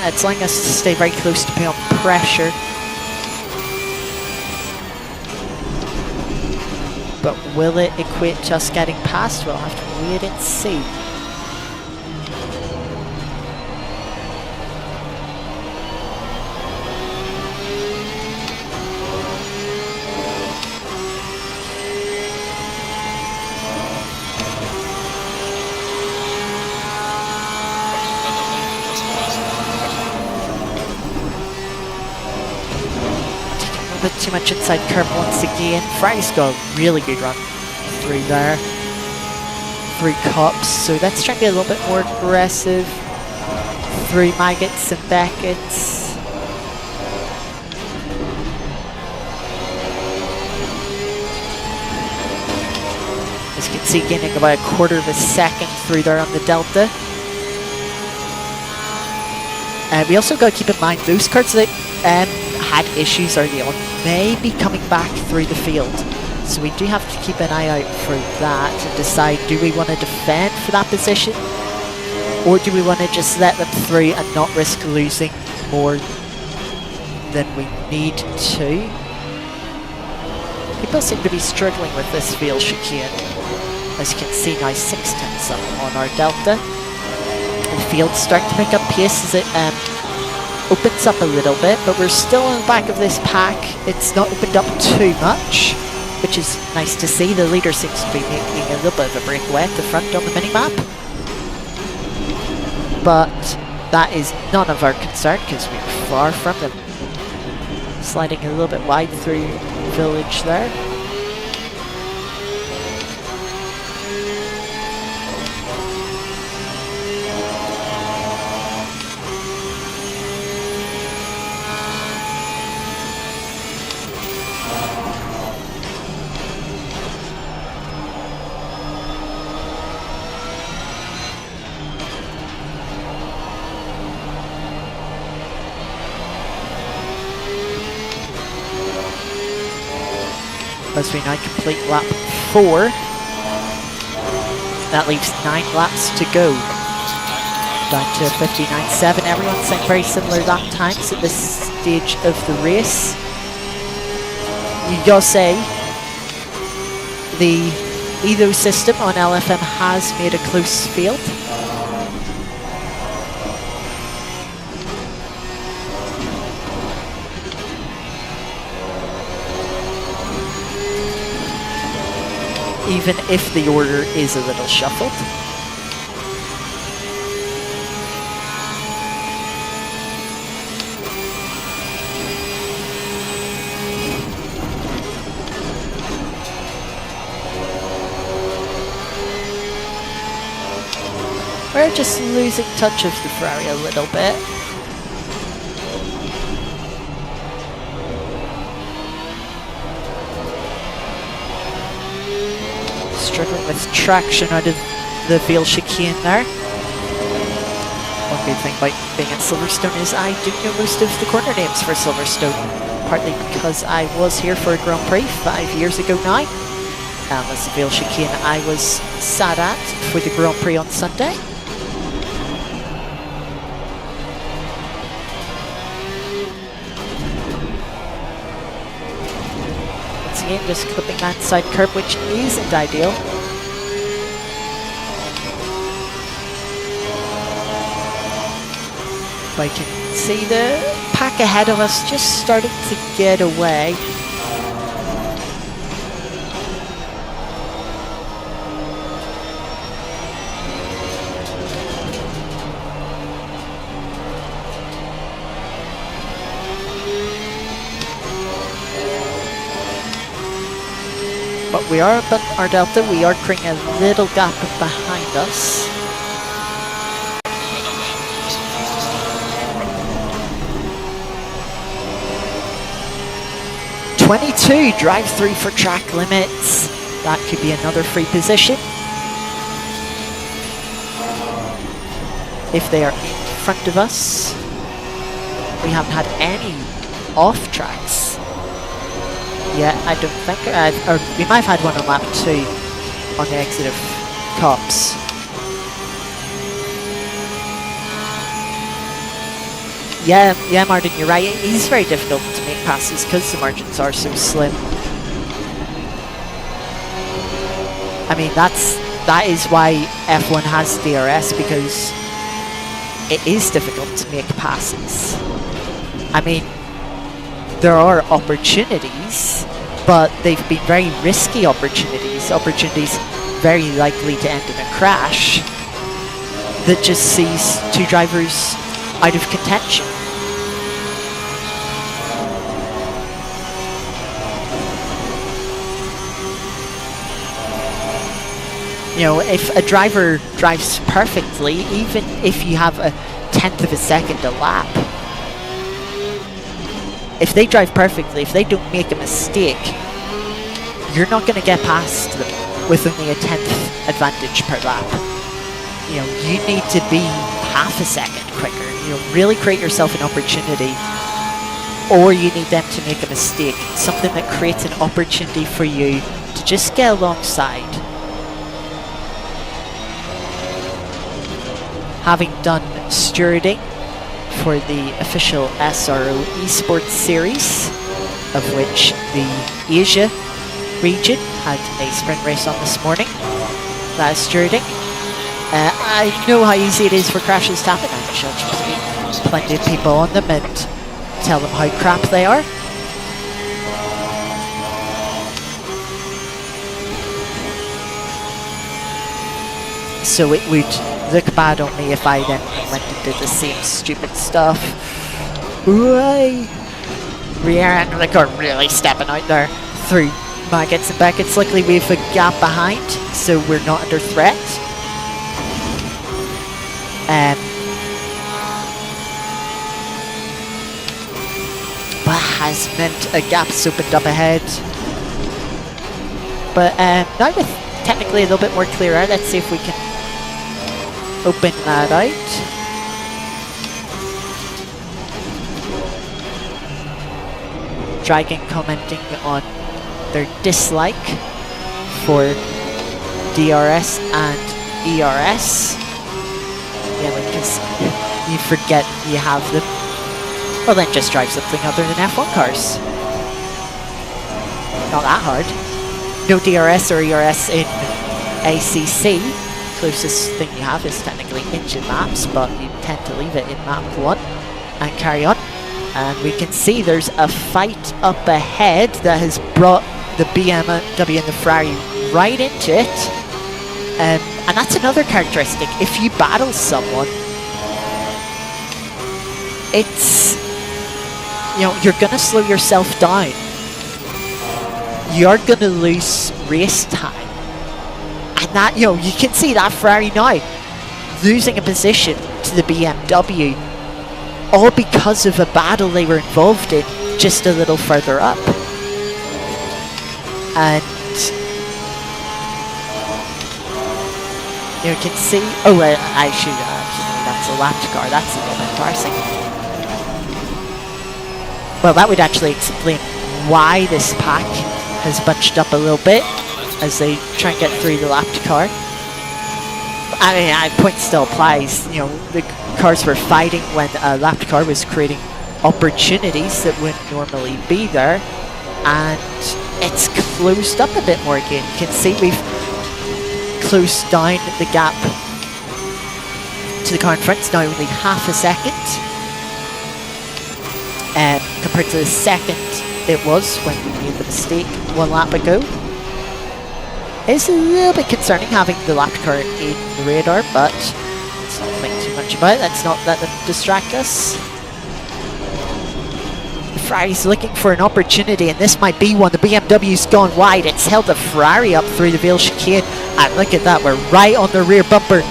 S1: It's allowing us to stay very close to put on pressure. But will it equate to us getting past? We'll have to wait and see. Bit too much inside curve once again. Ferrari's got a really good run through there. 3 cups, so let's try to be a little bit more aggressive through Maggots and Beckett's. As you can see, gaining about a quarter of a second through there on the Delta. We also got to keep in mind those cars that had issues early on may be coming back through the field, so we do have to keep an eye out for that and decide, do we want to defend for that position, or do we want to just let them through and not risk losing more than we need to? People seem to be struggling with this field chicane. As you can see now, 6/10 up on our Delta. The field's starting to pick up pace as it opens up a little bit, but we're still in the back of this pack. It's not opened up too much, which is nice to see. The leader seems to be making a little bit of a breakaway at the front on the mini-map. But that is none of our concern because we're far from them. Sliding a little bit wide through Village there. As we now complete lap 4. That leaves 9 laps to go. Down to 59.7. Everyone's saying very similar lap times at this stage of the race. You gotta say, the Evo system on LFM has made a close field. Even if the order is a little shuffled. We're just losing touch of the Ferrari a little bit. Struggling with traction out of the Vale chicane there. One good thing about being at Silverstone is I do know most of the corner names for Silverstone, partly because I was here for a Grand Prix 5 years ago now. And that's the Vale chicane I was sat at for the Grand Prix on Sunday. Again, just clipping that side curb, which isn't ideal. I can see the pack ahead of us just starting to get away. But we are up in our delta. We are creating a little gap behind us. 22 drive through for track limits. That could be another free position if they are in front of us. We haven't had any off tracks yet, I don't think. Or we might have had one on lap 2 on the exit of Cops. Yeah, Martin, you're right. It is very difficult to make passes because the margins are so slim. I mean, that is why F1 has DRS, because it is difficult to make passes. I mean, there are opportunities, but they've been very risky opportunities very likely to end in a crash that just sees two drivers out of contention. You know, if a driver drives perfectly, even if you have a tenth of a second a lap, if they drive perfectly, if they don't make a mistake, you're not going to get past them with only a tenth advantage per lap. You know, you need to be half a second quicker. You know, really create yourself an opportunity, or you need them to make a mistake, something that creates an opportunity for you to just get alongside. Having done stewarding for the official SRO Esports series, of which the Asia region had a sprint race on this morning, that is stewarding. I know how easy it is for crashes to happen. I'm sure there's plenty of people on them and tell them how crap they are. So it would look bad on me if I then went and did the same stupid stuff. Ooh, rear end of the car really stepping out there through Maggots and Beckett's. Luckily we have a gap behind, so we're not under threat. But has meant a gap's opened up ahead. But now with technically a little bit more clear air, let's see if we can open that out. Dragon commenting on their dislike for DRS and ERS. Yeah, because you forget you have them. Well, then just drive something other than F1 cars. Not that hard. No DRS or ERS in ACC. Closest thing you have is technically engine maps, but you tend to leave it in map 1 and carry on. And we can see there's a fight up ahead that has brought the BMW and the Ferrari right into it. And that's another characteristic. If you battle someone, it's, you know, you're gonna slow yourself down. You're gonna lose race time. And that, you know, you can see that Ferrari now losing a position to the BMW, all because of a battle they were involved in just a little further up. And you can see, oh, I should, that's a lapped car, that's a bit embarrassing. Well, that would actually explain why this pack has bunched up a little bit as they try and get through the lapped car. I mean, point still applies. You know, the cars were fighting when a lapped car was creating opportunities that wouldn't normally be there, and it's closed up a bit more again. You can see we've closed down the gap to the car in front. It's now only half a second compared to the second it was when we made the mistake 1 lap ago. It's a little bit concerning having the lapped car in the radar, but let's not think too much about it. Let's not let them distract us. Ferrari's looking for an opportunity, and this might be one. The BMW's gone wide. It's held the Ferrari up through the Vale chicane, and look at that, we're right on the rear bumper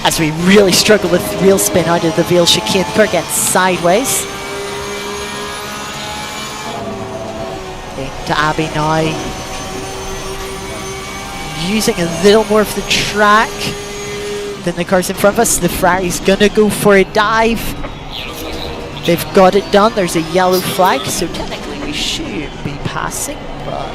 S1: as we really struggle with wheel spin out of the Vale chicane. The car gets sideways. Into Abbey now. Using a little more of the track than the cars in front of us. The Ferrari's gonna go for a dive.
S2: Yellow flag.
S1: They've got it done. There's a yellow flag, so technically we should be passing, but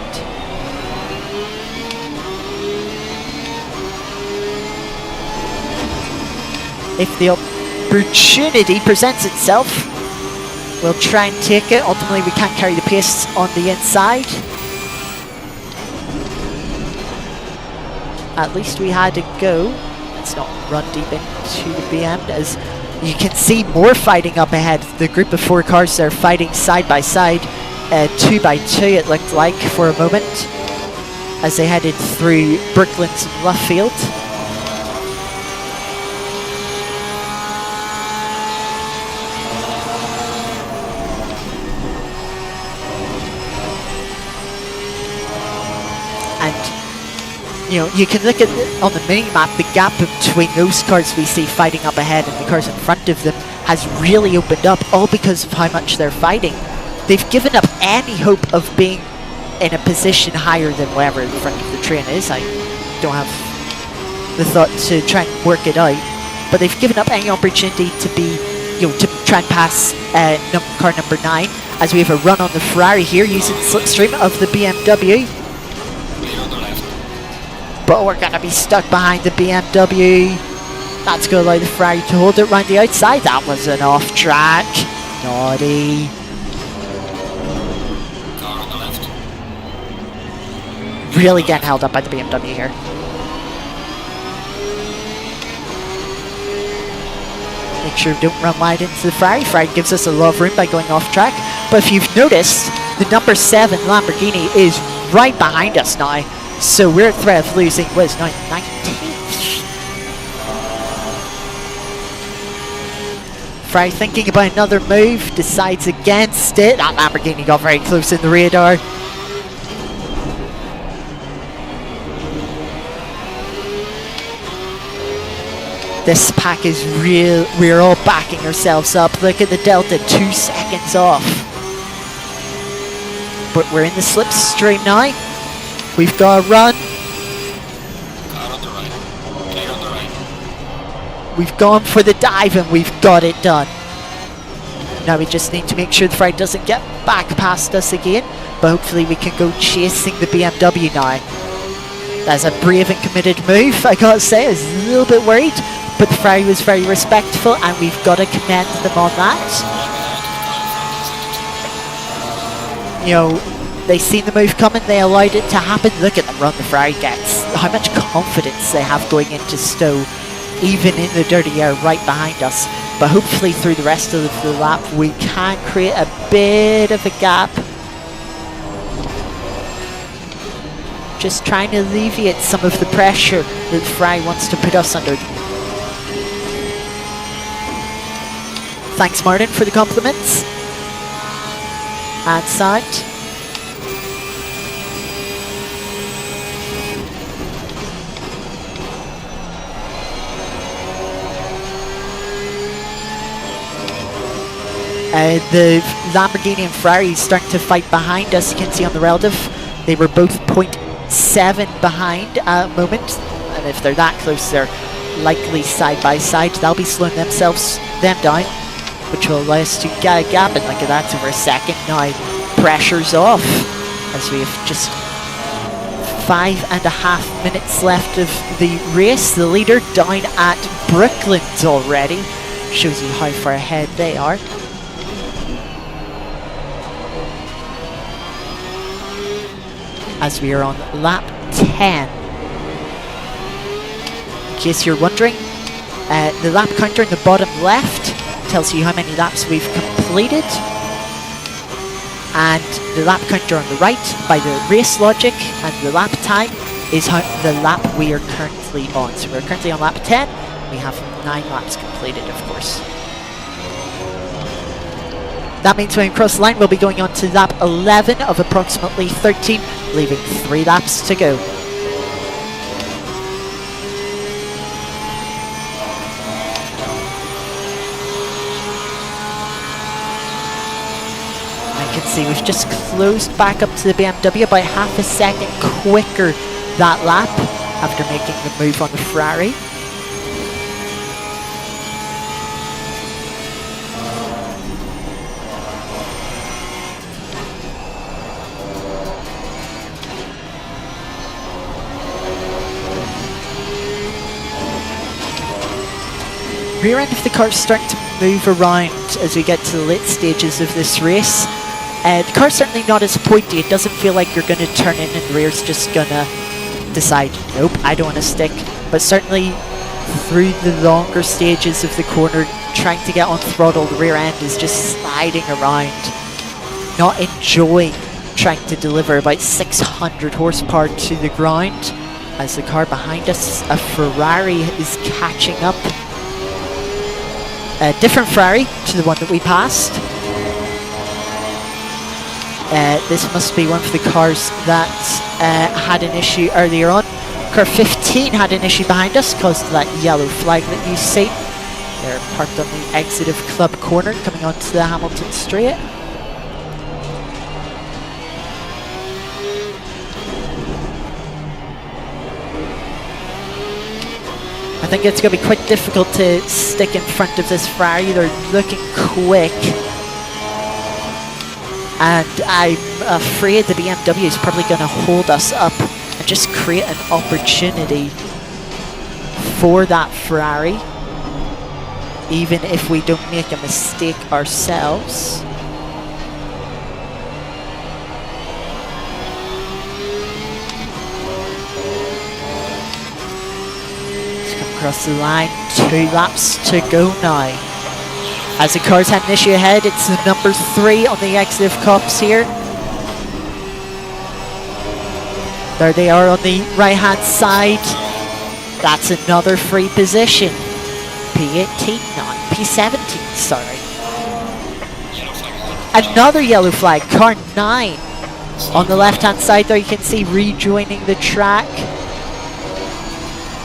S1: if the opportunity presents itself, we'll try and take it. Ultimately, we can't carry the pace on the inside. At least we had to go. Let's not run deep into the BM, as you can see more fighting up ahead. The group of 4 cars are fighting side by side, 2 by 2 it looked like for a moment, as they headed through Brooklands and Luffield. You know, you can look at on the mini-map, the gap between those cars we see fighting up ahead and the cars in front of them has really opened up, all because of how much they're fighting. They've given up any hope of being in a position higher than wherever the front of the train is. I don't have the thought to try and work it out, but they've given up any opportunity to be, you know, to try and pass car number 9, as we have a run on the Ferrari here using the slipstream of the BMW.
S2: Clear on the left.
S1: But we're going to be stuck behind the BMW. That's going to allow the Ferrari to hold it round the outside. That was an off track. Naughty.
S2: Car on the left.
S1: Really getting held up by the BMW here. Make sure we don't run wide into the Ferrari. Ferrari gives us a lot of room by going off track. But if you've noticed, the number 7 Lamborghini is right behind us now. So we're at threat of losing, what is now 19th? Ferrari thinking about another move, decides against it. That Lamborghini got very close in the radar. This pack is real, we're all backing ourselves up. Look at the delta, 2 seconds off. But we're in the slipstream now. We've got a run.
S2: Car on the right. Clear on the right.
S1: We've gone for the dive and we've got it done. Now we just need to make sure the Ferrari doesn't get back past us again, but hopefully we can go chasing the BMW now. That's a brave and committed move, I gotta say. I was a little bit worried, but the Ferrari was very respectful and we've got to commend them on that. You know, they seen the move coming, they allowed it to happen. Look at the run the Ferrari gets. How much confidence they have going into Stowe, even in the dirty air right behind us. But hopefully through the rest of the lap we can create a bit of a gap. Just trying to alleviate some of the pressure that Ferrari wants to put us under. Thanks Martin for the compliments. And sound. The Lamborghini and Ferrari is starting to fight behind us. You can see on the relative, they were both 0.7 behind at the moment. And if they're that close, they're likely side by side. They'll be slowing them down, which will allow us to get a gap. And look at that, over a second now. Pressure's off, as we have just 5.5 minutes left of the race. The leader down at Brooklands already. Shows you how far ahead they are. As we are on lap 10. In case you're wondering, the lap counter in the bottom left tells you how many laps we've completed. And the lap counter on the right, by the race logic and the lap time, is how the lap we are currently on. So we're currently on lap 10. We have 9 laps completed, of course. That means when we cross the line, we'll be going on to lap 11 of approximately 13, leaving 3 laps to go. You can see we've just closed back up to the BMW about half a second quicker that lap after making the move on the Ferrari. Rear end of the car is starting to move around as we get to the late stages of this race. The car's certainly not as pointy. It doesn't feel like you're going to turn in and the rear's just going to decide, nope, I don't want to stick. But certainly through the longer stages of the corner, trying to get on throttle, the rear end is just sliding around, not enjoying trying to deliver about 600 horsepower to the ground. As the car behind us, a Ferrari, is catching up. A different Ferrari to the one that we passed. This must be one of the cars that had an issue earlier on. Car 15 had an issue behind us, caused that yellow flag that you see. They're parked on the exit of Club Corner, coming onto the Hamilton Straight. I think it's going to be quite difficult to stick in front of this Ferrari. They're looking quick. And I'm afraid the BMW is probably going to hold us up and just create an opportunity for that Ferrari, even if we don't make a mistake ourselves. Let's come across the line, 2 laps to go now. As the car's had an issue ahead, it's the number 3 on the exit of Copse here. There they are on the right hand side. That's another free position. P18, not P17, sorry. Another yellow flag, car 9. On the left hand side there you can see rejoining the track.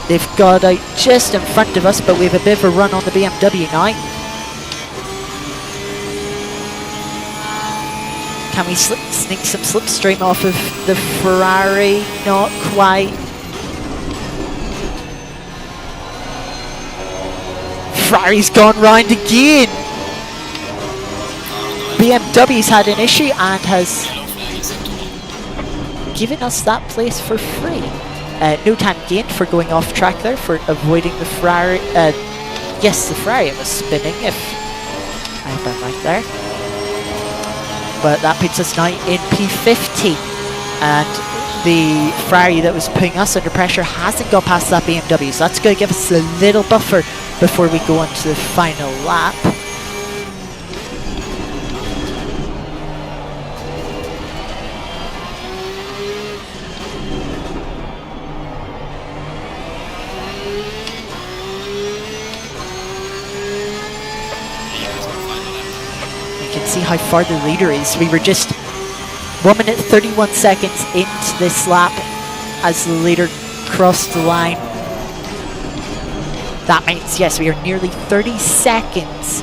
S1: They've got out just in front of us, but we have a bit of a run on the BMW now. Can we sneak some slipstream off of the Ferrari? Not quite. Ferrari's gone round again. BMW's had an issue and has given us that place for free. No time gained for going off track there, for avoiding the Ferrari. Yes, the Ferrari was spinning, if I've been right there. But that puts us now in P50, and the Ferrari that was putting us under pressure hasn't got past that BMW, so that's going to give us a little buffer before we go on to the final lap. See how far the leader is. We were just 1 minute 31 seconds into this lap as the leader crossed the line. That means, yes, we are nearly 30 seconds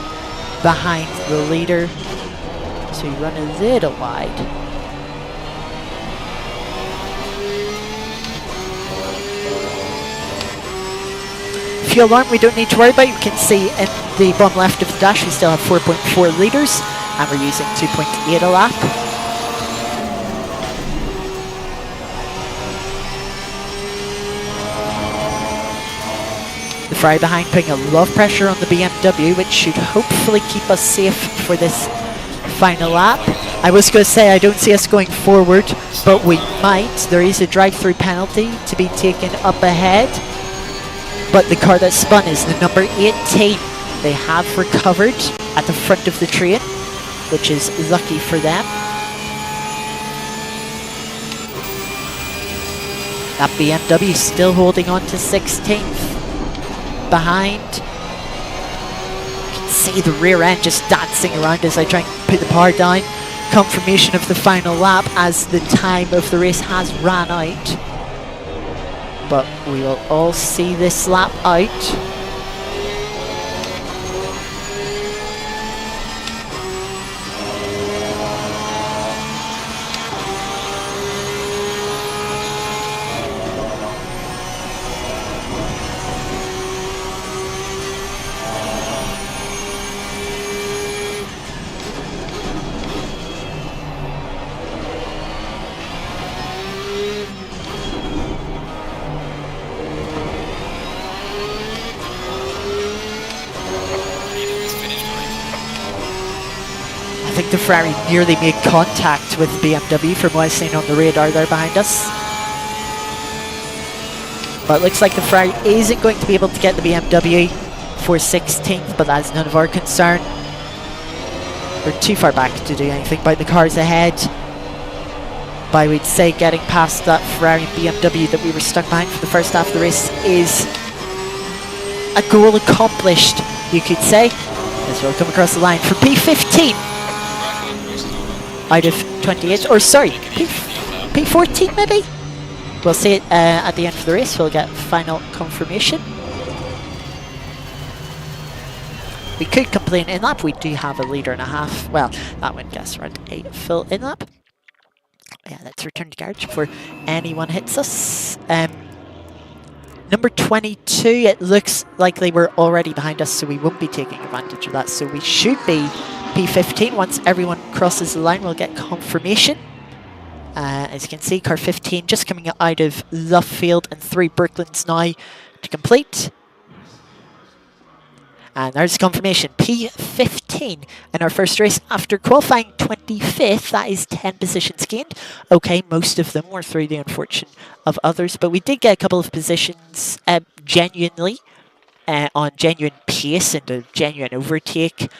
S1: behind the leader, so we run a little wide. Fuel alarm we don't need to worry about. You can see in the bottom left of the dash we still have 4.4 litres. And we're using 2.8 a lap. The Ferrari behind putting a lot of pressure on the BMW, which should hopefully keep us safe for this final lap. I was going to say I don't see us going forward, but we might. There is a drive-through penalty to be taken up ahead. But the car that spun is the number 18. They have recovered at the front of the train, which is lucky for them. That BMW still holding on to 16th. Behind. You can see the rear end just dancing around as I try and put the power down. Confirmation of the final lap as the time of the race has ran out. But we will all see this lap out. I think the Ferrari nearly made contact with BMW from what I've seen on the radar there behind us. But it looks like the Ferrari isn't going to be able to get the BMW for 16th, but that's none of our concern. We're too far back to do anything about the cars ahead. But we'd say getting past that Ferrari and BMW that we were stuck behind for the first half of the race is a goal accomplished, you could say. As we'll come across the line for P15 out of 28, or sorry, P14 maybe? We'll see it at the end of the race. We'll get final confirmation. We could complete an in-lap. We do have a leader and a half. Well, that would guess around a full in-lap. Yeah, let's return to garage before anyone hits us. Number 22, it looks like they were already behind us, so we won't be taking advantage of that. So we should be P15. Once everyone crosses the line, we'll get confirmation. As you can see, car 15 just coming out of Lovefield and 3 Brooklands now to complete. And there's confirmation, P15 in our first race after qualifying 25th. That is 10 positions gained. Okay, most of them were through the unfortune of others, but we did get a couple of positions genuinely on genuine pace and a genuine overtake.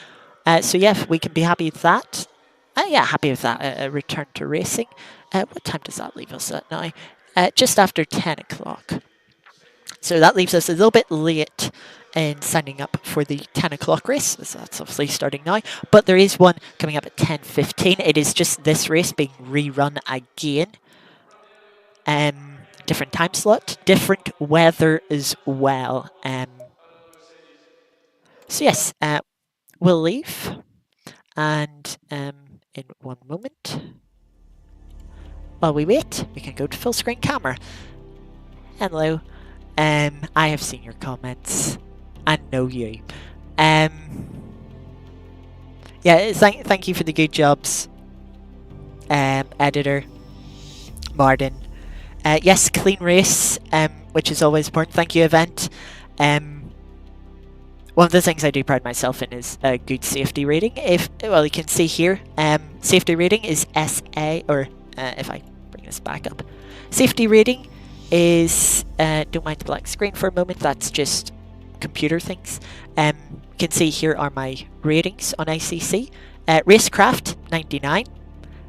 S1: So yeah, we can be happy with that. Yeah, happy with that. A return to racing. What time does that leave us at now? Just after 10 o'clock. So that leaves us a little bit late in signing up for the 10 o'clock race. So that's obviously starting now. But there is one coming up at 10:15. It is just this race being rerun again. Different time slot, different weather as well. So yes, we'll leave. And in one moment, while we wait, we can go to full screen camera. Hello. I have seen your comments. I know you. Yeah, thank you for the good jobs, editor, Martin. Yes, clean race, which is always important. Thank you, event. One of the things I do pride myself in is a good safety rating. Well, you can see here, safety rating is SA, or if I bring this back up, safety rating is, don't mind the black screen for a moment, that's just computer things. You can see here are my ratings on ACC. Racecraft, 99.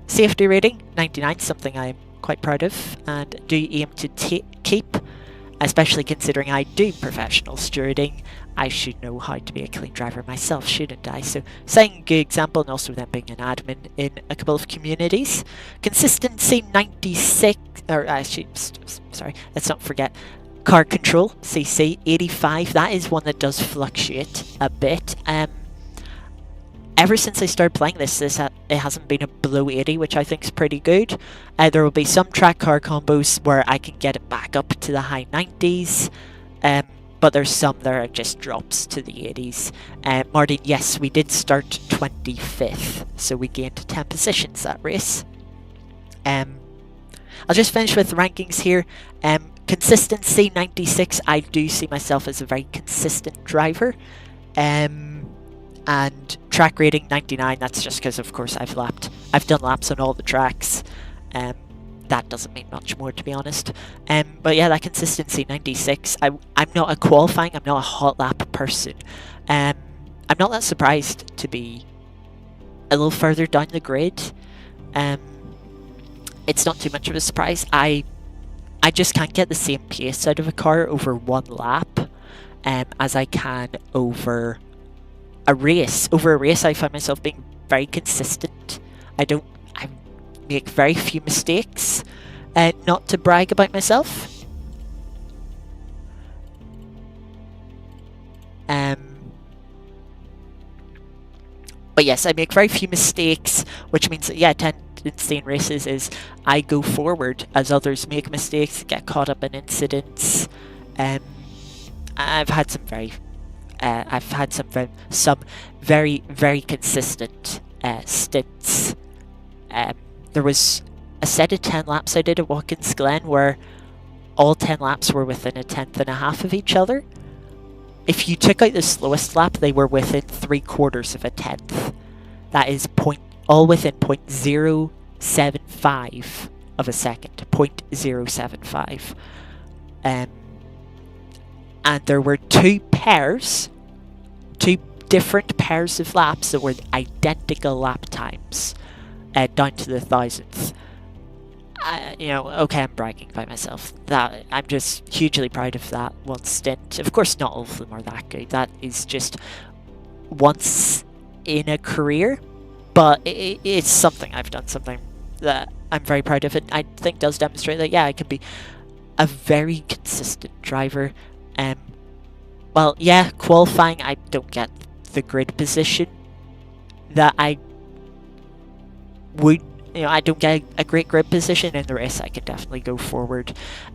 S1: Safety rating, 99, something I'm quite proud of and do aim to keep, especially considering I do professional stewarding. I should know how to be a clean driver myself, shouldn't I? So setting a good example, and also then being an admin in a couple of communities. Consistency, 96, or actually, sorry, let's not forget, car control, CC, 85. That is one that does fluctuate a bit. Ever since I started playing this, it hasn't been a below 80, which I think is pretty good. There will be some track car combos where I can get it back up to the high 90s. But there's some that are just drops to the 80s. Martin, yes, we did start 25th, so we gained 10 positions that race. I'll just finish with the rankings here. Consistency, 96. I do see myself as a very consistent driver. And track rating, 99. That's just because, of course, I've done laps on all the tracks. That doesn't mean much more, to be honest. But yeah, that consistency, 96. I'm not a qualifying, I'm not a hot lap person. I'm not that surprised to be a little further down the grid. It's not too much of a surprise. I just can't get the same pace out of a car over one lap as I can over a race. Over a race, I find myself being very consistent. I make very few mistakes. Not to brag about myself. But yes, I make very few mistakes, which means that, yeah, tendency in races is I go forward as others make mistakes, get caught up in incidents. I've had some very, very consistent stints. There was a set of 10 laps I did at Watkins Glen where all 10 laps were within a tenth and a half of each other. If you took out the slowest lap, they were within 3/4 of a tenth. That is all within 0.075 of a second. 0.075. And there were two different pairs of laps that were identical lap times, down to the thousandth. Okay, I'm bragging by myself. That I'm just hugely proud of that one stint. Of course, not all of them are that good. That is just once in a career, but it's something I've done, something that I'm very proud of, and I think does demonstrate that, yeah, I can be a very consistent driver. Well, yeah, qualifying, I don't get the grid position that I would. I don't get a great grid position. In the race, I can definitely go forward.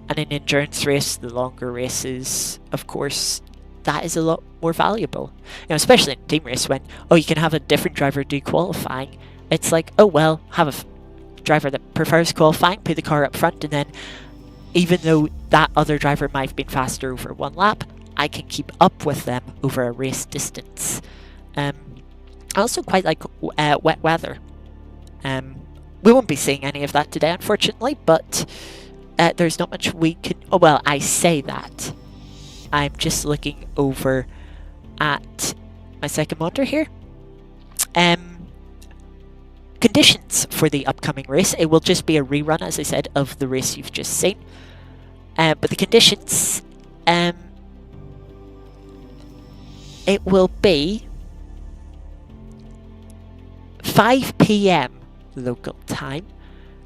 S1: And in endurance race, the longer races, of course, that is a lot more valuable. Especially in team race when, you can have a different driver do qualifying. It's like, oh well, have a driver that prefers qualifying, put the car up front, and then even though that other driver might have been faster over one lap, I can keep up with them over a race distance. I also quite like wet weather. We won't be seeing any of that today, unfortunately, but there's not much we can... Oh, well, I say that. I'm just looking over at my second monitor here. Conditions for the upcoming race. It will just be a rerun, as I said, of the race you've just seen. But the conditions... it will be 5 p.m. local time.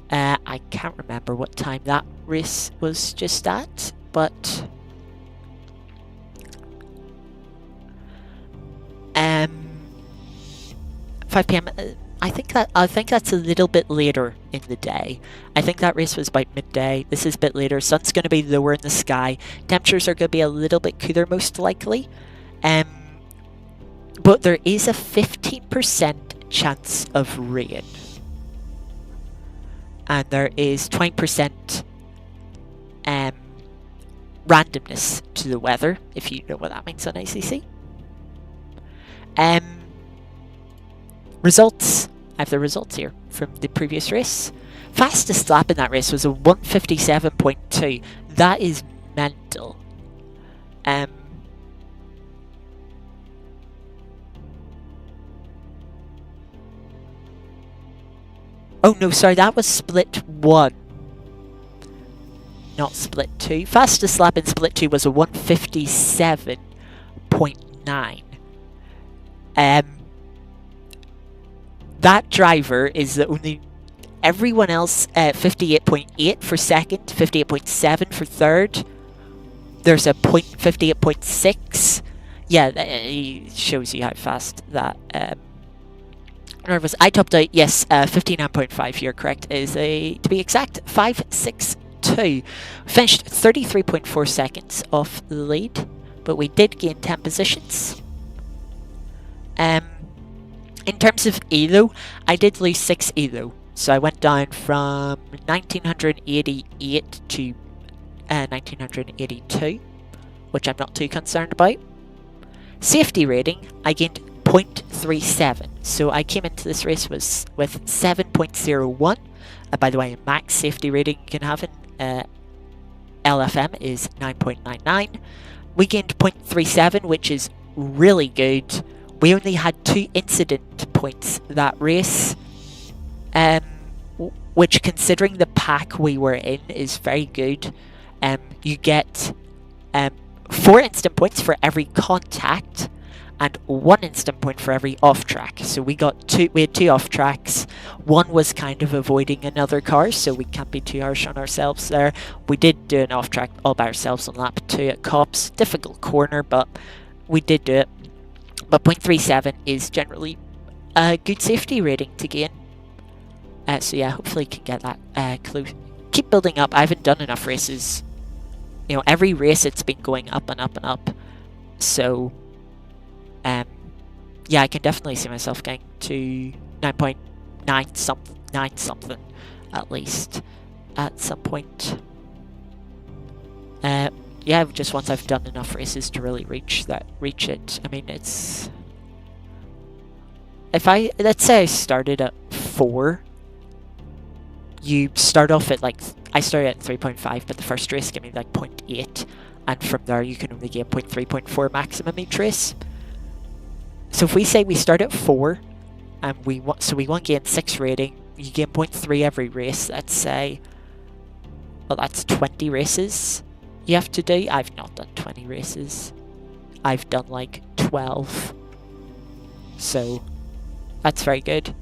S1: I can't remember what time that race was just at, but 5 p.m. I think that's a little bit later in the day. I think that race was about midday. This is a bit later. Sun's going to be lower in the sky. Temperatures are going to be a little bit cooler, most likely. But there is a 15% chance of rain. And there is 20% randomness to the weather, if you know what that means on ACC. Results. I have the results here from the previous race. Fastest lap in that race was a 1:57.2. That is mental. Oh no, sorry, that was split 1. Not split 2. Fastest lap in split 2 was a 1:57.9. That driver is the only... Everyone else, 58.8 for second, 58.7 for third. There's a 58.6. Yeah, it shows you how fast that... I topped out, yes, 59.5, you're correct, is to be exact, 5.62. Finished 33.4 seconds off the lead, but we did gain 10 positions. In terms of ELO, I did lose 6 ELO, so I went down from 1988 to 1982, which I'm not too concerned about. Safety rating, I gained 0.37. So I came into this race with 7.01. By the way, max safety rating you can have in LFM is 9.99. We gained 0.37, which is really good. We only had 2 incident points that race, which, considering the pack we were in, is very good. You get 4 instant points for every contact, and 1 instant point for every off track. So we had 2 off tracks. One was kind of avoiding another car, so we can't be too harsh on ourselves there. We did do an off track all by ourselves on lap 2 at Cops. Difficult corner, but we did do it. But 0.37 is generally a good safety rating to gain. So yeah, hopefully can get that close. Keep building up. I haven't done enough races. You know, every race it's been going up and up and up. So yeah, I can definitely see myself getting to 9.9 something at least at some point. Yeah, just once I've done enough races to really reach it. I mean, it's let's say I started at 4. You start off at like, I started at 3.5, but the first race gave me like 0.8, and from there you can only gain 0.3, 0.4 maximum each race. So if we say we start at 4, and we want to gain 6 rating, you gain 0.3 every race. Let's say, well, that's 20 races you have to do. I've not done 20 races. I've done like 12. So that's very good.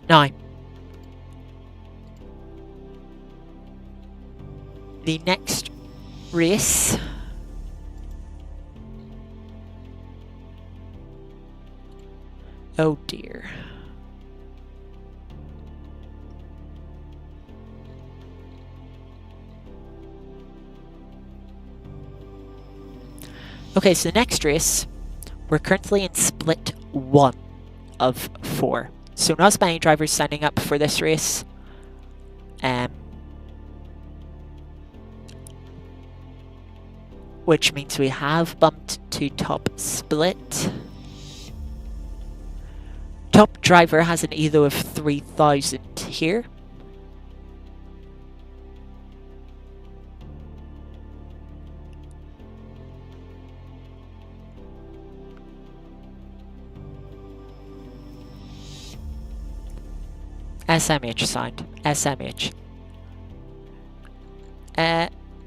S1: Now, the next race oh dear. Okay, so the next race, we're currently in split 1 of 4. So not as many drivers signing up for this race. Which means we have bumped to top split. Top driver has an ELO of 3,000 here. SMH signed. SMH.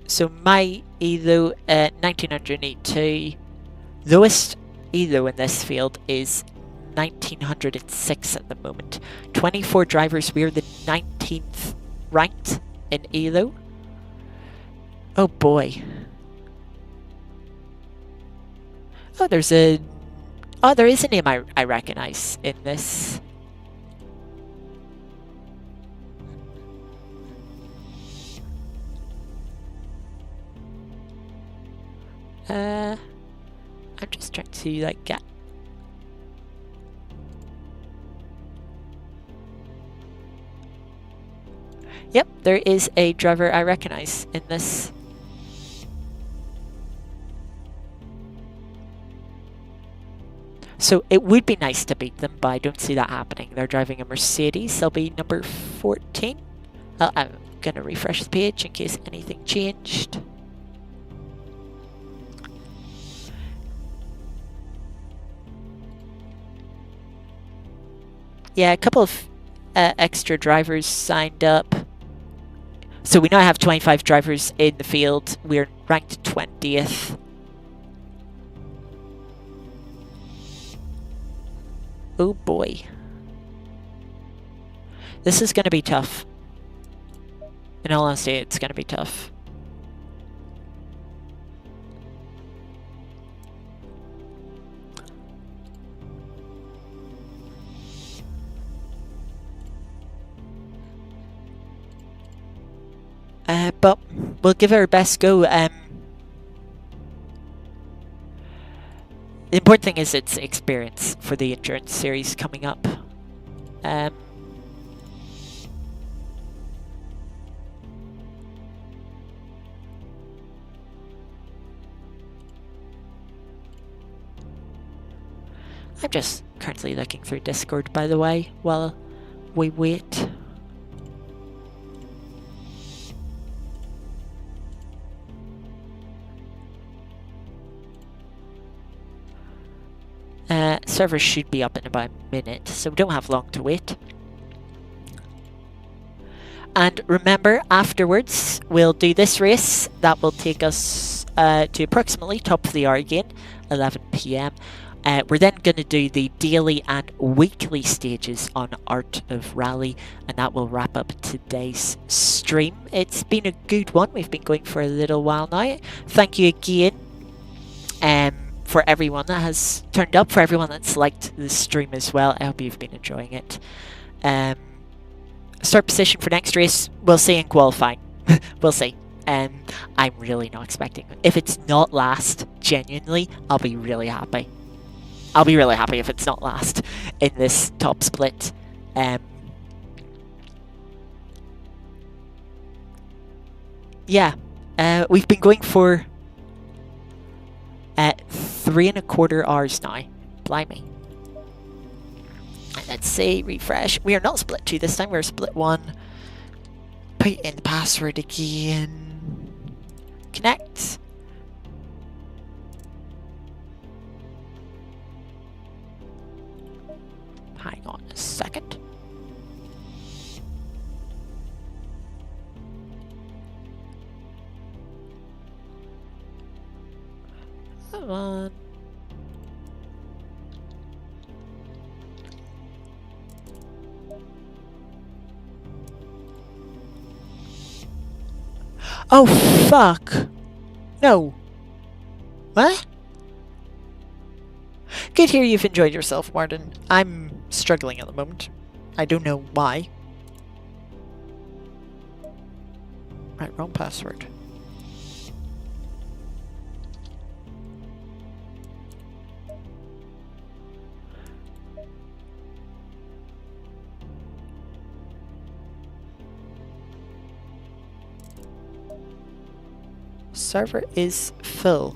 S1: So my ELO, 1982. Lowest ELO in this field is 1906 at the moment. 24 drivers. We're the 19th ranked in ELO. Oh boy. Oh, there is a name I recognize in this. I'm just trying to like get. Yep, there is a driver I recognize in this. So it would be nice to beat them, but I don't see that happening. They're driving a Mercedes. They'll be number 14. I'm gonna refresh the page in case anything changed. Yeah, a couple of extra drivers signed up. So we now have 25 drivers in the field. We're ranked 20th. Oh boy. This is going to be tough. In all honesty, it's going to be tough. But we'll give it our best go. The important thing is it's experience for the endurance series coming up. I'm just currently looking through Discord, by the way, while we wait. Servers should be up in about a minute, so we don't have long to wait. And remember, afterwards, we'll do this race. That will take us to approximately top of the hour again, 11 p.m. We're then going to do the daily and weekly stages on Art of Rally, and that will wrap up today's stream. It's been a good one. We've been going for a little while now. Thank you again for everyone that has turned up, for everyone that's liked the stream as well. I hope you've been enjoying it. Start position for next race, we'll see in qualifying. We'll see. I'm really not expecting it. If it's not last, genuinely, I'll be really happy. I'll be really happy if it's not last in this top split. Yeah, we've been going for 3.25 hours now. Blimey. Let's see, refresh. We are not split 2 this time, we're split 1. Put in the password again. Connect. Hang on a second. Come on. Oh, fuck. No. What? Good to hear you've enjoyed yourself, Martin. I'm struggling at the moment. I don't know why. Right, wrong password. Server is full.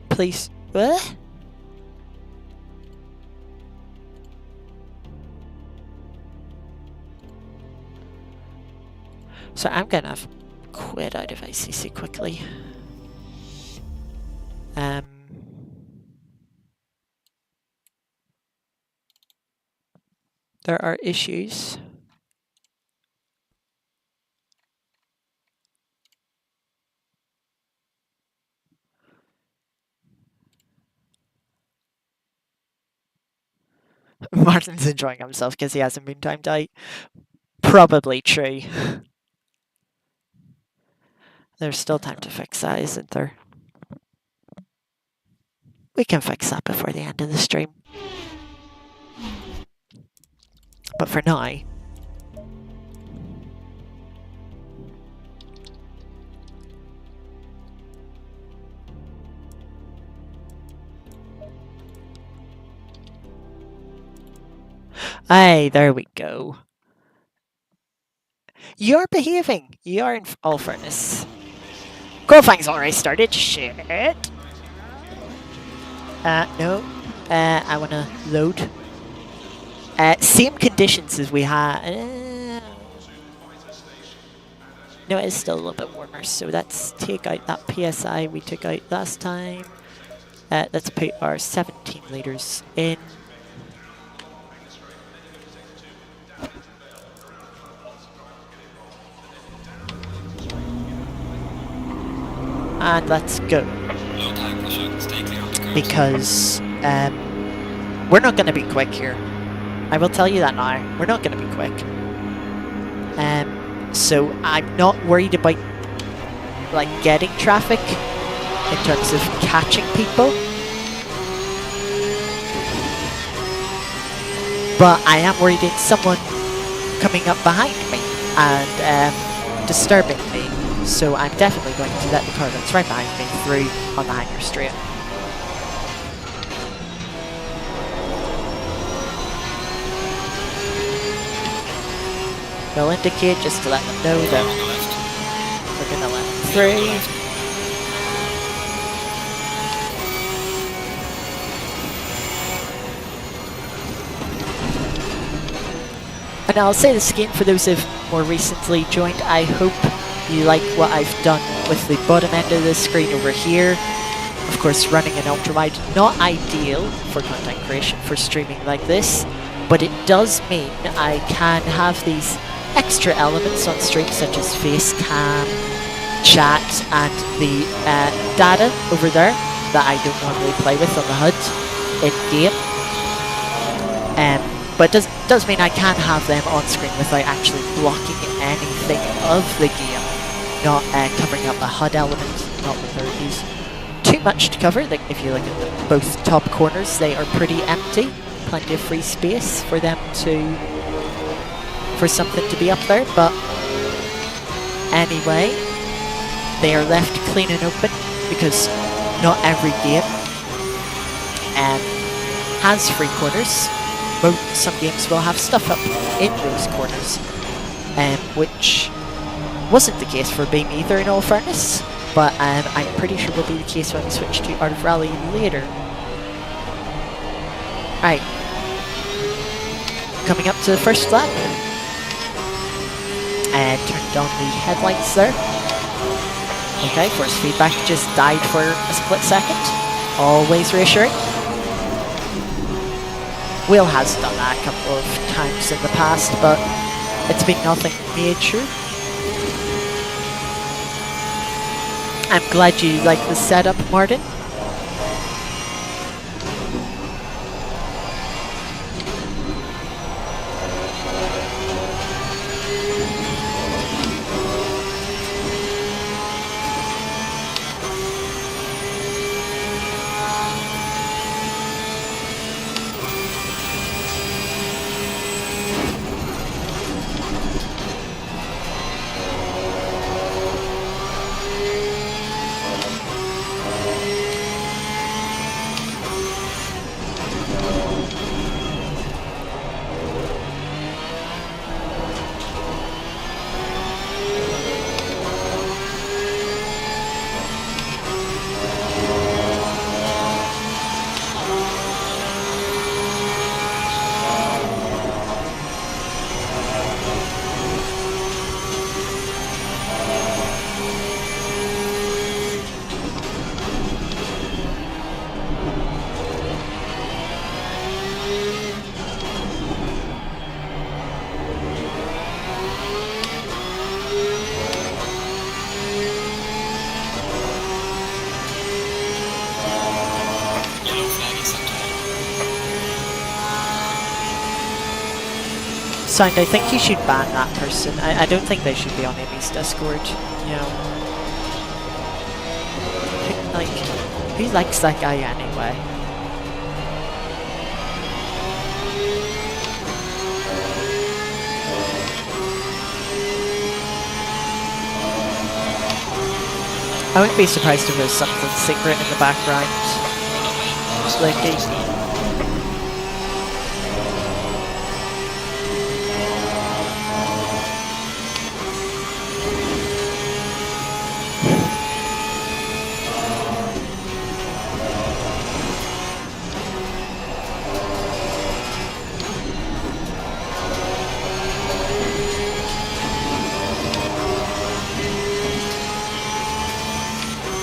S1: Please. What? So I'm gonna quit out of ACC quickly. There are issues. Martin's enjoying himself because he hasn't been timed out. Probably true. There's still time to fix that, isn't there? We can fix that before the end of the stream. But for now... Aye, there we go. You're behaving. You are, in all fairness. Qualifying's already started. Shit. No. I want to load. Same conditions as we had. No, it is still a little bit warmer. So let's take out that PSI we took out last time. Let's put our 17 litres in. And let's go. Because we're not going to be quick here. I will tell you that now. We're not going to be quick. So I'm not worried about like getting traffic in terms of catching people. But I am worried in someone coming up behind me and disturbing me. So I'm definitely going to let the car that's right behind me through on the hanger straight. We'll indicate just to let them know that we're going to let them through. And I'll say this again for those who've more recently joined. I hope you like what I've done with the bottom end of the screen over here. Of course, running an ultra-wide, not ideal for content creation for streaming like this, but it does mean I can have these extra elements on stream, such as face cam, chat, and the data over there that I don't normally play with on the HUD in game. But it does mean I can have them on screen without actually blocking anything of the game, not covering up a HUD element, not that there is too much to cover. Like if you look at both top corners, they are pretty empty, plenty of free space for them for something to be up there, but anyway, they are left clean and open because not every game has free corners. Some games will have stuff up in those corners, which wasn't the case for Beam either, in all fairness, but I'm pretty sure will be the case when we switch to Art of Rally later. Right, coming up to the first lap, and turned on the headlights there. Okay, force feedback just died for a split second, always reassuring. Will has done that a couple of times in the past, but it's been nothing major. I'm glad you like the setup, Martin. Sound, I think you should ban that person. I don't think they should be on Amy's Discord, you know. Like, who likes that guy anyway? I wouldn't be surprised if there's something secret in the background. Like,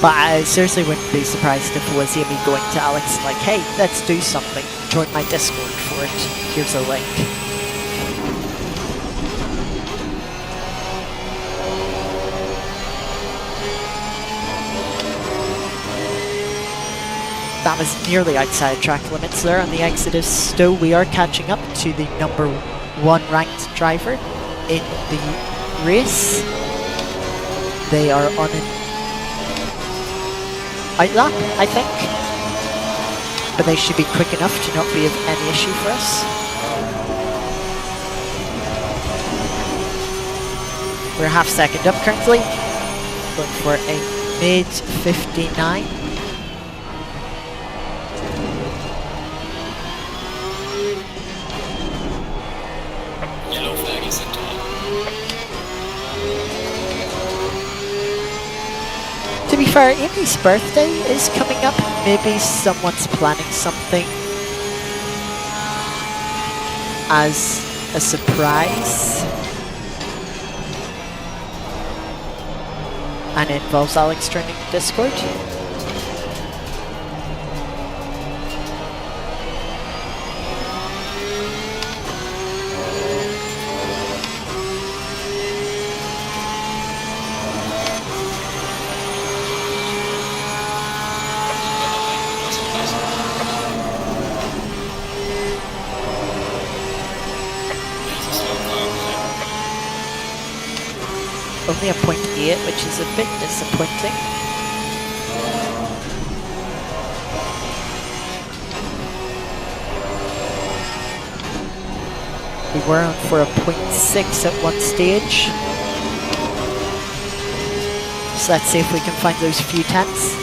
S1: but I seriously wouldn't be surprised if it was Amy going to Alex like, hey, let's do something. Join my Discord for it. Here's a link. That was nearly outside track limits there on the Exodus. Still, we are catching up to the #1 ranked driver in the race. They are on an outlap, I think, but they should be quick enough to not be of any issue for us. We're half second up currently, going for a mid 59.
S2: Yellow flag is set on.
S1: To be fair, Amy's birthday is coming up. Maybe someone's planning something as a surprise. And it involves Alex joining Discord. only a 0.8, which is a bit disappointing. We were on for a 0.6 at one stage. So let's see if we can find those few tenths.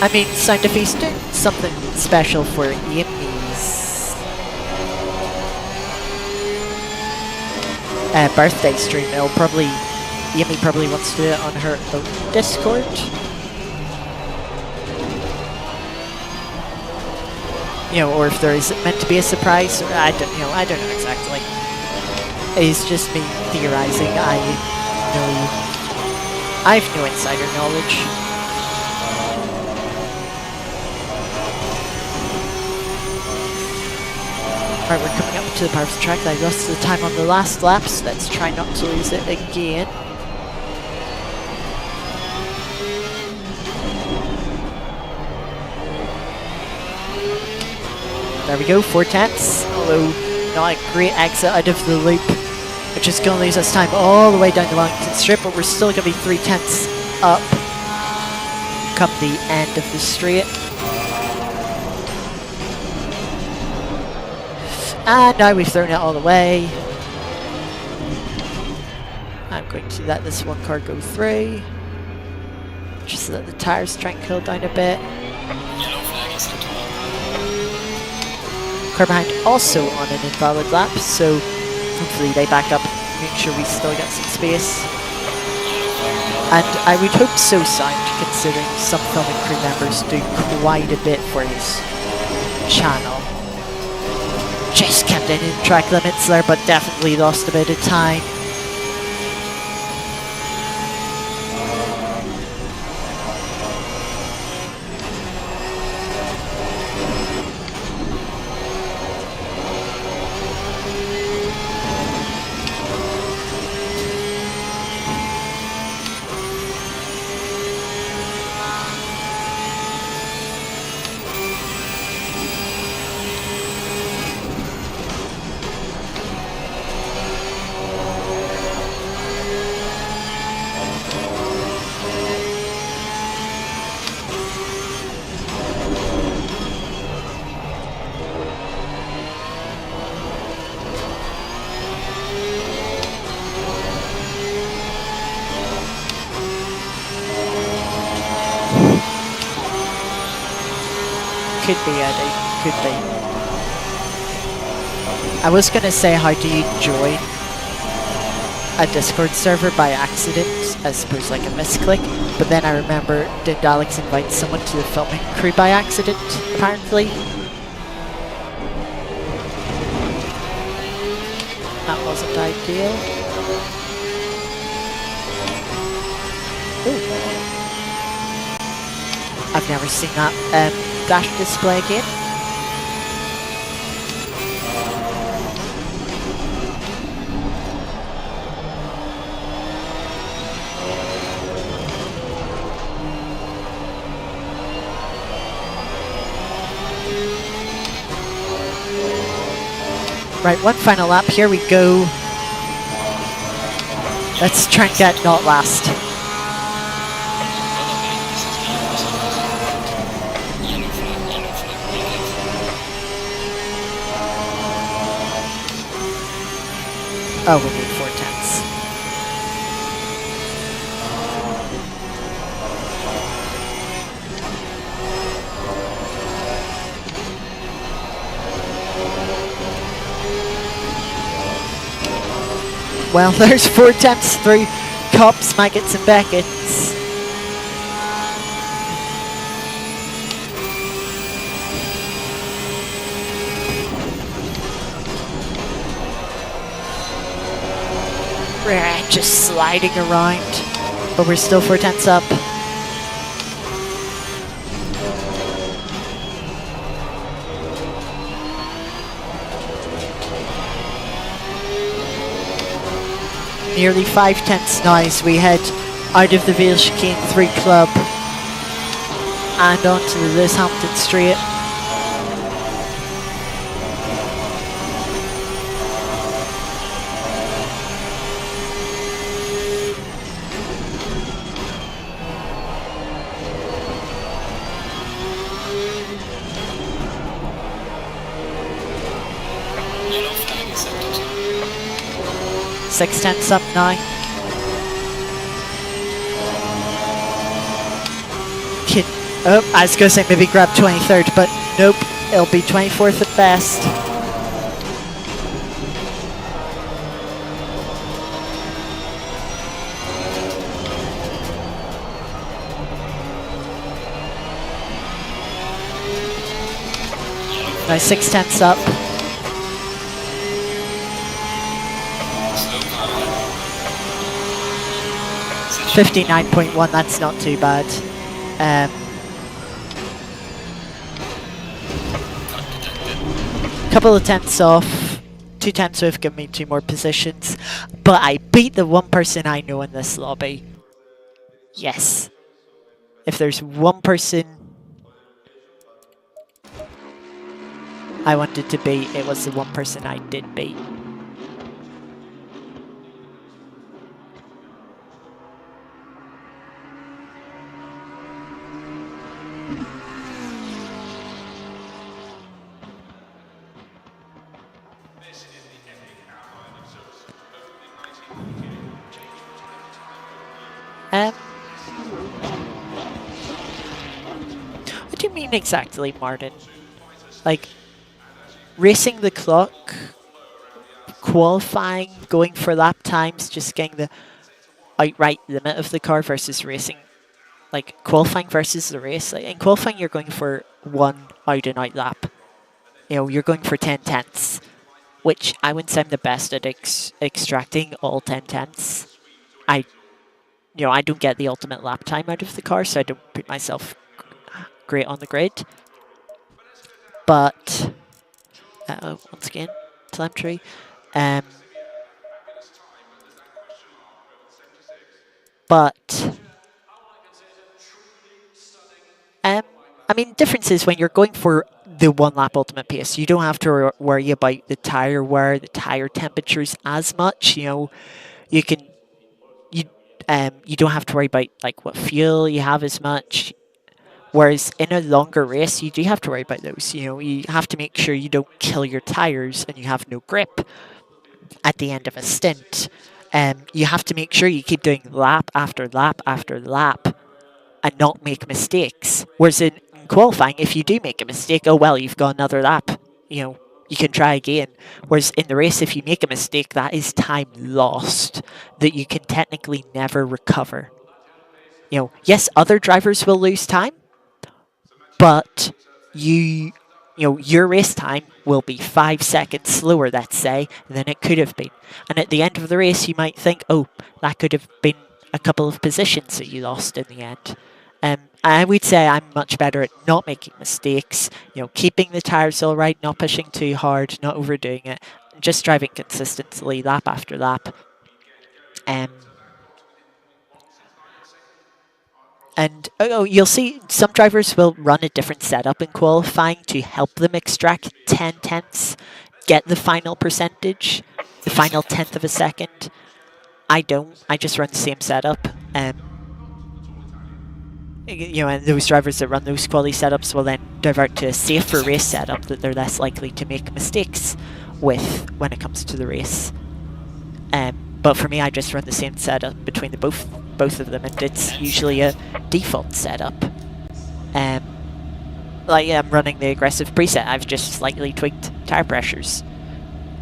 S1: I mean, Sound of East doing something special for Amy's birthday stream. Amy probably wants to do it on her own Discord. You know, or if there is meant to be a surprise, or I don't know exactly. It's just me theorizing. I've no insider knowledge. Alright, we're coming up to the part of the track. I lost the time on the last lap, so let's try not to lose it again. There we go, 4 tenths, although not a great exit out of the loop, which is going to lose us time all the way down the Wellington strip, but we're still going to be 3 tenths up come the end of the straight. And now we've thrown it all away. I'm going to let this one car go through, just so that the tyres try and cool down a bit.
S2: Yellow flag is set.
S1: Car behind also on an invalid lap, so hopefully they back up, make sure we still get some space. And I would hope so, Sound, considering some filming crew members do quite a bit for his channel. Just kept it in track limits there, but definitely lost a bit of time. Could be, Eddie. Could be. I was going to say, how do you join a Discord server by accident? I suppose like a misclick. But then I remember, did Alex invite someone to the filming crew by accident, apparently? That wasn't ideal. Ooh. I've never seen that dash display again. Right, one final lap, here we go. Let's try and get not last. Oh, we need 4 tenths. Well, there's 4 tenths through Cops, Maggots and Beckett's. Just sliding around, but we're still 4 tenths up. Nearly 5 tenths now as we head out of the Vale Chicane 3 Club and onto the Lishampton Straight.
S2: 72.
S1: 6/10 up now. Oh, I was going to say maybe grab 23rd, but nope, it'll be 24th at best. Now 6/10 up.
S2: Slow car.
S1: 59.1, that's not too bad.
S2: Cut detected.
S1: Couple of tenths off. 2 tenths would have given me 2 more positions. But I beat the one person I know in this lobby. Yes. If there's one person I wanted to beat, it was the one person I did beat. What do you mean exactly, Martin? Like, racing the clock, qualifying, going for lap times, just getting the outright limit of the car versus racing, like qualifying versus the race. Like, in qualifying, you're going for one out and out lap. You know, you're going for 10 tenths, which I wouldn't say I'm the best at extracting all 10 tenths. I don't get the ultimate lap time out of the car, so I don't put myself great on the grid. But once again, telemetry. But I mean, difference is when you're going for the one lap ultimate pace, you don't have to worry about the tire wear, the tire temperatures as much. You know, you can you don't have to worry about like what fuel you have as much. Whereas in a longer race, you do have to worry about those. You know, you have to make sure you don't kill your tires and you have no grip at the end of a stint. You have to make sure you keep doing lap after lap after lap and not make mistakes. Whereas in qualifying, if you do make a mistake, oh well, you've got another lap. You know, you can try again. Whereas in the race, if you make a mistake, that is time lost that you can technically never recover. You know, yes, other drivers will lose time, but your race time will be 5 seconds slower, let's say, than it could have been. And at the end of the race, you might think, oh, that could have been a couple of positions that you lost in the end. I would say I'm much better at not making mistakes, you know, keeping the tires all right, not pushing too hard, not overdoing it, just driving consistently lap after lap. And you'll see some drivers will run a different setup in qualifying to help them extract 10 tenths, get the final percentage, the final tenth of a second. I don't. I just run the same setup. You know, and those drivers that run those quality setups will then divert to a safer race setup that they're less likely to make mistakes with when it comes to the race. But for me, I just run the same setup between the both of them, and it's usually a default setup. Like I'm running the aggressive preset. I've just slightly tweaked tire pressures,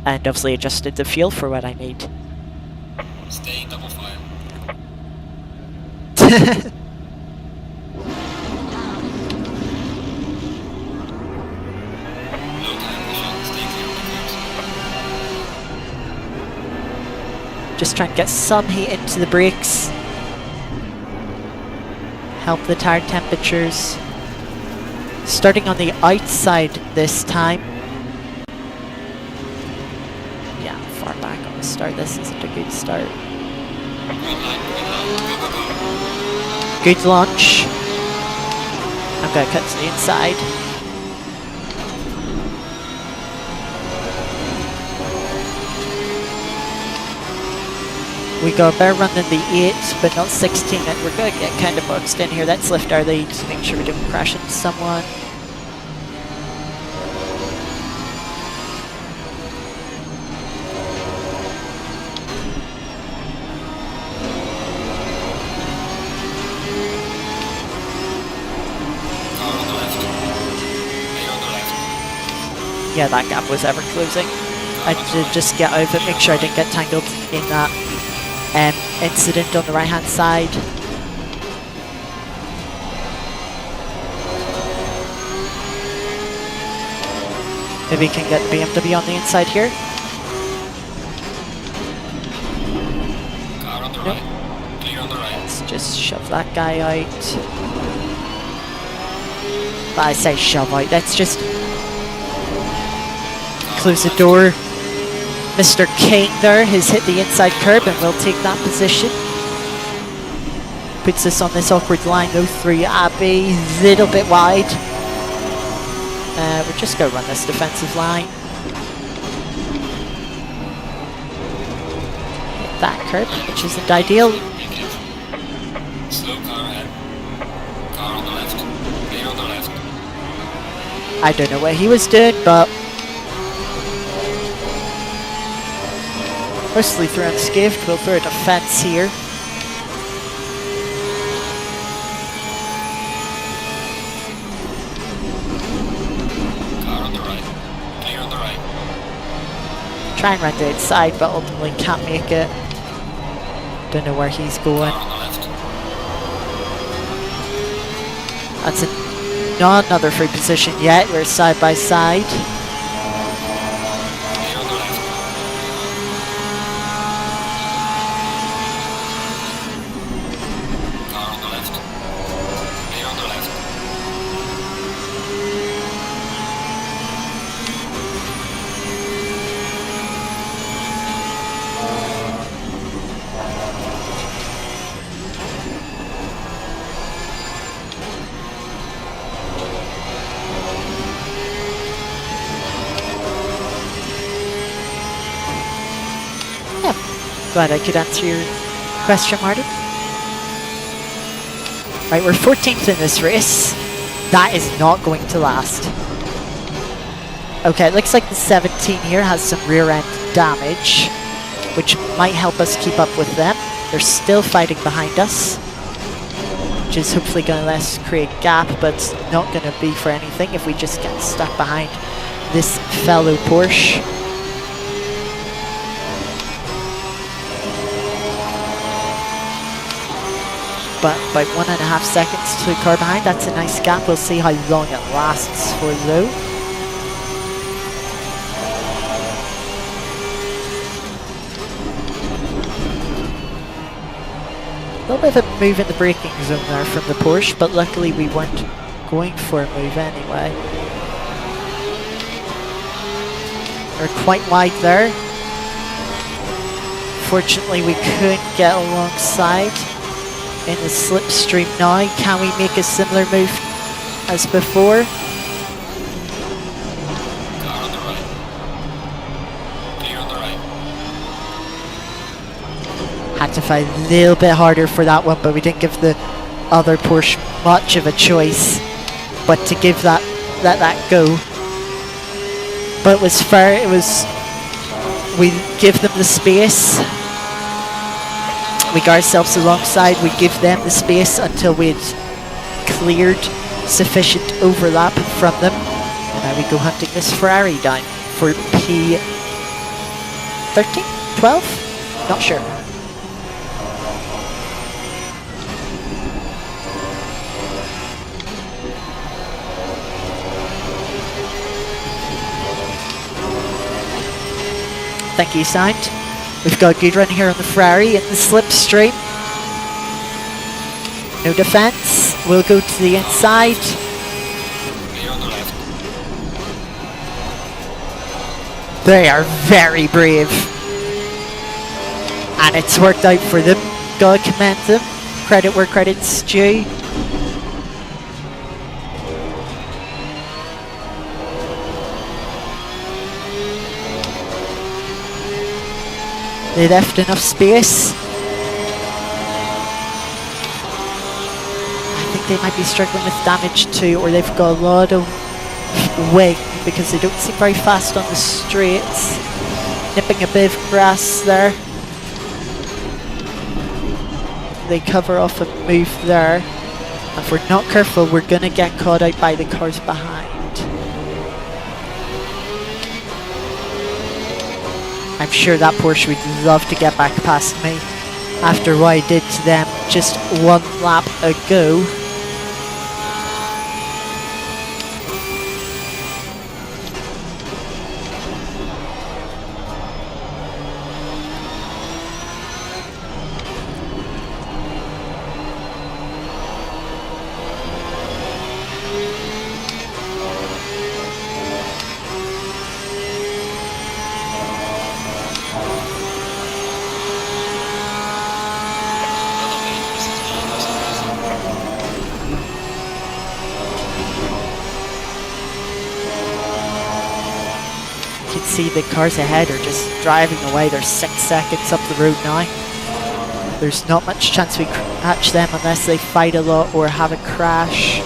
S1: and obviously adjusted the fuel for what I need.
S2: Stay in double file. No time vision. Stay clear of the curbs.
S1: Just trying to get some heat into the brakes. Help the tire temperatures. Starting on the outside this time. Yeah, far back on the start. This isn't a good start.
S2: Green line, go, go, go.
S1: Good launch. I'm going to cut to the inside. We got a better run than the 8, but not 16, and we're going to get kind of boxed in here. Let's lift our lead to make sure we don't crash into someone. Yeah, that gap was ever closing. I did just get out of it, make sure I didn't get tangled in that incident on the right hand side. Maybe we can get the BMW on the inside here.
S2: Car on the
S1: Nope.
S2: right. Clear on the right.
S1: Let's just shove that guy out. But I say shove out, let's just close the door. Mr. Kane there has hit the inside curb and will take that position. Puts us on this awkward line though through Abbey, little bit wide. We're just going to run this defensive line. Hit that curb, which isn't ideal.
S2: Slow car ahead. Car on the left. Clear on the left.
S1: I don't know what he was doing, but mostly through unscathed. We'll throw a defense here.
S2: Car on the right. Clear on the right.
S1: Try and run the outside, but ultimately can't make it. Don't know where he's going.
S2: Car on the left.
S1: That's not another free position yet. We're side by side.
S2: Clear on the left. Car on the left. Clear on the left.
S1: Yeah, glad I could answer your question, Martin. Right, we're 14th in this race. That is not going to last. Okay, it looks like the 17 here has some rear end damage, which might help us keep up with them. They're still fighting behind us, which is hopefully going to let us create a gap, but it's not going to be for anything if we just get stuck behind this fellow Porsche. But about 1.5 seconds to the car behind, that's a nice gap. We'll see how long it lasts for though. A little bit of a move in the braking zone there from the Porsche, but luckily we weren't going for a move anyway. We're quite wide there. Fortunately we couldn't get alongside in the slipstream now. Can we make a similar move as before?
S2: Car on the right. Clear on the right.
S1: Had to fight a little bit harder for that one, but we didn't give the other Porsche much of a choice but to give that, let that go. But it was fair, it was, we give them the space. We got ourselves alongside, we give them the space until we'd cleared sufficient overlap from them. And now we go hunting this Ferrari down for P13? 12? Not sure. Thank you, signed. We've got a good run here on the Ferrari in the slipstream. No defense. We'll go to the inside.
S2: Clear on the left.
S1: They are very brave. And it's worked out for them. Gotta commend them. Credit where credit's due. They left enough space. I think they might be struggling with damage too, or they've got a lot of wing because they don't seem very fast on the straights. Nipping a bit of grass there. They cover off a move there. And if we're not careful, we're going to get caught out by the cars behind. I'm sure that Porsche would love to get back past me after what I did to them just one lap ago. You can see the cars ahead are just driving away. They're 6 seconds up the road now. There's not much chance we catch them unless they fight a lot or have a crash.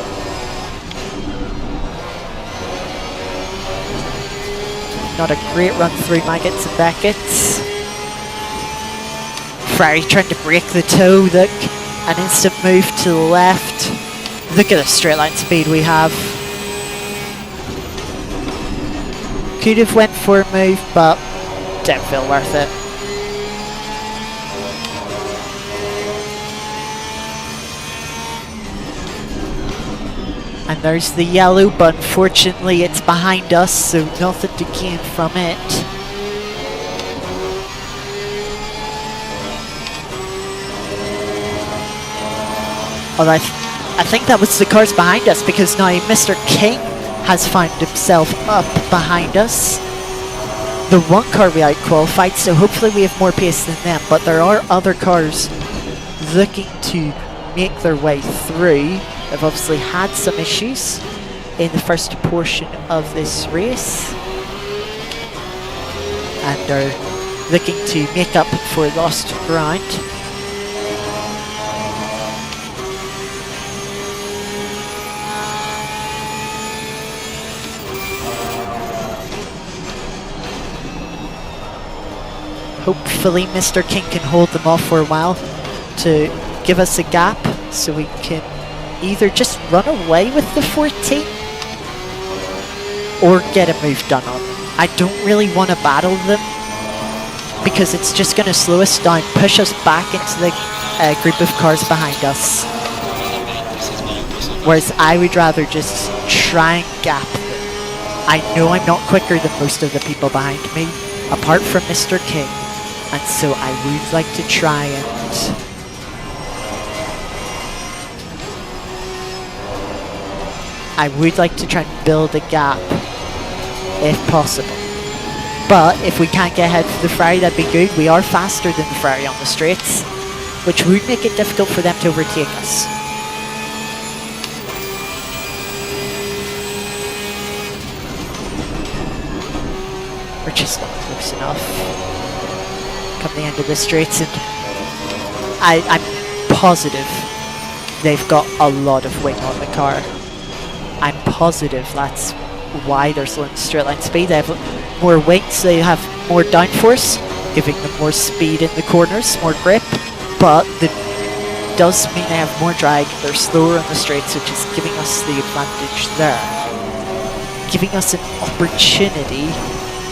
S1: Not a great run through Maggots and Beckett's. Ferrari trying to break the toe. Look, an instant move to the left. Look at the straight line speed we have. Could have went for a move, but didn't feel worth it. And there's the yellow, but unfortunately it's behind us, so nothing to gain from it. Although I think that was the cars behind us, because now Mr. King has found himself up behind us. The one car we out-qualified, so hopefully we have more pace than them, but there are other cars looking to make their way through. They've obviously had some issues in the first portion of this race, and are looking to make up for lost ground. Hopefully Mr. King can hold them off for a while to give us a gap so we can either just run away with the 14 or get a move done on them. I don't really want to battle them because it's just going to slow us down, push us back into the group of cars behind us. Whereas I would rather just try and gap them. I know I'm not quicker than most of the people behind me, apart from Mr. King. And so I would like to try and build a gap if possible. But if we can't get ahead of the Ferrari, that'd be good. We are faster than the Ferrari on the straights, which would make it difficult for them to overtake us. We're just not close enough. Come the end of the straights, and I'm positive they've got a lot of wing on the car. I'm positive that's why they're slowing straight line speed. They have more weight, so they have more downforce, giving them more speed in the corners, more grip, but it does mean they have more drag. They're slower on the straights, which is giving us the advantage there, giving us an opportunity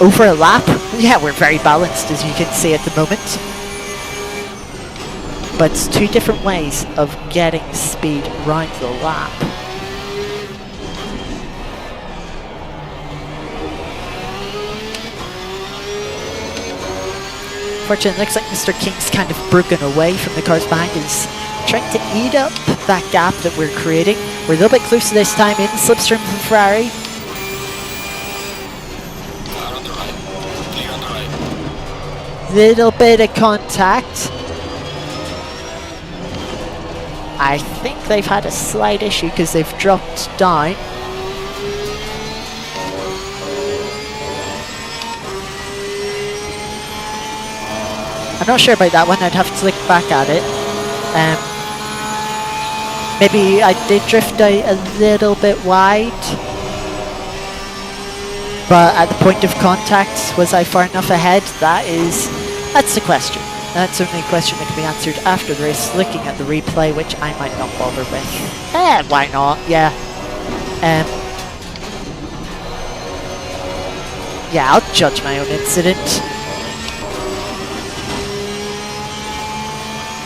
S1: over a lap. Yeah, we're very balanced, as you can see at the moment. But it's two different ways of getting speed round the lap. Fortunately, it looks like Mr. King's kind of broken away from the cars behind. He's trying to eat up that gap that we're creating. We're a little bit closer this time in slipstream from Ferrari. Little bit of contact. I think they've had a slight issue because they've dropped down. I'm not sure about that one. I'd have to look back at it. Maybe I did drift out a little bit wide. But at the point of contact, was I far enough ahead? That's the question. That's only a question that can be answered after the race, looking at the replay, which I might not bother with. Why not? Yeah. Yeah, I'll judge my own incident.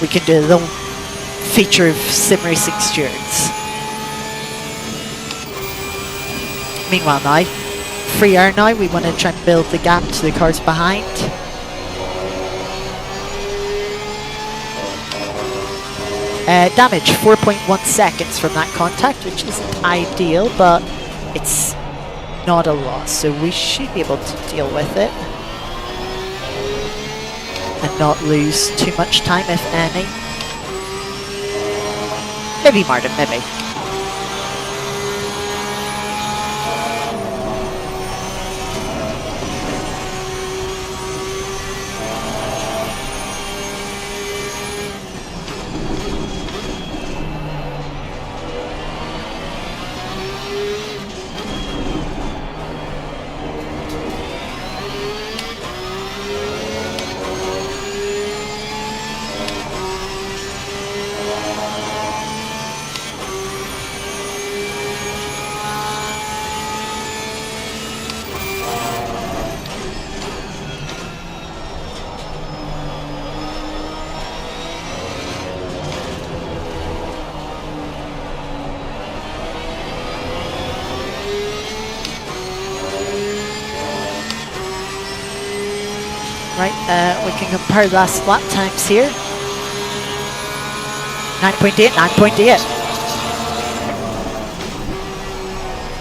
S1: we can do a little feature of sim racing stewards. Meanwhile now, free air now, we want to try and build the gap to the cars behind. Damage, 4.1 seconds from that contact, which isn't ideal, but it's not a lot, so we should be able to deal with it. And not lose too much time, if any. Maybe Martin, maybe. Right, we can compare last lap times here. 9.8, 9.8.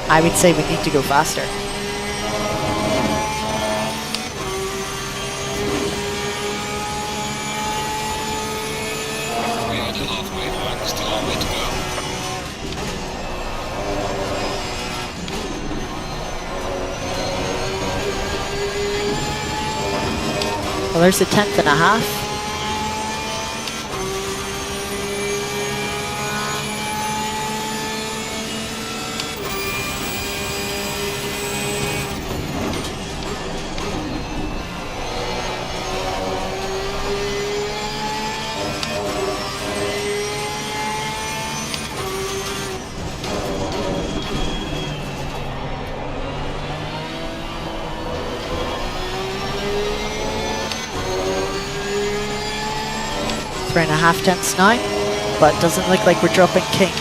S1: I would say we need to go faster.
S2: We are at the halfway mark, still a long way to go.
S1: Well, there's a 10th and a half. Three and a half tenths now, but doesn't look like we're dropping King.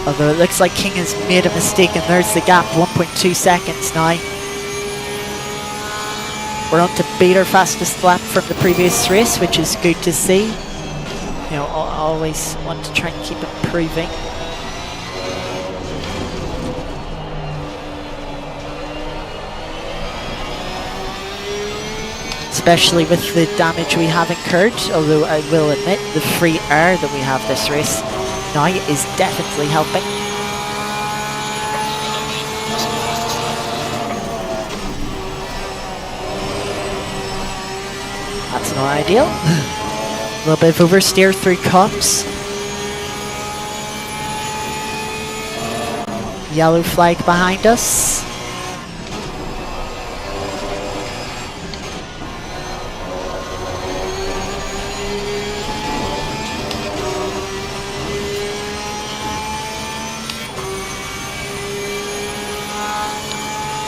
S1: Although it looks like King has made a mistake, and there's the gap, 1.2 seconds now. We're on to beat our fastest lap from the previous race, which is good to see. You know, I always want to try and keep improving. Especially with the damage we have incurred, although I will admit the free air that we have this race now is definitely helping. That's not ideal. A little bit of oversteer through comps. Yellow flag behind us.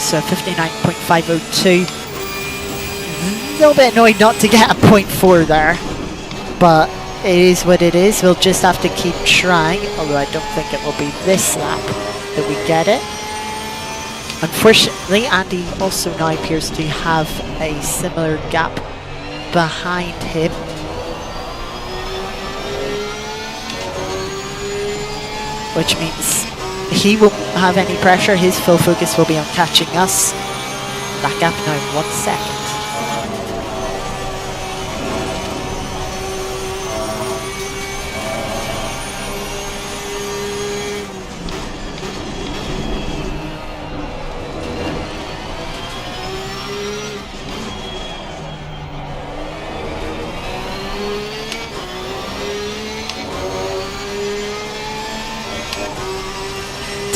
S1: So 59.502. A little bit annoyed not to get a 0.4 there, but it is what it is. We'll just have to keep trying, although I don't think it will be this lap that we get it. Unfortunately, Andy also now appears to have a similar gap behind him. Which means he won't have any pressure. His full focus will be on catching us. That gap now in 1 second.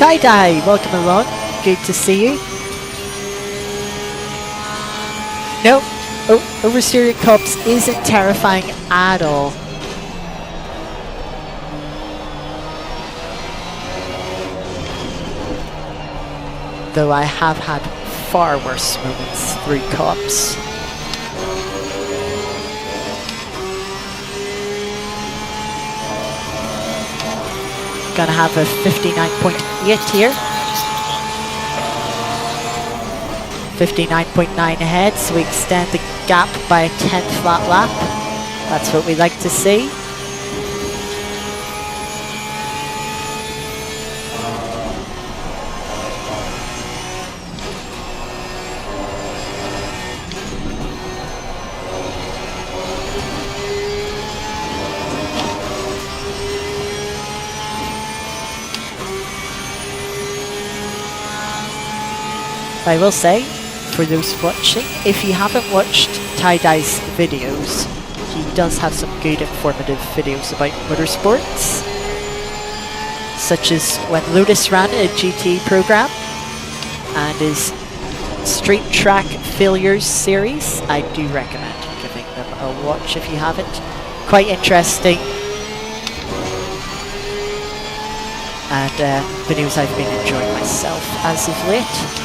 S1: Tie-Dye, welcome along. Good to see you. No, oversteering cops isn't terrifying at all. Though I have had far worse moments through cops. Gonna have a 59.8 here. 59.9 ahead, so we extend the gap by a 10 flat lap. That's what we like to see. I will say, for those watching, if you haven't watched Tie-Dye's videos, he does have some good informative videos about motorsports, such as when Lotus ran a GT program and his Street Track Failures series. I do recommend giving them a watch if you haven't. Quite interesting. And videos I've been enjoying myself as of late.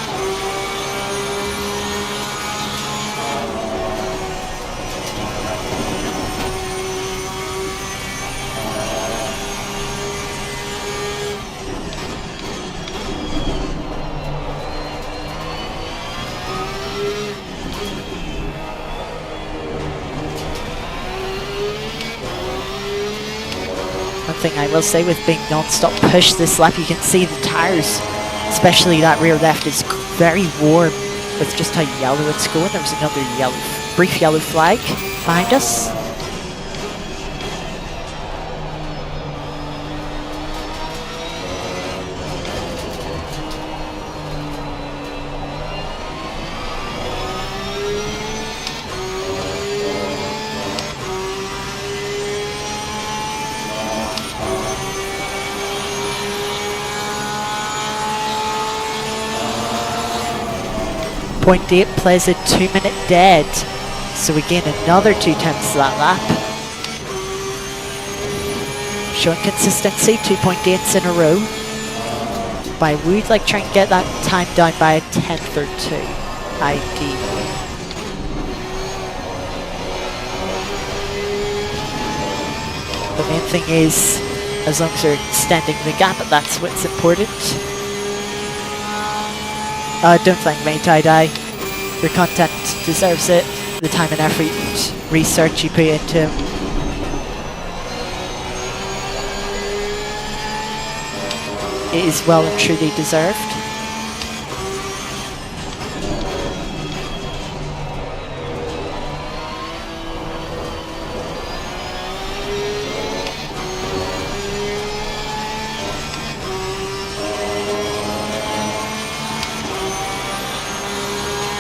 S1: One thing I will say with being non-stop push this lap, you can see the tyres, especially that rear left, is very warm with just how yellow it's going. There was another brief yellow flag behind us. .8 plays a 2-minute dead, so we gain another 2 tenths that lap. Showing consistency, 2.8s in a row. But I would like trying to get that time down by a tenth or two, ideally. The main thing is, as long as we're extending the gap, that's what's important. Don't thank me, Tie-Dye. Your content deserves it. The time and effort, research you put into it is well and truly deserved.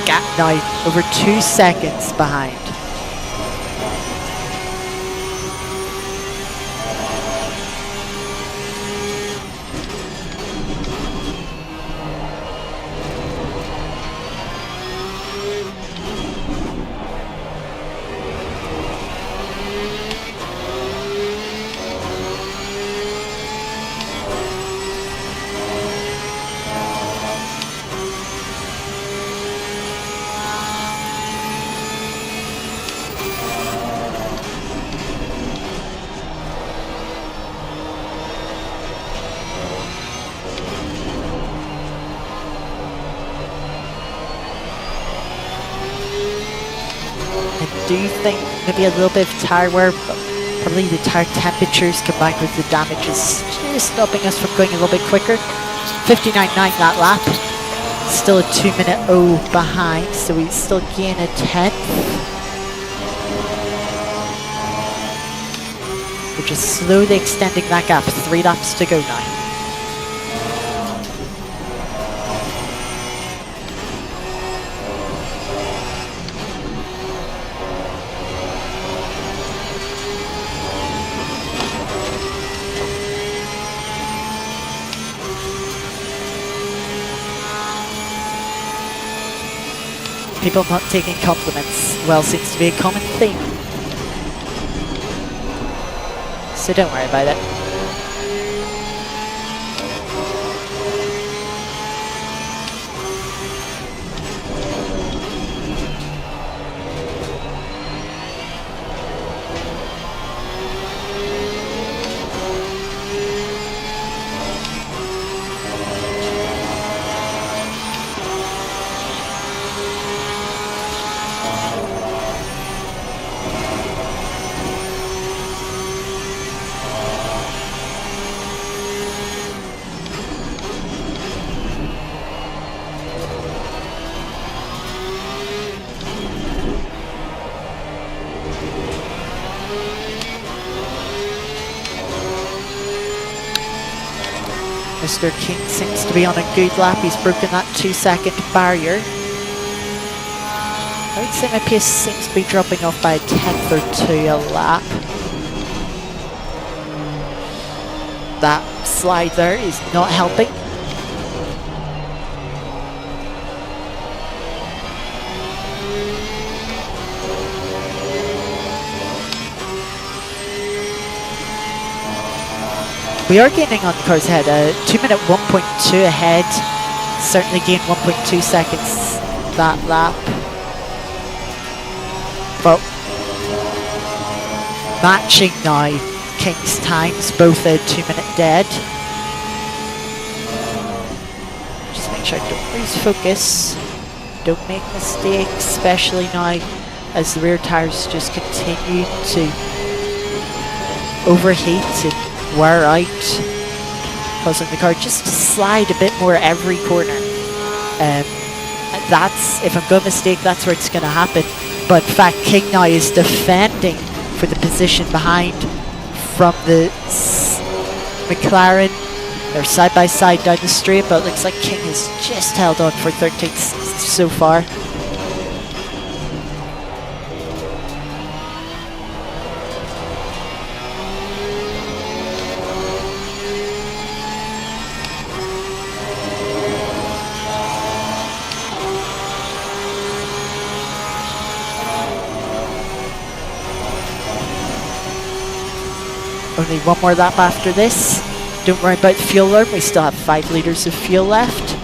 S1: Gap now over 2 seconds behind. I do think maybe a little bit of tyre wear, but probably the tyre temperatures combined with the damage is just stopping us from going a little bit quicker. 59.9 that lap. Still a 2-minute O behind, so we still gain a tenth. We're just slowly extending that gap. 3 laps to go now. People not taking compliments, well, seems to be a common theme. So don't worry about it. Mr. King seems to be on a good lap. He's broken that 2-second barrier. I would say my pace seems to be dropping off by a tenth or two a lap. That slide there is not helping. We are gaining on the car's head, 2 minute 1.2 ahead, certainly gained 1.2 seconds that lap. But matching now King's times, both a 2 minute dead. Just make sure I don't lose focus, don't make mistakes, especially now as the rear tyres just continue to overheat and wear out, causing the car just to slide a bit more every corner. That's, if I'm going to mistake, that's where it's going to happen. But in fact, King now is defending for the position behind from the McLaren. They're side by side down the straight, but it looks like King has just held on for 13th so far. Only one more lap after this. Don't worry about the fuel alarm, we still have 5 litres of fuel left.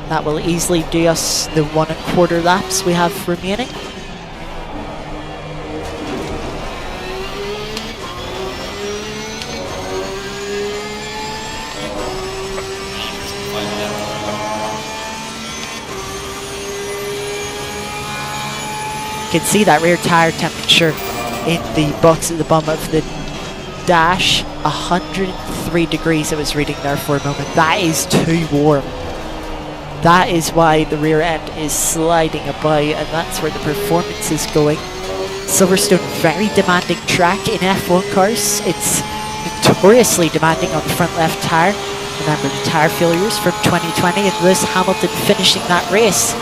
S1: That will easily do us the 1 1/4 laps we have remaining. You can see that rear tyre temperature in the box at the bottom of the dash, 103 degrees I was reading there for a moment. That is too warm. That is why the rear end is sliding about, and that's where the performance is going. Silverstone, very demanding track in F1 cars. It's notoriously demanding on the front left tyre. Remember the tyre failures from 2020, and Lewis Hamilton finishing that race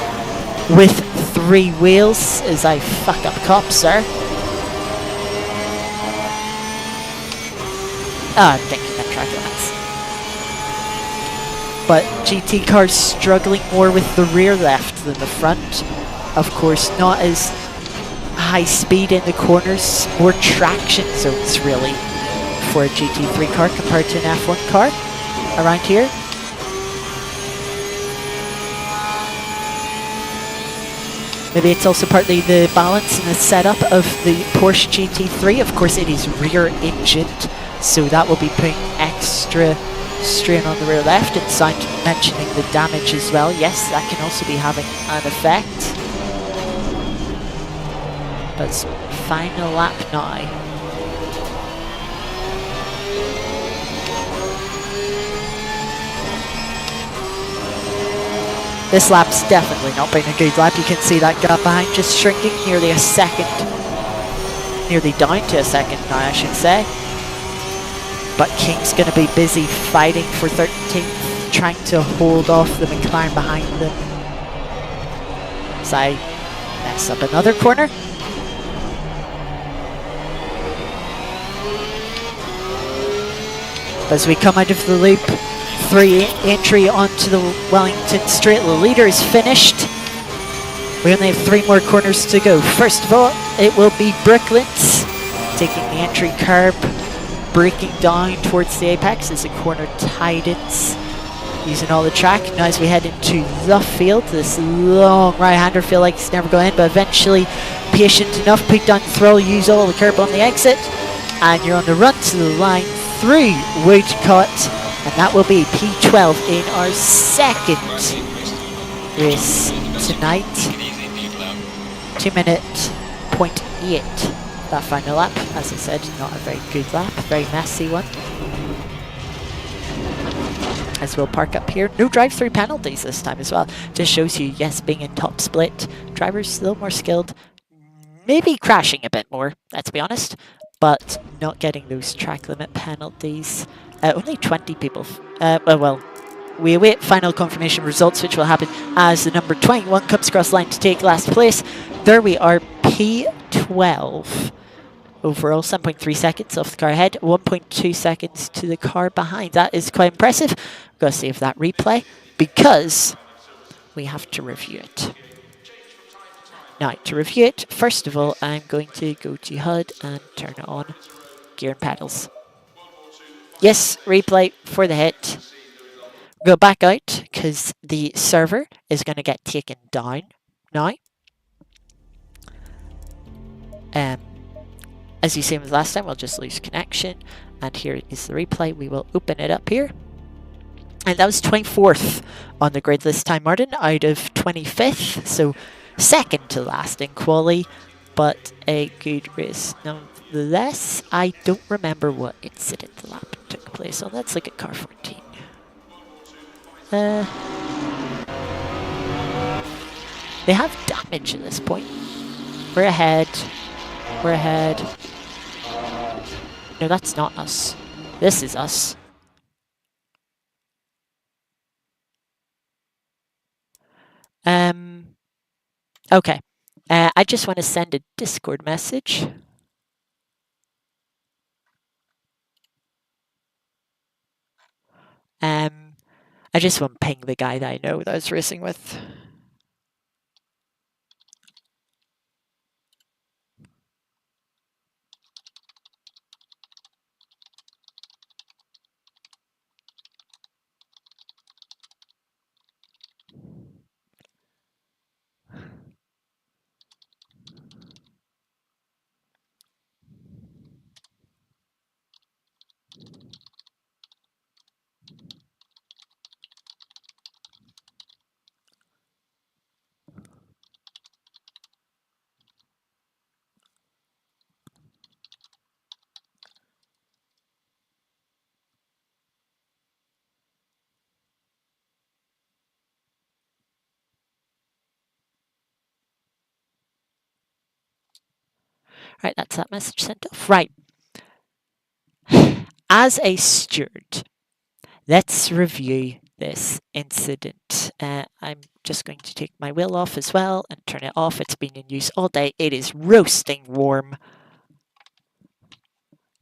S1: with 3 wheels as I fuck up cops there. Thank you, track limits. But GT cars struggling more with the rear left than the front. Of course, not as high speed in the corners, more traction zones really for a GT3 car compared to an F1 car around here. Maybe it's also partly the balance and the setup of the Porsche GT3. Of course, it is rear engined, so that will be putting extra strain on the rear left, and sound mentioning the damage as well. Yes, that can also be having an effect. But final lap now. This lap's definitely not been a good lap. You can see that gap behind just shrinking nearly a second. Nearly down to a second now, I should say. But King's going to be busy fighting for 13th, trying to hold off the McLaren behind them. As I mess up another corner. As we come out of the loop, 3 entry onto the Wellington straight. The leader is finished. We only have 3 more corners to go. First of all, it will be Brooklands taking the entry curb, braking down towards the apex as the corner tightens, using all the track. Now as we head into the field, this long right-hander feel like it's never going in, but eventually patient enough, put down the throttle, use all the curb on the exit, and you're on the run to the line through Woodcut, and that will be P12 in our second race tonight. 2:08. That final lap, as I said, not a very good lap, very messy one. As we'll park up here. No drive-through penalties this time as well. Just shows you, yes, being in top split, drivers a little more skilled, maybe crashing a bit more, let's be honest, but not getting those track limit penalties. Only 20 people, well, we await final confirmation results, which will happen as the number 21 comes across the line to take last place. There we are, P12. Overall, 7.3 seconds off the car ahead, 1.2 seconds to the car behind. That is quite impressive. We've got to save that replay because we have to review it. Now, to review it, first of all, I'm going to go to HUD and turn it on. Gear and pedals. Yes, replay for the hit. Go back out because the server is going to get taken down now. As you seen with last time, we'll just lose connection. And here is the replay. We will open it up here. And that was 24th on the grid this time, Martin, out of 25th. So second to last in quali, but a good race. Nonetheless, I don't remember what incident the lap took place on. Let's look at car 14. They have damage at this point. We're ahead. We're ahead. No, that's not us. This is us. Okay. I just want to send a Discord message. I just want to ping the guy that I know that I was racing with. Right, that's that message sent off. Right. As a steward, let's review this incident. I'm just going to take my wheel off as well and turn it off. It's been in use all day. It is roasting warm.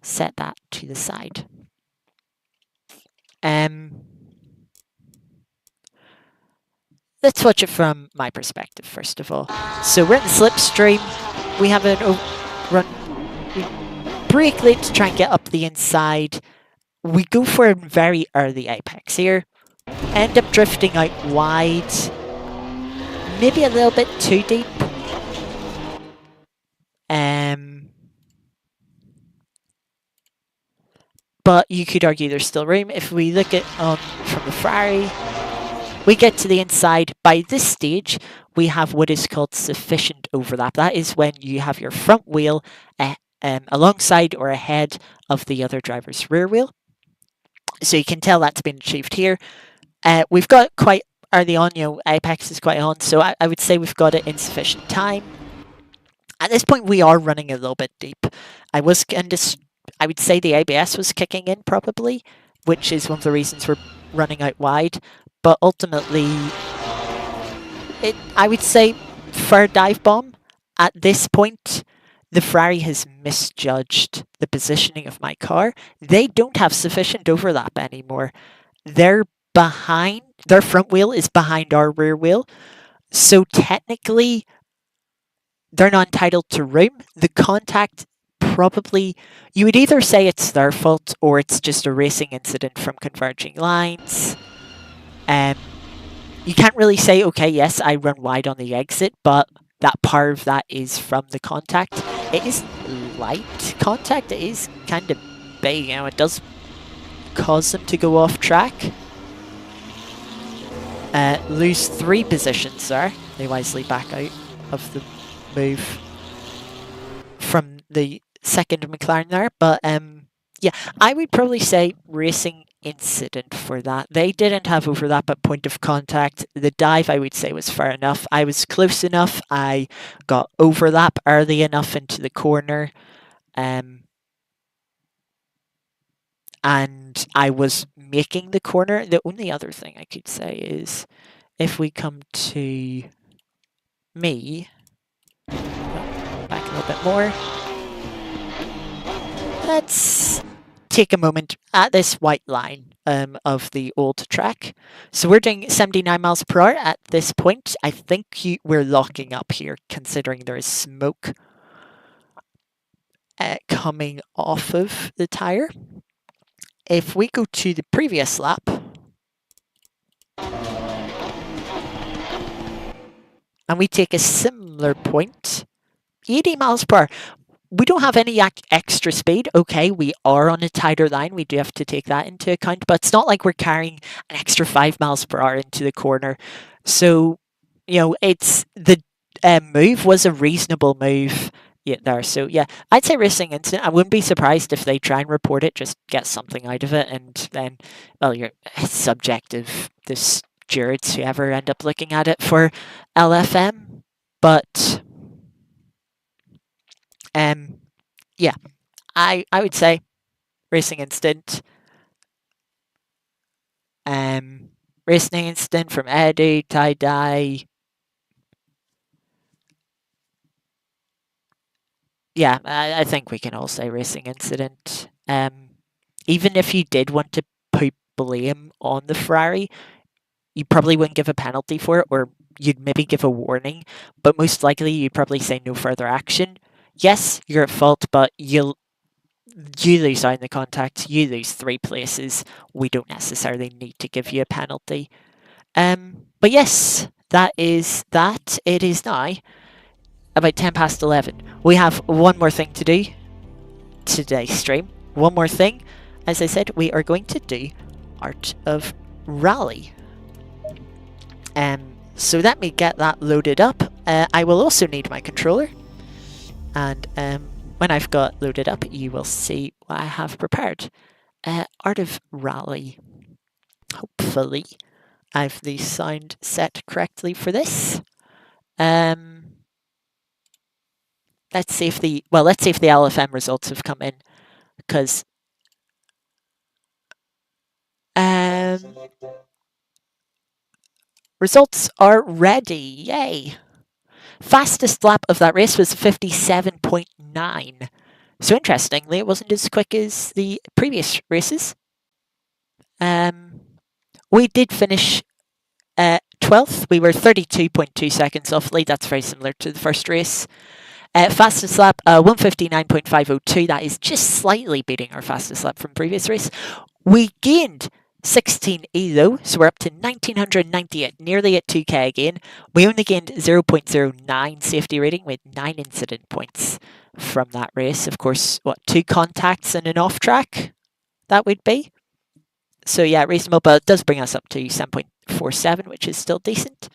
S1: Set that to the side. Let's watch it from my perspective, first of all. So we're in the slipstream. We have an run. We brake late to try and get up the inside. We go for a very early apex here. End up drifting out wide. Maybe a little bit too deep. But you could argue there's still room. If we look at from the Ferrari, we get to the inside. By this stage, we have what is called sufficient overlap. That is when you have your front wheel alongside or ahead of the other driver's rear wheel. So you can tell that's been achieved here. We've got quite early on, apex is quite on, so I would say we've got it in sufficient time. At this point, we are running a little bit deep. I would say the ABS was kicking in probably, which is one of the reasons we're running out wide. But ultimately, I would say for a dive bomb, at this point, the Ferrari has misjudged the positioning of my car. They don't have sufficient overlap anymore. Their front wheel is behind our rear wheel. So technically, they're not entitled to room. The contact probably, you would either say it's their fault or it's just a racing incident from converging lines. You can't really say, okay, yes, I run wide on the exit, but that part of that is from the contact. It is light contact. It is kind of big. It does cause them to go off track. Lose 3 positions there. They wisely back out of the move from the second McLaren there. But yeah, I would probably say racing incident for that. They didn't have overlap at point of contact. The dive, I would say, was fair enough. I was close enough. I got overlap early enough into the corner. And I was making the corner. The only other thing I could say is if we come to me, back a little bit more. Let's take a moment at this white line of the old track. So we're doing 79 miles per hour at this point. I think we're locking up here, considering there is smoke coming off of the tyre. If we go to the previous lap, and we take a similar point, 80 miles per hour. We don't have any extra speed. Okay, we are on a tighter line. We do have to take that into account, but it's not like we're carrying an extra 5 miles per hour into the corner. So, it's the move was a reasonable move there. So, yeah, I'd say racing incident. I wouldn't be surprised if they try and report it, just get something out of it. And then, well, it's subjective. The stewards, whoever end up looking at it for LFM. But yeah, I would say racing incident. Racing incident from Eddie, tie-dye. Yeah, I think we can all say racing incident. Even if you did want to put blame on the Ferrari, you probably wouldn't give a penalty for it, or you'd maybe give a warning, but most likely you'd probably say no further action. Yes, you're at fault, but you lose out in the contact, you lose 3 places. We don't necessarily need to give you a penalty. But yes, that is that. It is now about 10 past 11. We have one more thing to do today's stream. One more thing. As I said, we are going to do Art of Rally. So let me get that loaded up. I will also need my controller. And when I've got loaded up, you will see what I have prepared. Art of Rally. Hopefully, I've the sound set correctly for this. Let's see if the LFM results have come in, because results are ready. Yay! Fastest lap of that race was 57.9. So interestingly, it wasn't as quick as the previous races. We did finish 12th. We were 32.2 seconds off lead. That's very similar to the first race. Fastest lap, 159.502. That is just slightly beating our fastest lap from previous race. We gained 16 elo, so we're up to 1998, nearly at 2k again. We only gained 0.09 safety rating with 9 incident points from that race. Of course, 2 contacts and an off track that would be. So yeah, reasonable, but it does bring us up to 7.47, which is still decent.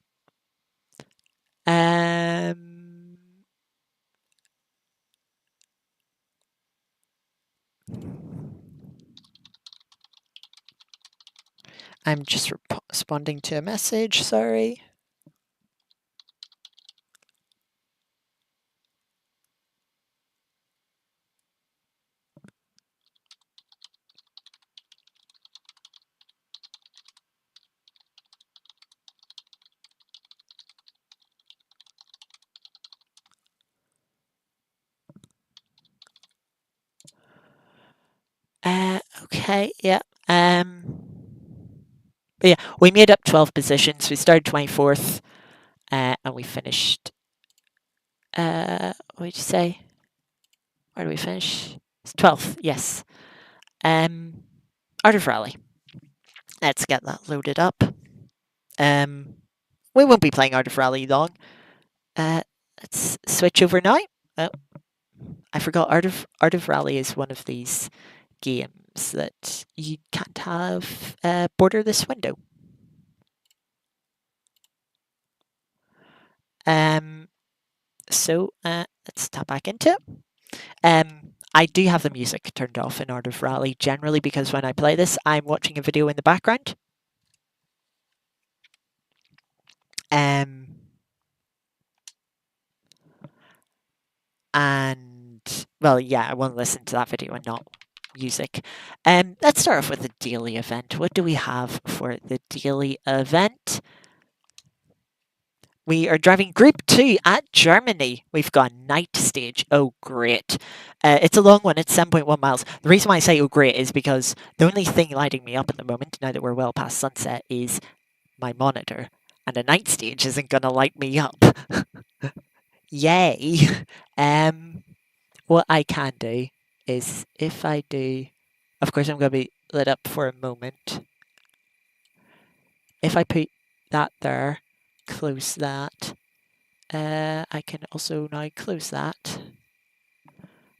S1: I'm just responding to a message, sorry. Okay, yeah. But yeah, we made up 12 positions. We started 24th. And we finished, what did you say? Where do we finish? It's 12th, yes. Art of Rally. Let's get that loaded up. We won't be playing Art of Rally long. Let's switch over now. Oh, I forgot Art of Rally is one of these games that you can't have border this window. So let's tap back into it. I do have the music turned off in Art of Rally generally because when I play this, I'm watching a video in the background. And well, yeah, I want to listen to that video and not music. Let's start off with the daily event. What do we have for the daily event? We are driving Group 2 at Germany. We've got night stage. Oh, great. It's a long one. It's 7.1 miles. The reason why I say oh, great is because the only thing lighting me up at the moment, now that we're well past sunset, is my monitor. And a night stage isn't going to light me up. Yay. What I can do is if I do... Of course, I'm going to be lit up for a moment. If I put that there, close that. I can also now close that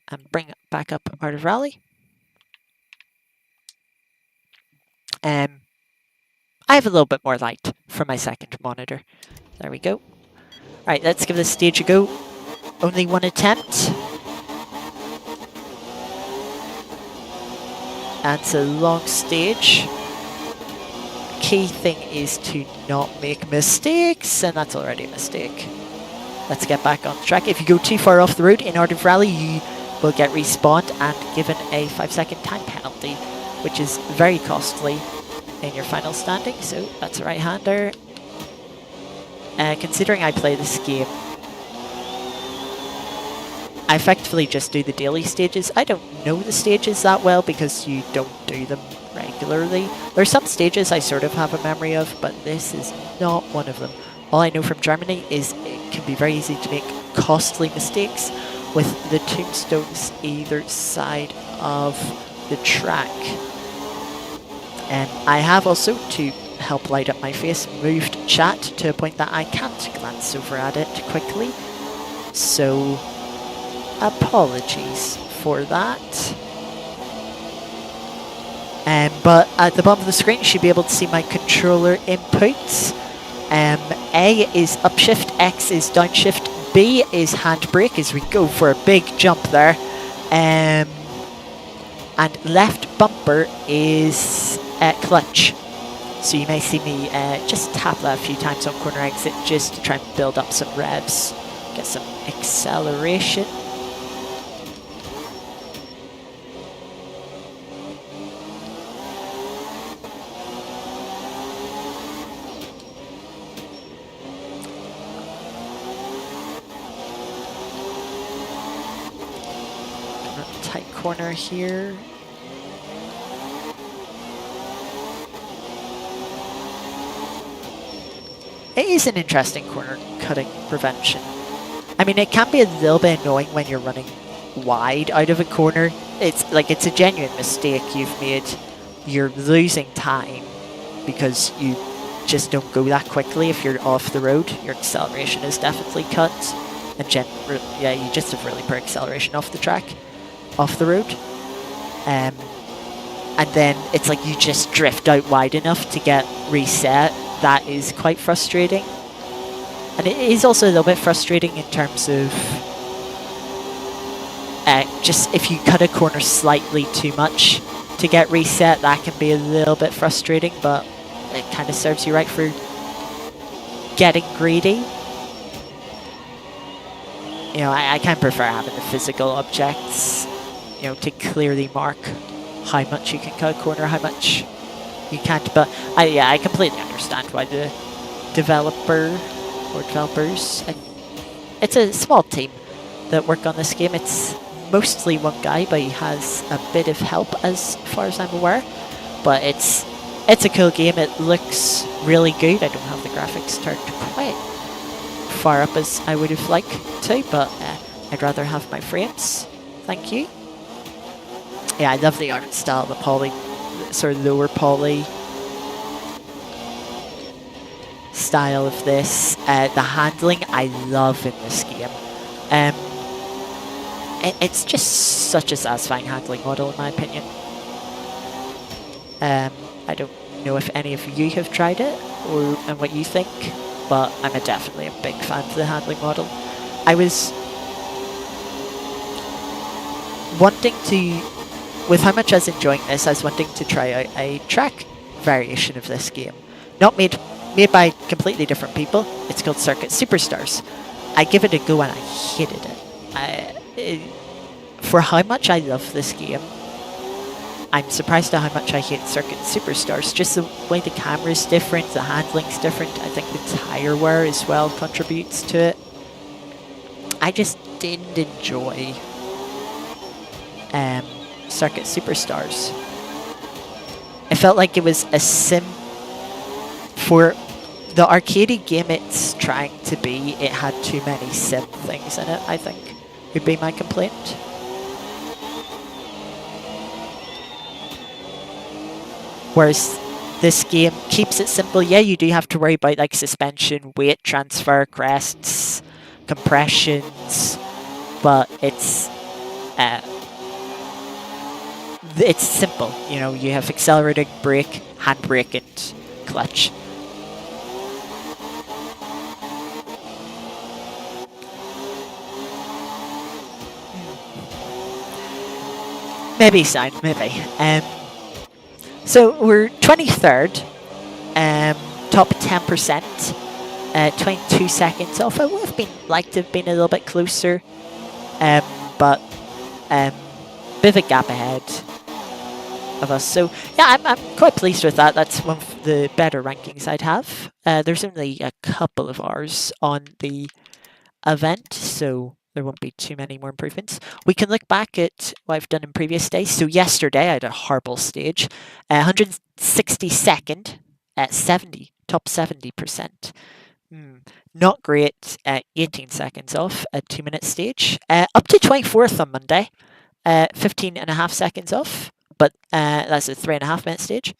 S1: and bring it back up Art of Rally. I have a little bit more light for my second monitor. There we go. Right, let's give this stage a go. Only one attempt. And it's a long stage. Key thing is to not make mistakes, and that's already a mistake. Let's get back on track. If you go too far off the road in Art of Rally, you will get respawned and given a 5-second time penalty, which is very costly in your final standing. So that's a right-hander. Considering I play this game, I effectively just do the daily stages. I don't know the stages that well because you don't do them regularly. There are some stages I sort of have a memory of, but this is not one of them. All I know from Germany is it can be very easy to make costly mistakes with the tombstones either side of the track. I have also, to help light up my face, moved chat to a point that I can't glance over at it quickly. So apologies for that. But at the bottom of the screen, you should be able to see my controller inputs. A is upshift, X is downshift, B is handbrake as we go for a big jump there. And left bumper is clutch. So you may see me just tap that a few times on corner exit just to try and build up some revs, get some acceleration. Tight corner here. It is an interesting corner cutting prevention. I mean, it can be a little bit annoying when you're running wide out of a corner. It's like it's a genuine mistake you've made. You're losing time because you just don't go that quickly if you're off the road. Your acceleration is definitely cut. And yeah, you just have really poor acceleration off the track, off the road. And then it's like you just drift out wide enough to get reset. That is quite frustrating. And it is also a little bit frustrating in terms of just if you cut a corner slightly too much to get reset, that can be a little bit frustrating, but it kind of serves you right for getting greedy. You know, I kind of prefer having the physical objects, you know, to clearly mark how much you can cut a corner, how much you can't. But yeah, I completely understand why the developer or developers, it's a small team that work on this game. It's mostly one guy, but he has a bit of help as far as I'm aware. But it's a cool game. It looks really good. I don't have the graphics turned quite far up as I would have liked to, but I'd rather have my frames. Thank you. Yeah, I love the art style, the poly, sort of lower poly style of this. The handling I love in this game. It's just such a satisfying handling model in my opinion. I don't know if any of you have tried it and what you think, but I'm definitely a big fan of the handling model. I was wanting to, with how much I was enjoying this, I was wanting to try out a track variation of this game. Not made by completely different people. It's called Circuit Superstars. I give it a go and I hated it. For how much I love this game, I'm surprised at how much I hate Circuit Superstars. Just the way the camera is different, the handling's different. I think the tire wear as well contributes to it. I just didn't enjoy Circuit Superstars. I felt like it was a sim for the arcadey game it's trying to be. It had too many sim things in it, I think, would be my complaint. Whereas this game keeps it simple. Yeah, you do have to worry about like suspension, weight transfer, crests, compressions, but it's simple. You know, you have accelerating, brake, handbrake, and clutch. Maybe sound, maybe. So we're 23rd, top 10%, 22 seconds off. I would have liked to have been a little bit closer, but bit of a gap ahead of us. So yeah, I'm quite pleased with that. That's one of the better rankings I'd have. There's only a couple of hours on the event, so there won't be too many more improvements. We can look back at what I've done in previous days. So yesterday I had a horrible stage, 162nd at 70, top 70%. Not great, 18 seconds off, a 2-minute stage. Up to 24th on Monday, 15.5 seconds off, but that's a 3.5-minute stage.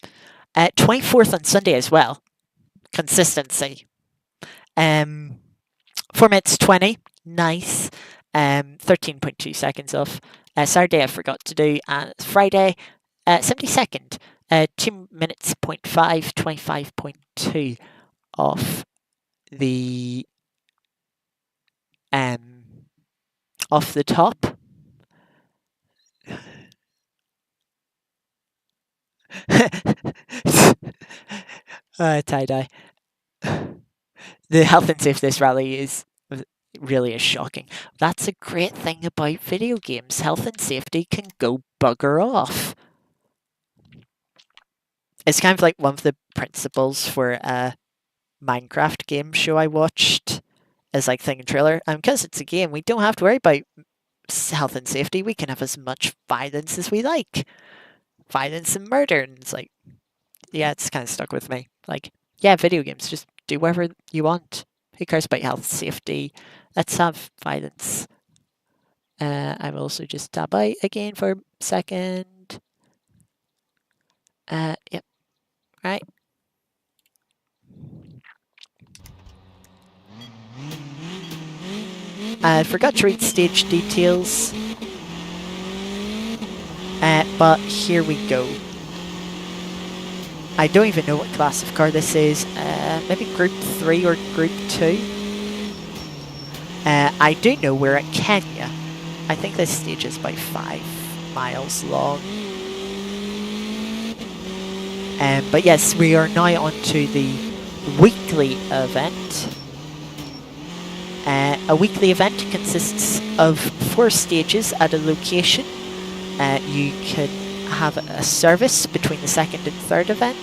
S1: 24th on Sunday as well. Consistency. 4 minutes 20. Nice. 13.2 seconds off. Saturday I forgot to do. Friday, 72nd. 2 minutes 0.5, 25.2 off the top. Tie-dye. The health and safety of this rally really is shocking. That's a great thing about video games. Health and safety can go bugger off. It's kind of like one of the principles for a Minecraft game show I watched as like thing and trailer. Because it's a game, we don't have to worry about health and safety. We can have as much violence as we like. Violence and murder. And it's like, yeah, it's kind of stuck with me. Like, yeah, video games, just do whatever you want. Who cares about health, safety? Let's have violence. I will also just tab out again for a second. Yep. Right. I forgot to read stage details. But here we go. I don't even know what class of car this is. Maybe Group 3 or Group 2. I do know we're at Kenya. I think this stage is about 5 miles long. But yes, we are now on to the weekly event. A weekly event consists of 4 stages at a location. You can have a service between the second and third event.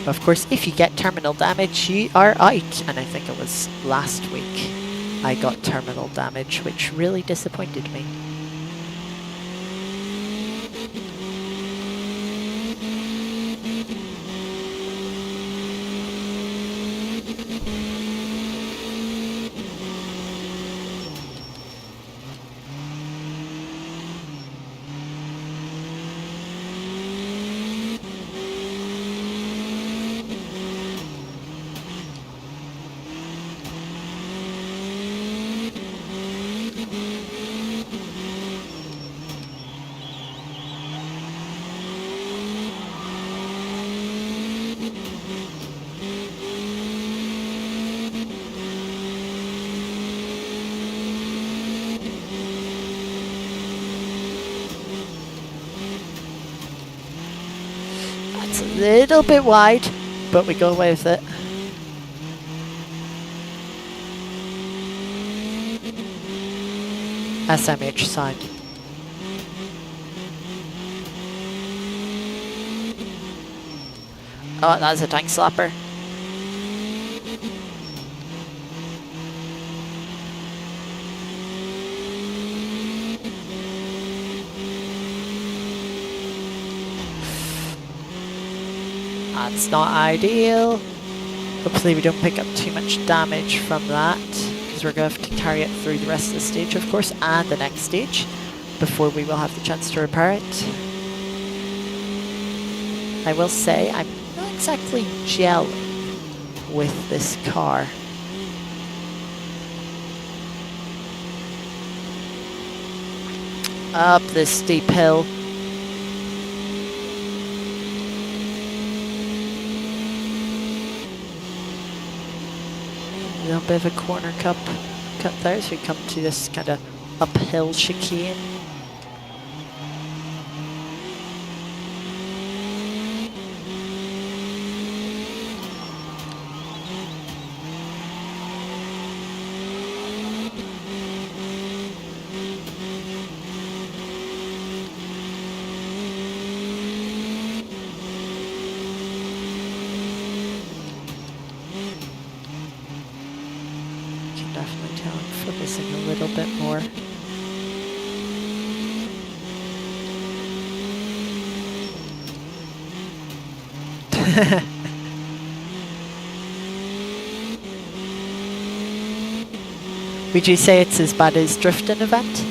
S1: Of course, if you get terminal damage, you are out. And I think it was last week I got terminal damage, which really disappointed me. little bit wide, but we go away with it. SMH sign. Oh, that's a tank slapper. That's not ideal. Hopefully we don't pick up too much damage from that, because we're going to have to carry it through the rest of the stage, of course, and the next stage, before we will have the chance to repair it. I will say, I'm not exactly gelling with this car. Up this steep hill. A little bit of a corner cut there as we come to this kind of uphill chicane. Definitely tell I'm focusing a little bit more. Would you say it's as bad as drifting event?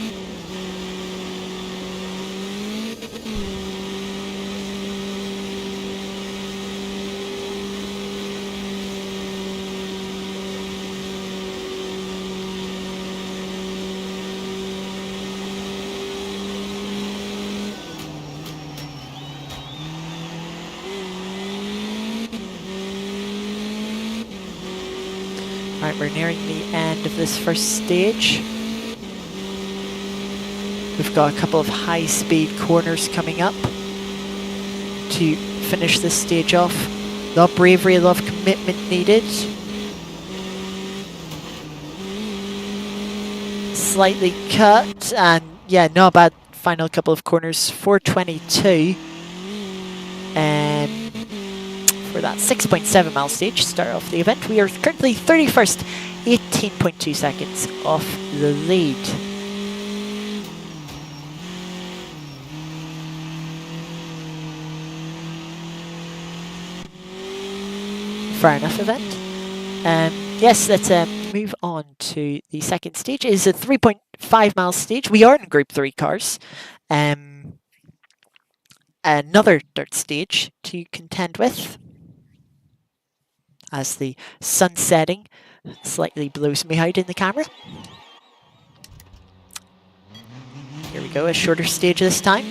S1: Right, we're nearing the end of this first stage. We've got a couple of high-speed corners coming up to finish this stage off. A lot of bravery, a lot of commitment needed. Slightly cut, and yeah, not a bad final couple of corners. 422. For that 6.7 mile stage, start off the event. We are currently 31st, 18.2 seconds off the lead. Fair enough event. Yes, let's move on to the second stage. It is a 3.5 mile stage. We are in Group 3 cars. Another dirt stage to contend with, as the sun setting slightly blows me out in the camera. Here we go, a shorter stage this time.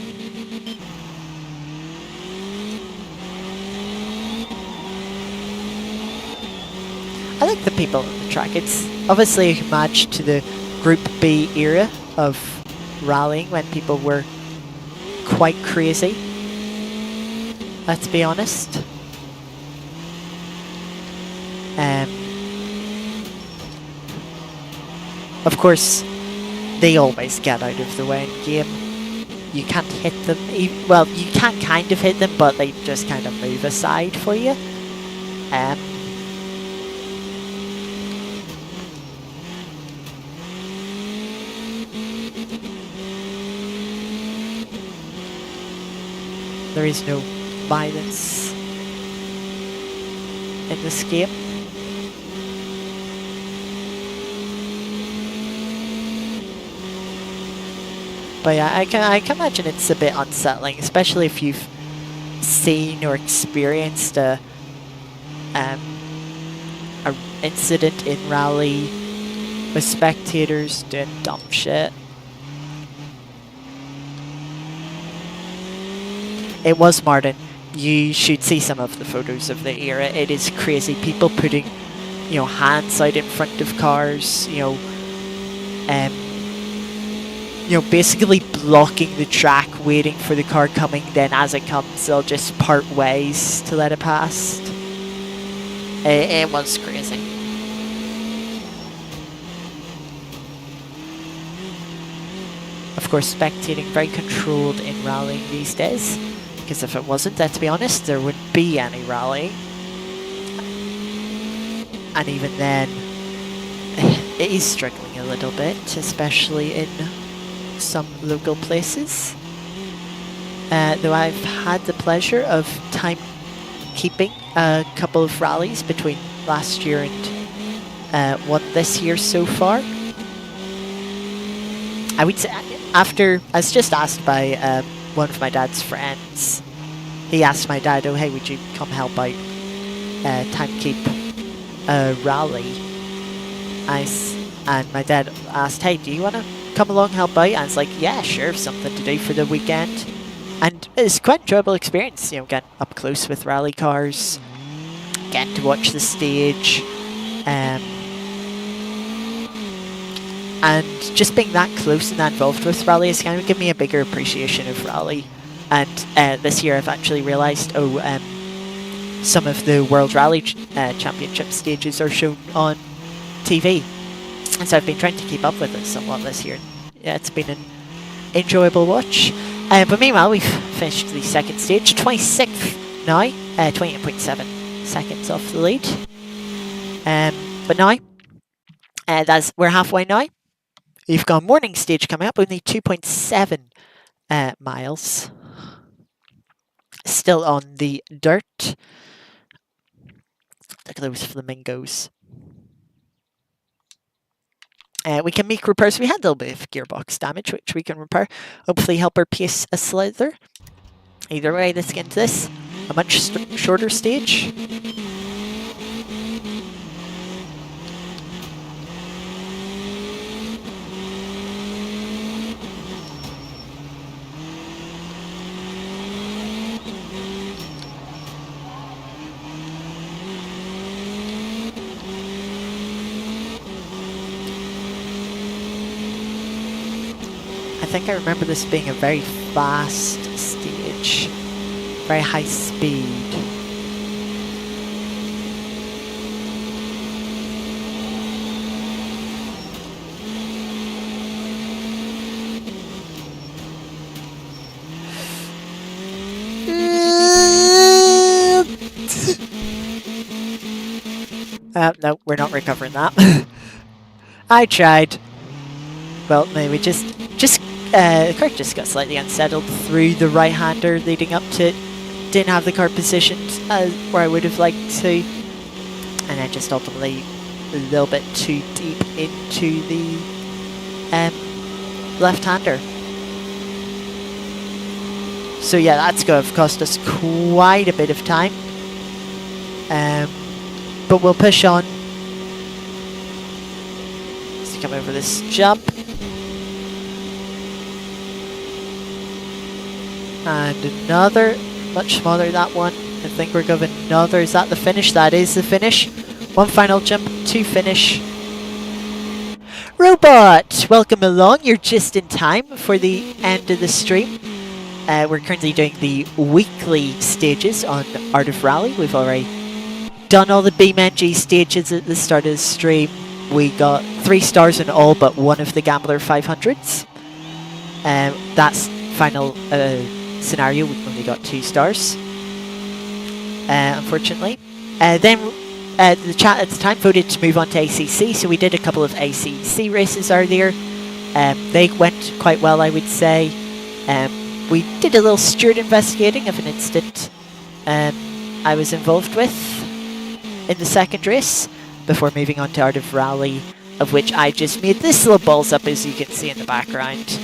S1: I like the people on the track. It's obviously a homage to the Group B era of rallying when people were quite crazy. Let's be honest. Of course, they always get out of the way in game. You can't hit them. Well, you can kind of hit them, but they just kind of move aside for you. There is no violence in this game. But yeah, I can imagine it's a bit unsettling, especially if you've seen or experienced a incident in rally with spectators doing dumb shit. It was Martin. You should see some of the photos of the era. It is crazy. People putting, hands out in front of cars, basically blocking the track, waiting for the car coming. Then as it comes, they'll just part ways to let it past. It was crazy. Of course, spectating very controlled in rallying these days, because if it wasn't, let's be honest, there wouldn't be any rallying. And even then, it is struggling a little bit, especially in some local places. Though I've had the pleasure of time-keeping a couple of rallies between last year and one this year so far. I would say, after, I was just asked by one of my dad's friends. He asked my dad, "Oh, hey, would you come help out time keep a rally?" And my dad asked, "Hey, do you want to come along, help out?" And I was like, "Yeah, sure, something to do for the weekend." And it's quite an enjoyable experience, getting up close with rally cars, getting to watch the stage, and just being that close and that involved with rally has kind of given me a bigger appreciation of rally. And this year I've actually realised, some of the World Rally Championship stages are shown on TV. And so I've been trying to keep up with it somewhat this year. Yeah, it's been an enjoyable watch. But meanwhile, we've finished the second stage, 26th now, 28.7 seconds off the lead. But now, we're halfway now. We've got morning stage coming up, only 2.7 miles. Still on the dirt. Look at those flamingos. We can make repairs. We had a little bit of gearbox damage, which we can repair. Hopefully help our pace a slither. Either way, let's get into this. A much shorter stage. I think I remember this being a very fast stage, very high speed. No, we're not recovering that. I tried. Well, no, we just the car just got slightly unsettled through the right-hander leading up to it. Didn't have the car positioned where I would have liked to, and then just ultimately a little bit too deep into the left-hander. So yeah, that's going to have cost us quite a bit of time, but we'll push on. Let's come over this jump. And another, much smaller that one. I think we're going another. Is that the finish? That is the finish. One final jump to finish. Robot, welcome along. You're just in time for the end of the stream. We're currently doing the weekly stages on Art of Rally. We've already done all the BeamNG stages at the start of the stream. We got 3 stars in all but one of the Gambler 500s. That's final scenario. We've only got 2 stars, unfortunately. Then the chat at the time voted to move on to ACC, so we did a couple of ACC races earlier. They went quite well, I would say. We did a little steward investigating of an incident I was involved with in the second race before moving on to Art of Rally, of which I just made this little balls up, as you can see in the background.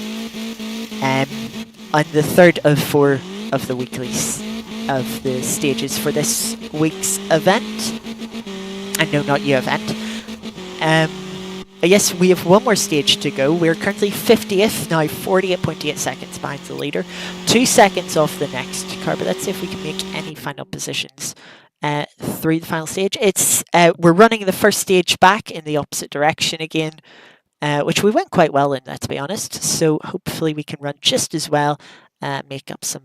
S1: On the third of 4 of the weeklies of the stages for this week's event. And no, not you event. Yes, we have one more stage to go. We're currently 50th now, 48.8 seconds behind the leader. 2 seconds off the next car, but let's see if we can make any final positions through the final stage. It's we're running the first stage back in the opposite direction again. which we went quite well in, let's be honest. So hopefully we can run just as well, make up some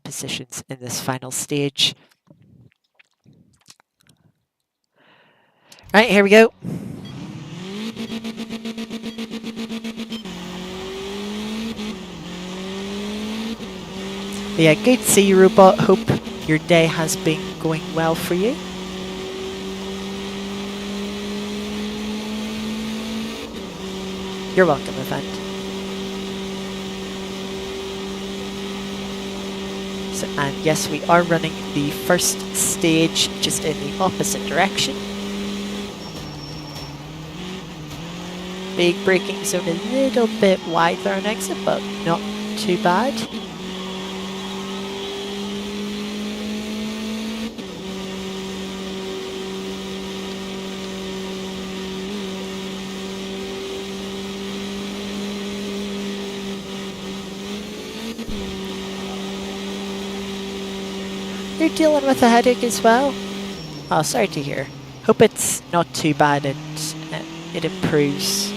S1: positions in this final stage. Right, here we go. But yeah, good to see you, Robot. Hope your day has been going well for you. You're welcome, event. So, and yes, we are running the first stage just in the opposite direction. Big braking zone, a little bit wide there on exit, but not too bad. You're dealing with a headache as well? Oh, sorry to hear. Hope it's not too bad and it improves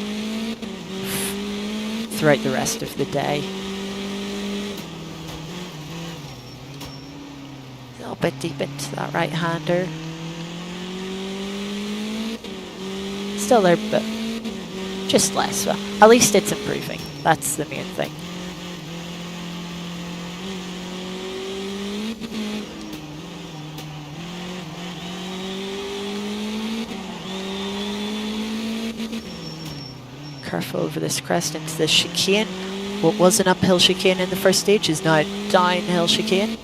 S1: throughout the rest of the day. A little bit deep into that right-hander. Still there, but just less. Well, at least it's improving. That's the main thing. Careful over this crest into this chicane. What was an uphill chicane in the first stage is now a downhill chicane.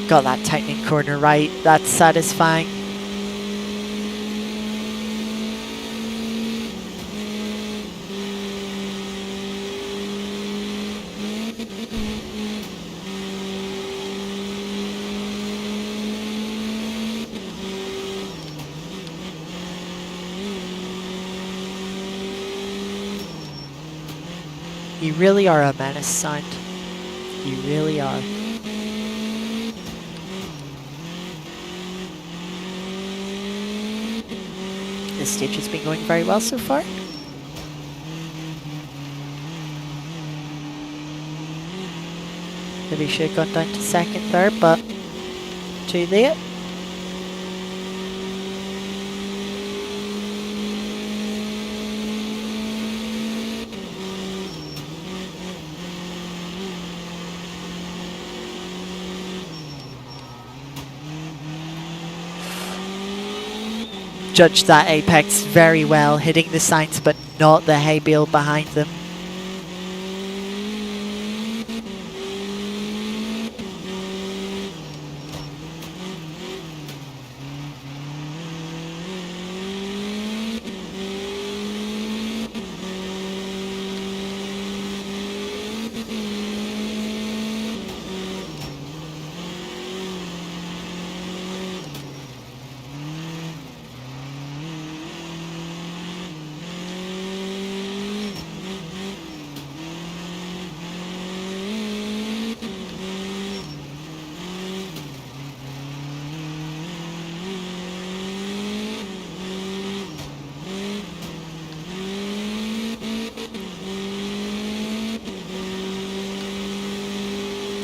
S1: Got that tightening corner right. That's satisfying. You really are a menace, Sound. You really are. This stage has been going very well so far. Maybe should have gone down to second there, but too late. Judged that apex very well, hitting the signs but not the hay bale behind them.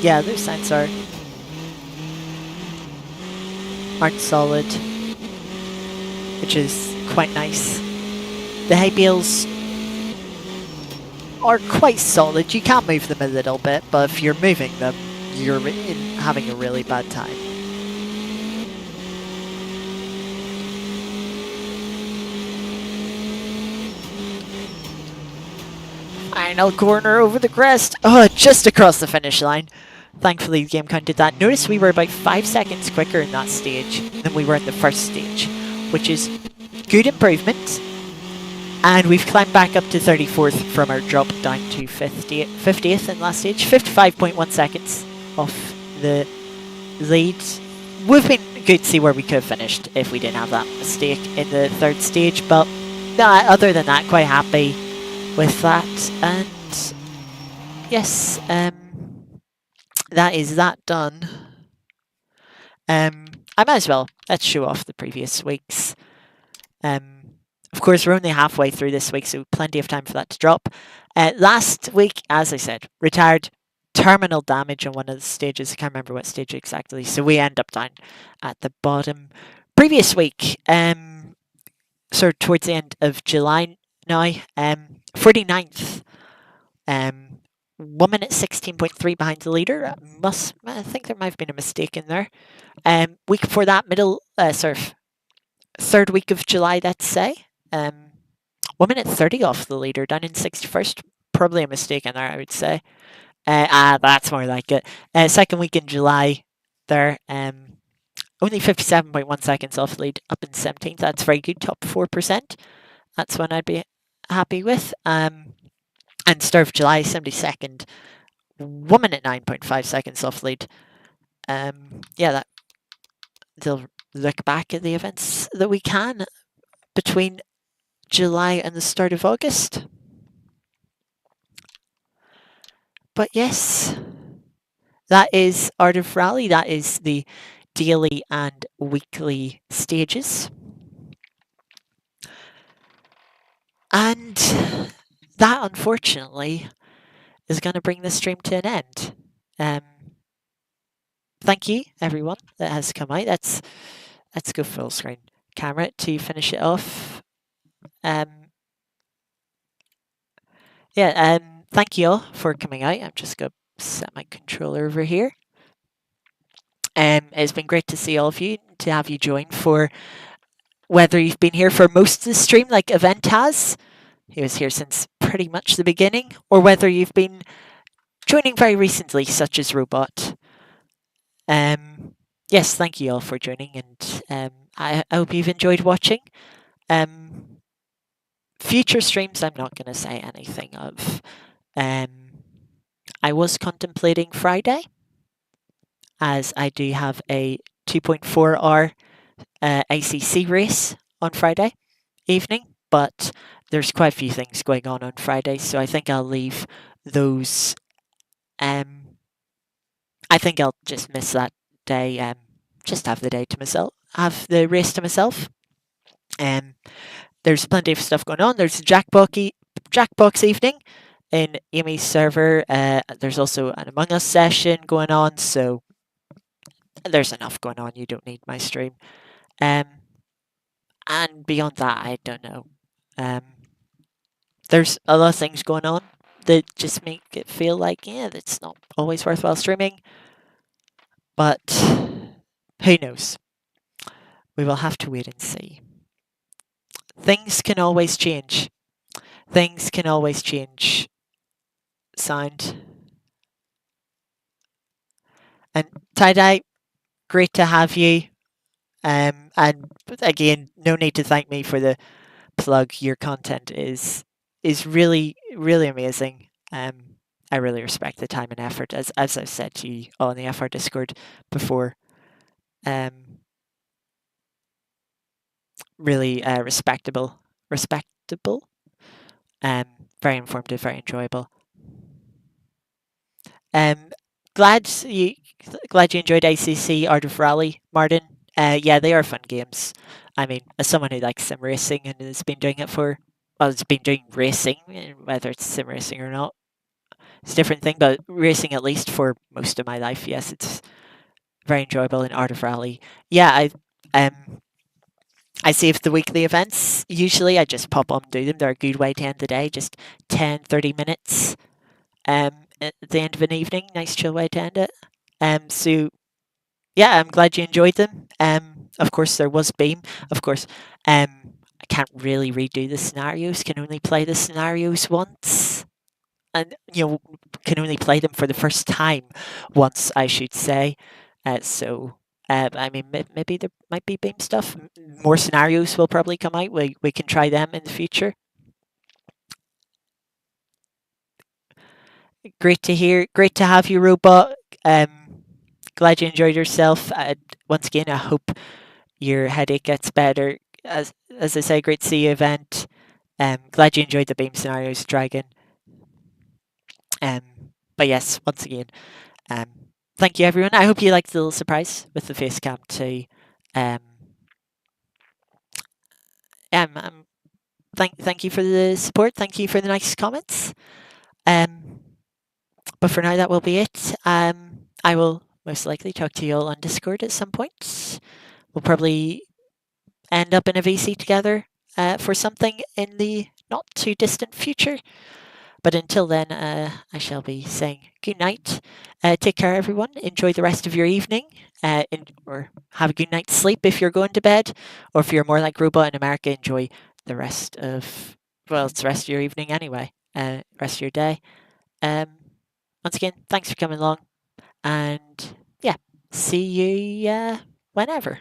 S1: Yeah, those signs aren't solid, which is quite nice. The hay bales are quite solid. You can move them a little bit, but if you're moving them, you're having a really bad time. Final corner over the crest. Oh, just across the finish line. Thankfully, the game counted that. Notice we were about 5 seconds quicker in that stage than we were in the first stage, which is good improvement. And we've climbed back up to 34th from our drop down to 50th in last stage. 55.1 seconds off the lead. Would have been good to see where we could have finished if we didn't have that mistake in the third stage, but no, other than that, quite happy with that. And yes, that is that done. I might as well let's show off the previous weeks. Of course, we're only halfway through this week, so plenty of time for that to drop. Last week, as I said, retired terminal damage on one of the stages. I can't remember what stage exactly, so we end up down at the bottom. Previous week, sort of towards the end of July now, 49th. Woman at 16.3 behind the leader. I think there might have been a mistake in there. Week before that, sort of third week of July, let's say. Woman at 30 off the leader, down in 61st. Probably a mistake in there, I would say. That's more like it. Second week in July, there. Only 57.1 seconds off the lead, up in 17th. That's very good, top 4%. That's one I'd be happy with. And start of July, 72nd. Woman at 9.5 seconds off the lead. Yeah, they'll look back at the events that we can between July and the start of August. But yes, that is Art of Rally. That is the daily and weekly stages. And that, unfortunately, is going to bring the stream to an end. Thank you, everyone that has come out. Let's go full screen camera to finish it off. Thank you all for coming out. I'm just going to set my controller over here. It's been great to see all of you, to have you join for whether you've been here for most of the stream, like Event has. He was here since pretty much the beginning, or whether you've been joining very recently, such as Robot. Yes, thank you all for joining, and I hope you've enjoyed watching. Future streams, I'm not going to say anything of. I was contemplating Friday, as I do have a 2.4 hour ACC race on Friday evening, but there's quite a few things going on Friday, so I think I'll leave those. I think I'll just miss that day. Just have the day to myself, have the race to myself. There's plenty of stuff going on. There's a Jackbox evening in Amy's server. There's also an Among Us session going on, so there's enough going on. You don't need my stream. And beyond that, I don't know. There's a lot of things going on that just make it feel like, yeah, it's not always worthwhile streaming. But who knows? We will have to wait and see. Things can always change. Things can always change. Sound. And Tie-Dye, great to have you. And again, no need to thank me for the plug. Your content is really, really amazing. I really respect the time and effort, as I've said to you all in the FR Discord before. Really respectable. Very informative, very enjoyable. Glad you enjoyed ACC Art of Rally, Martin. Yeah, they are fun games. I mean, as someone who likes sim racing and has been doing it has been doing racing, whether it's sim racing or not, it's a different thing, but racing at least for most of my life, yes, it's very enjoyable in Art of Rally. Yeah, I save the weekly events. Usually I just pop on and do them. They're a good way to end the day, just 10, 30 minutes at the end of an evening. Nice chill way to end it. So, yeah, I'm glad you enjoyed them. Of course, there was Beam. Of course, I can't really redo the scenarios. Can only play the scenarios once. And, can only play them for the first time once, I should say. I mean, maybe there might be Beam stuff. More scenarios will probably come out. We can try them in the future. Great to hear. Great to have you, Robot. Glad you enjoyed yourself. Once again, I hope your headache gets better. As I say, great to see you, Event. Glad you enjoyed the Beam Scenarios, Dragon. But yes, once again, um, thank you everyone. I hope you liked the little surprise with the face cam too. Um, thank you for the support. Thank you for the nice comments. But for now, that will be it. I will most likely talk to you all on Discord at some point. We'll probably end up in a VC together for something in the not too distant future. But until then, I shall be saying good night. Take care, everyone. Enjoy the rest of your evening, or have a good night's sleep if you're going to bed, or if you're more like Robot in America, enjoy the rest of it's the rest of your evening anyway, rest of your day. Um, Once again, thanks for coming along, and yeah, see you whenever.